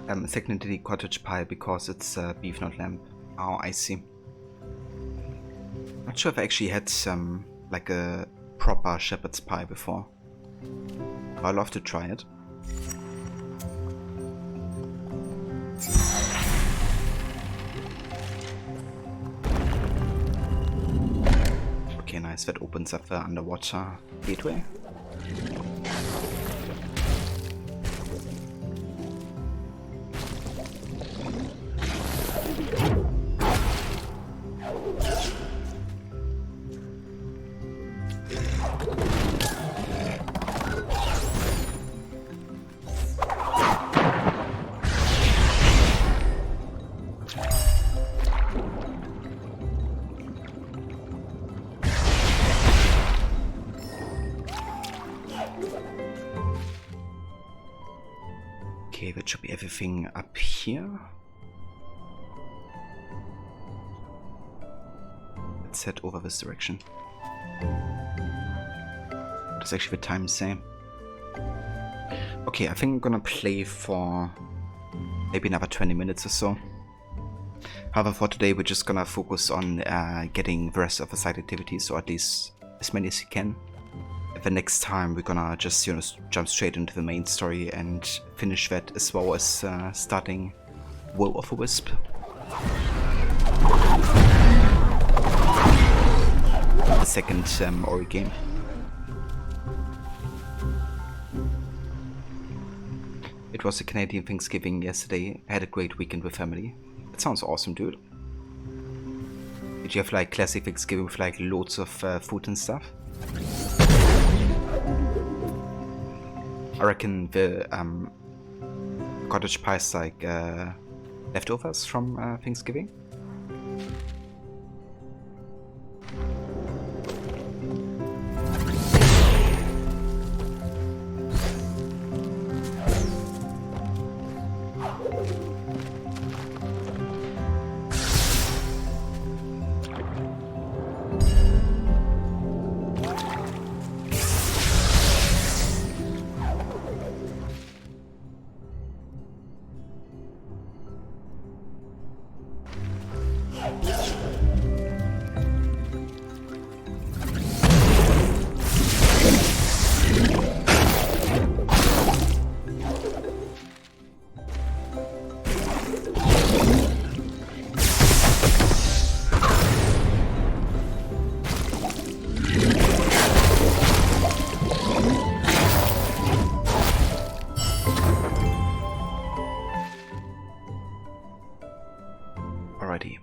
Technically cottage pie because it's beef, not lamb. Oh, I see. Not sure if I actually had some like a proper shepherd's pie before. I'd love to try it. Okay, nice. That opens up the underwater gateway. Okay, that should be everything up here. Let's head over this direction. What does actually the time say? Okay, I think I'm gonna play for maybe another 20 minutes or so. However, for today we're just gonna focus on getting the rest of the side activities, or at least as many as you can. The next time we're gonna just, you know, jump straight into the main story and finish that, as well as starting Will of a Wisp. The second Ori game. It was a Canadian Thanksgiving yesterday. I had a great weekend with family. That sounds awesome, dude. Did you have like classic Thanksgiving with like loads of food and stuff? I reckon the cottage pie is like leftovers from Thanksgiving. Alrighty.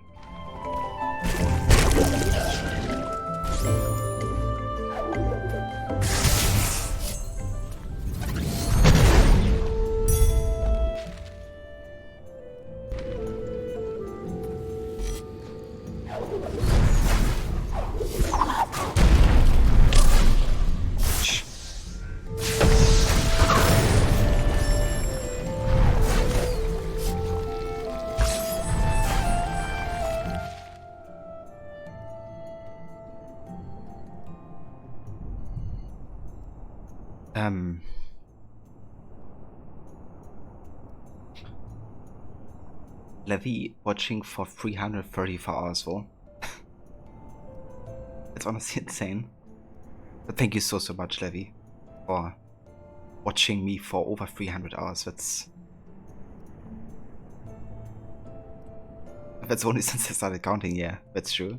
Levy watching for 334 hours though. It's honestly insane. But thank you so much, Levy, for watching me for over 300 hours. That's only since I started counting, yeah, that's true.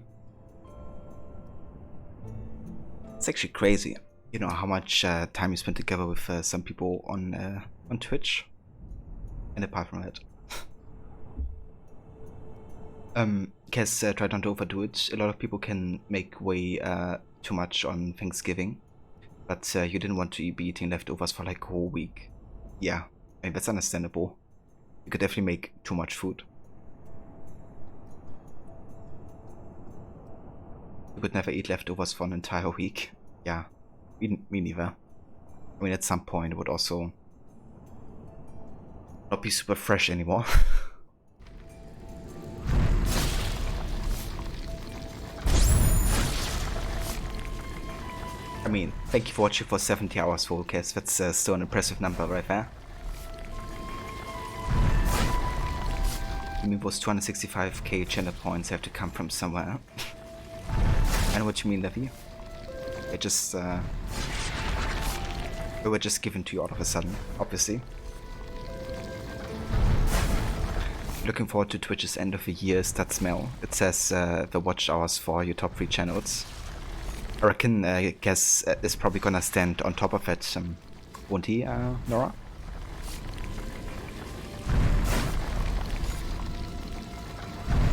It's actually crazy, you know, how much time you spend together with some people on Twitch. And apart from that. Guess try not to overdo it. A lot of people can make way too much on Thanksgiving, but you didn't want to be eating leftovers for like a whole week. Yeah, I mean, that's understandable. You could definitely make too much food. You would never eat leftovers for an entire week. Yeah, me neither. I mean, at some point it would also not be super fresh anymore. I mean, thank you for watching for 70 hours, Focus. That's still an impressive number right there. I mean, those 265k channel points have to come from somewhere. I know what you mean, Levy. They just, they were just given to you all of a sudden, obviously. Looking forward to Twitch's end of the year stats mail. It says the watch hours for your top 3 channels. I reckon, guess is probably gonna stand on top of it, won't he, Nora?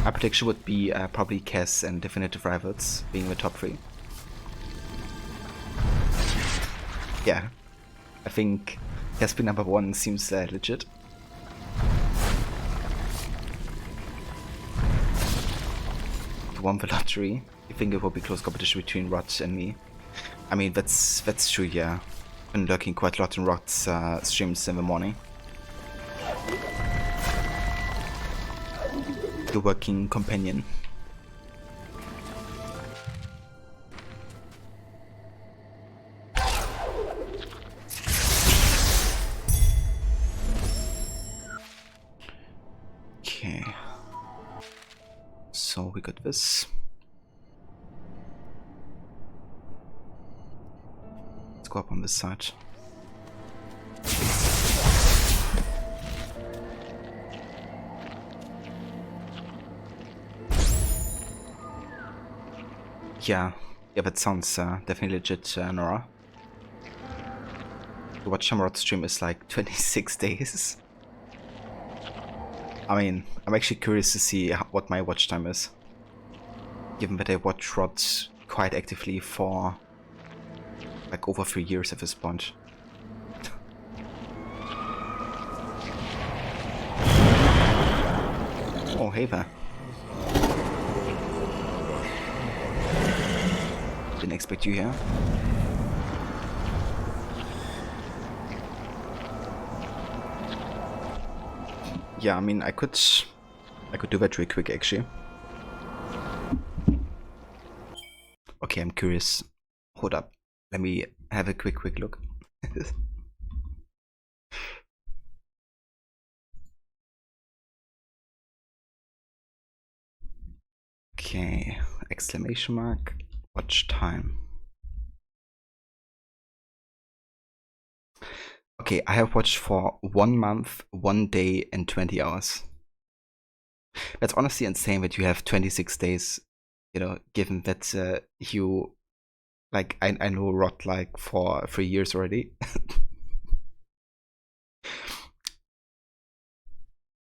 My prediction would be probably Kess and Definitive Rivals being the top 3. Yeah, I think Kess being number 1 seems legit. If you won the lottery, you think it will be close competition between Rod and me? I mean, that's true, yeah. Been lurking quite a lot in Rod's streams in the morning. The working companion. Okay. So we got this. Let's go up on this side. Yeah, that sounds definitely legit, Nora. The watch time Rod stream is like 26 days. I mean, I'm actually curious to see what my watch time is, given that I watch Rod quite actively for like over 3 years at this point. Oh, hey there. Didn't expect you here. Yeah, I mean, I could do that real quick, actually. Okay, I'm curious. Hold up. Let me have a quick look. Okay, exclamation mark, watch time. Okay, I have watched for 1 month, 1 day, and 20 hours. That's honestly insane that you have 26 days, you know, given that you, like, I know Rod like for 3 years already.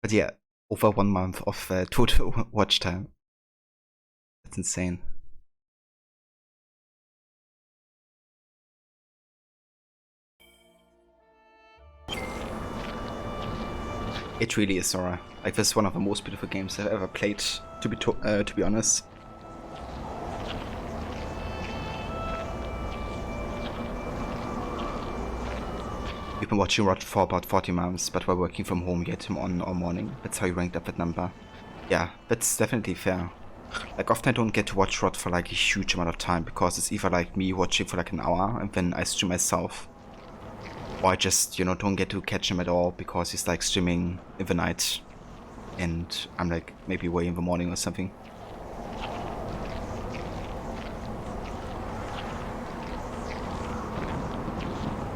But yeah, over 1 month of total watch time. That's insane. It really is, Sora. Like, this is one of the most beautiful games I've ever played, to be honest. We've been watching Rod for about 40 months, but we're working from home, we had him on all morning. That's how you ranked up that number. Yeah, that's definitely fair. Like, often I don't get to watch Rod for like a huge amount of time, because it's either like me watching for like an hour and then I stream myself, or I just, you know, don't get to catch him at all because he's like streaming in the night and I'm like maybe away in the morning or something.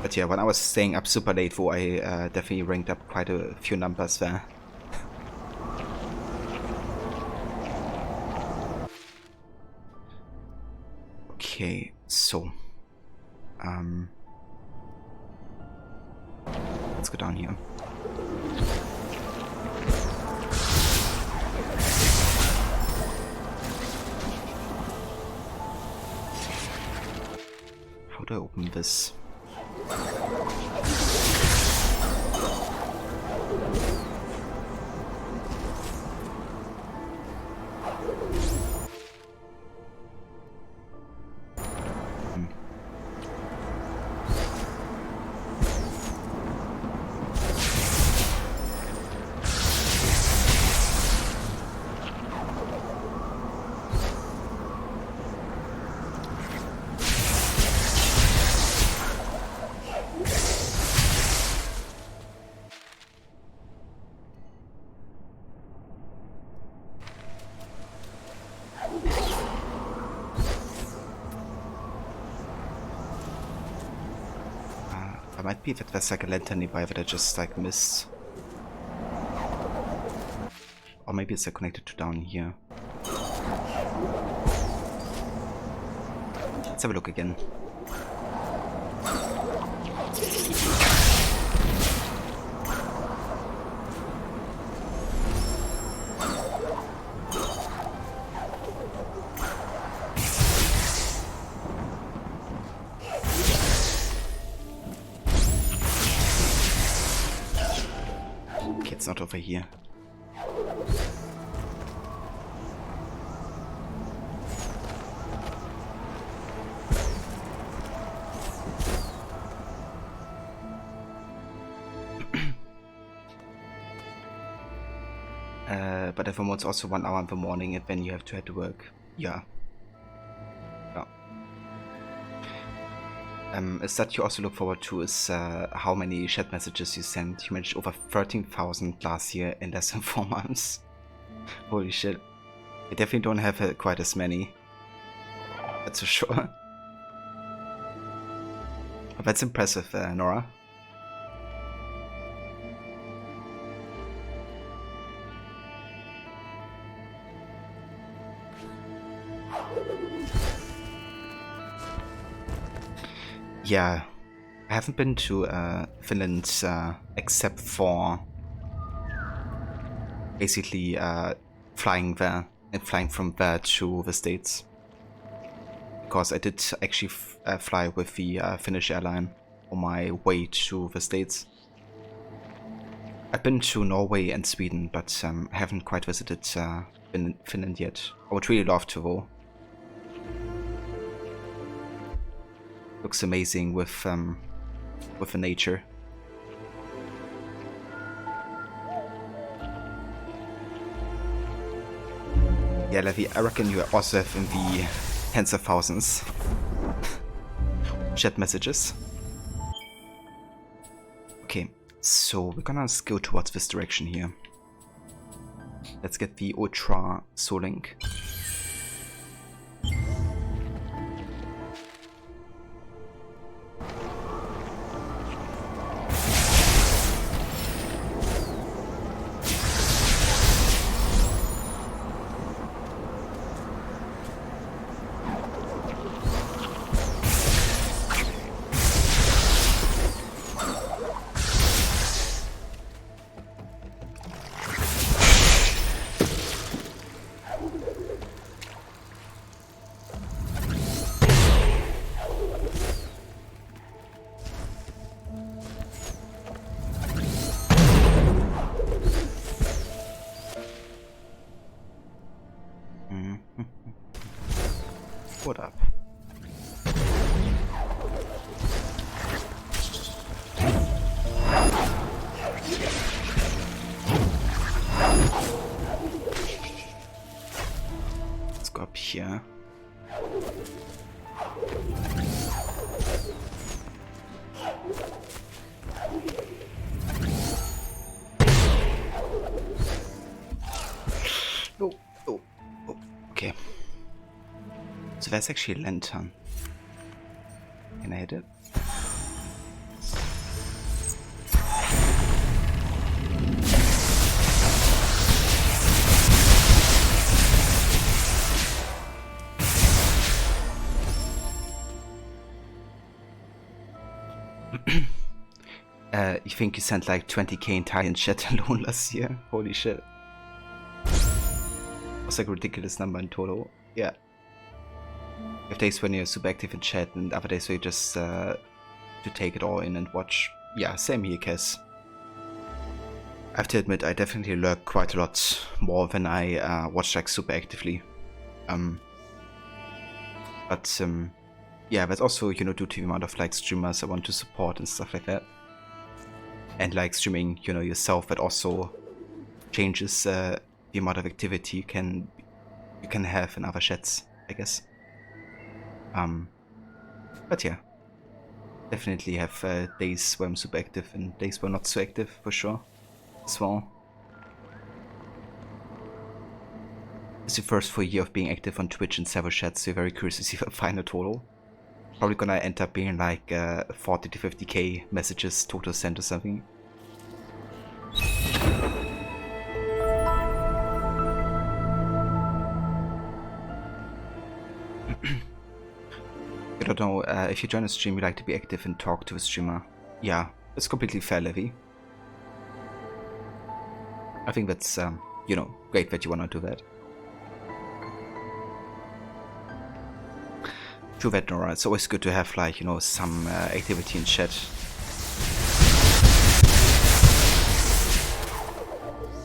But yeah, when I was staying up super late though, I definitely ranked up quite a few numbers there. Okay, so let's go down here. How do I open this? might be that there's like a lantern nearby that I just like missed. Or maybe it's like connected to down here. Let's have a look again. Okay, it's not over here. But everyone wants also 1 hour in the morning and then you have to head to work. Yeah. Yeah. Is that you also look forward to is how many chat messages you sent. You mentioned over 13,000 last year in less than 4 months. Holy shit. I definitely don't have quite as many. That's for sure. But that's impressive, Nora. Yeah, I haven't been to Finland except for basically flying there and flying from there to the States. Because I did actually fly with the Finnish airline on my way to the States. I've been to Norway and Sweden, but haven't quite visited Finland yet. I would really love to though. Looks amazing with the nature. Yeah, Levi, I reckon you also have in the tens of thousands chat messages. Okay, so we're gonna go towards this direction here. Let's get the Ultra Soul Link. What up? Let's go up here. Oh, okay. So that's actually a lantern. Can I hit it? You think you sent like 20k in Italian chat alone last year? Holy shit. That's like a ridiculous number in total. Yeah. You have days when you're super active in chat and other days where you just to take it all in and watch. Yeah, same here, Kes. I have to admit, I definitely lurk quite a lot more than I watch like super actively. Yeah, that's also, you know, due to the amount of like streamers I want to support and stuff like that. And like streaming, you know, yourself, that also changes the amount of activity you can have in other chats, I guess. But yeah, definitely have days where I'm super active and days where I'm not so active for sure as well. It's the first full year of being active on Twitch and several chats, so you're very curious to see the final total. Probably gonna end up being like 40 to 50k messages total sent or something. I don't know, if you join a stream, you like to be active and talk to a streamer. Yeah, it's completely fair, Levy. I think that's, you know, great that you wanna do that. True that, Nora. It's always good to have, like, you know, some activity in chat.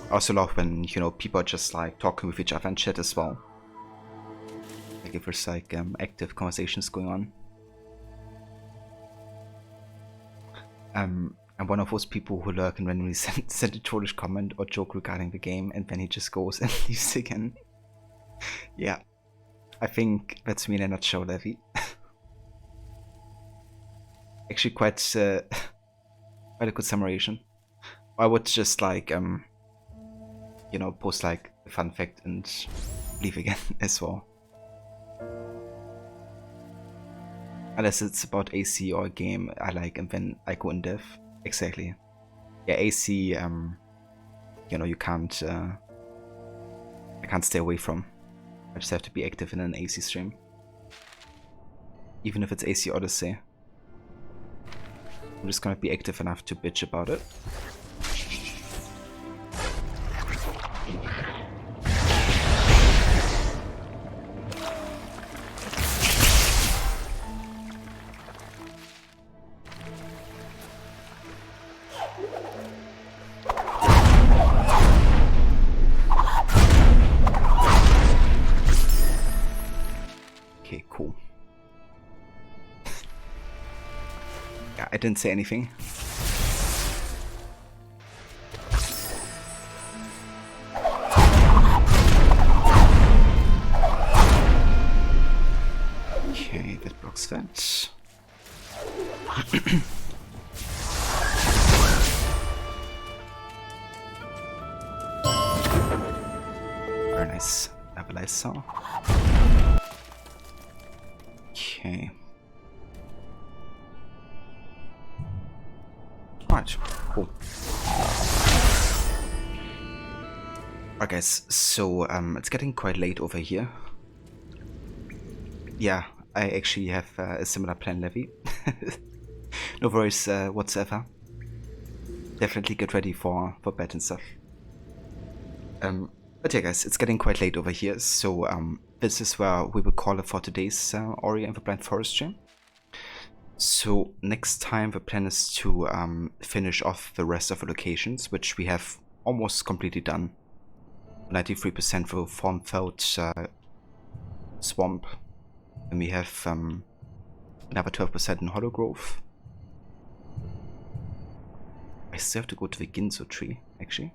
I also love when, you know, people are just, like, talking with each other in chat as well. Like, if there's, like, active conversations going on. I'm one of those people who lurk and randomly send a trollish comment or joke regarding the game, and then he just goes and leaves again. Yeah. I think that's me in a nutshell, Levy. Actually quite quite a good summarization. I would just like you know, post like a fun fact and leave again as well. Unless it's about AC or a game I like, and then I go in depth. Exactly. Yeah, AC you know, you can't I can't stay away from. I just have to be active in an AC stream. Even if it's AC Odyssey. I'm just gonna be active enough to bitch about it. Okay, cool. Yeah, I didn't say anything. Okay, that blocks that. Very nice. Stabilizer. Okay. Alright, cool. Alright guys, so it's getting quite late over here. Yeah, I actually have a similar plan, Levy. No worries whatsoever. Definitely get ready for bed and stuff. But yeah guys, it's getting quite late over here, so this is where we will call it for today's Ori and the Blind Forest stream. So next time the plan is to finish off the rest of the locations, which we have almost completely done. 93% for Formfeld Swamp, and we have another 12% in Hollow Grove. I still have to go to the Ginso tree, actually.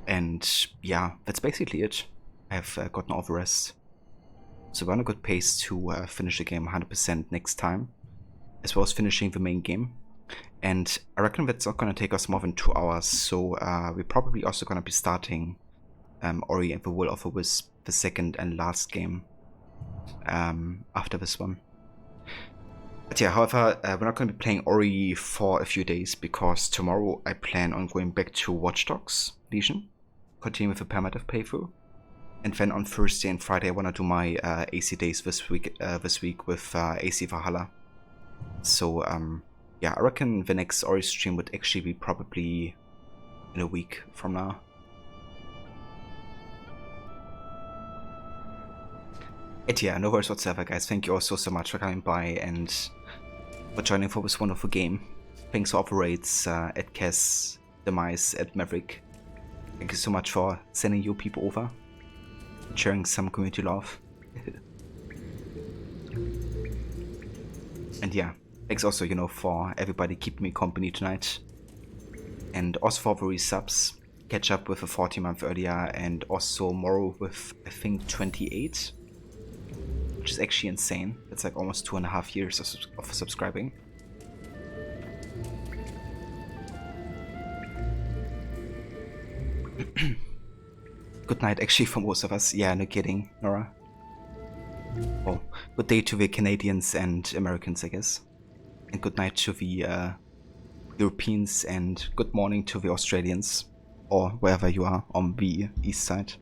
And yeah, that's basically it. I have gotten all the rest. So we're on a good pace to finish the game 100% next time, as well as finishing the main game. And I reckon that's not going to take us more than 2 hours, so we're probably also going to be starting Ori and the Will of the Wisp, the second and last game, after this one. But yeah, however, we're not going to be playing Ori for a few days, because tomorrow I plan on going back to Watch Dogs Legion, continue with the permadeath playthrough. And then on Thursday and Friday, I want to do my AC days this week with AC Valhalla. So yeah, I reckon the next Ori stream would actually be probably in a week from now. And yeah, no worries whatsoever, guys. Thank you all so much for coming by and for joining for this wonderful game. Thanks for all the raids at Kess, Demise, at Maverick. Thank you so much for sending your people over. Sharing some community love. And yeah, thanks also, you know, for everybody keeping me company tonight. And also for the resubs. Catch up with a 40-month earlier, and also Morrow with, I think, 28. Which is actually insane. It's like almost 2.5 years of subscribing. Good night, actually, for most of us. Yeah, no kidding, Nora. Oh, good day to the Canadians and Americans, I guess. And good night to the Europeans, and good morning to the Australians, or wherever you are on the east side.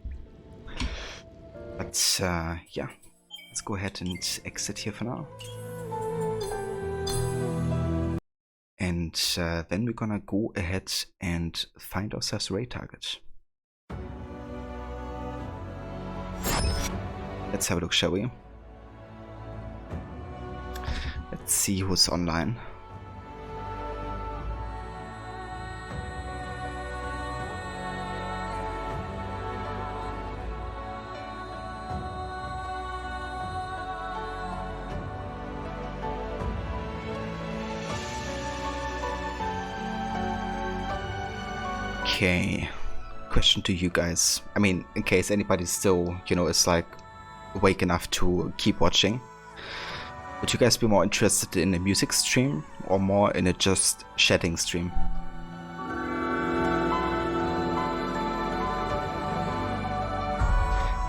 But yeah, let's go ahead and exit here for now. And then we're gonna go ahead and find ourselves a raid target. Let's have a look, shall we? Let's see who's online. Okay, question to you guys. I mean, in case anybody still, is like awake enough to keep watching. Would you guys be more interested in a music stream or more in a just chatting stream?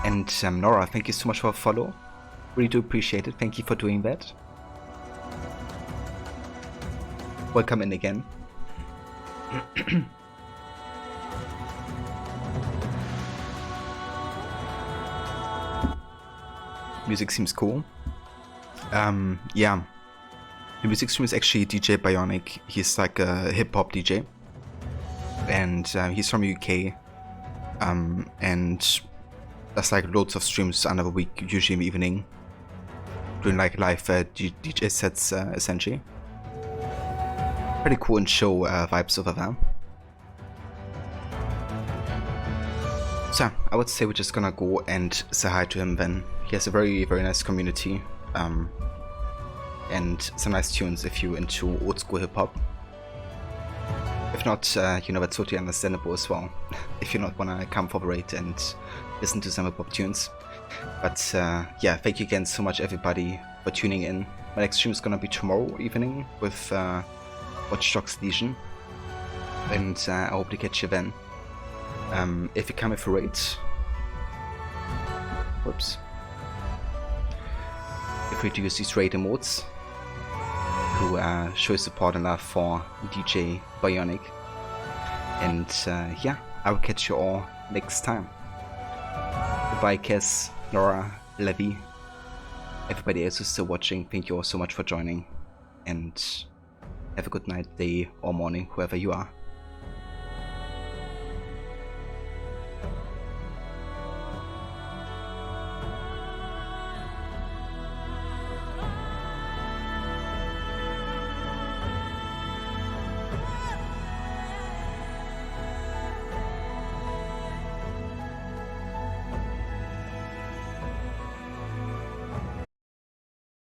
And Nora, thank you so much for a follow. Really do appreciate it. Thank you for doing that. Welcome in again. Music seems cool. Yeah. The music stream is actually DJ Bionic. He's like a hip-hop DJ. And he's from UK. And does like loads of streams under the week, usually in the evening. Doing like live DJ sets, essentially. Pretty cool and show vibes over there. So, I would say we're just gonna go and say hi to him then. He has a very, very nice community. And some nice tunes if you're into old school hip hop. If not, that's totally understandable as well. If you not wanna come for the raid and listen to some hip hop tunes. But yeah, thank you again so much everybody for tuning in. My next stream is gonna be tomorrow evening with Watch Dogs Legion. And I hope to catch you then. If you come with a raid, whoops. Feel free to use these raid emotes to show support enough for DJ Bionic. And yeah, I will catch you all next time. Goodbye, Kes, Nora, Levy, everybody else who's still watching. Thank you all so much for joining. And have a good night, day, or morning, whoever you are.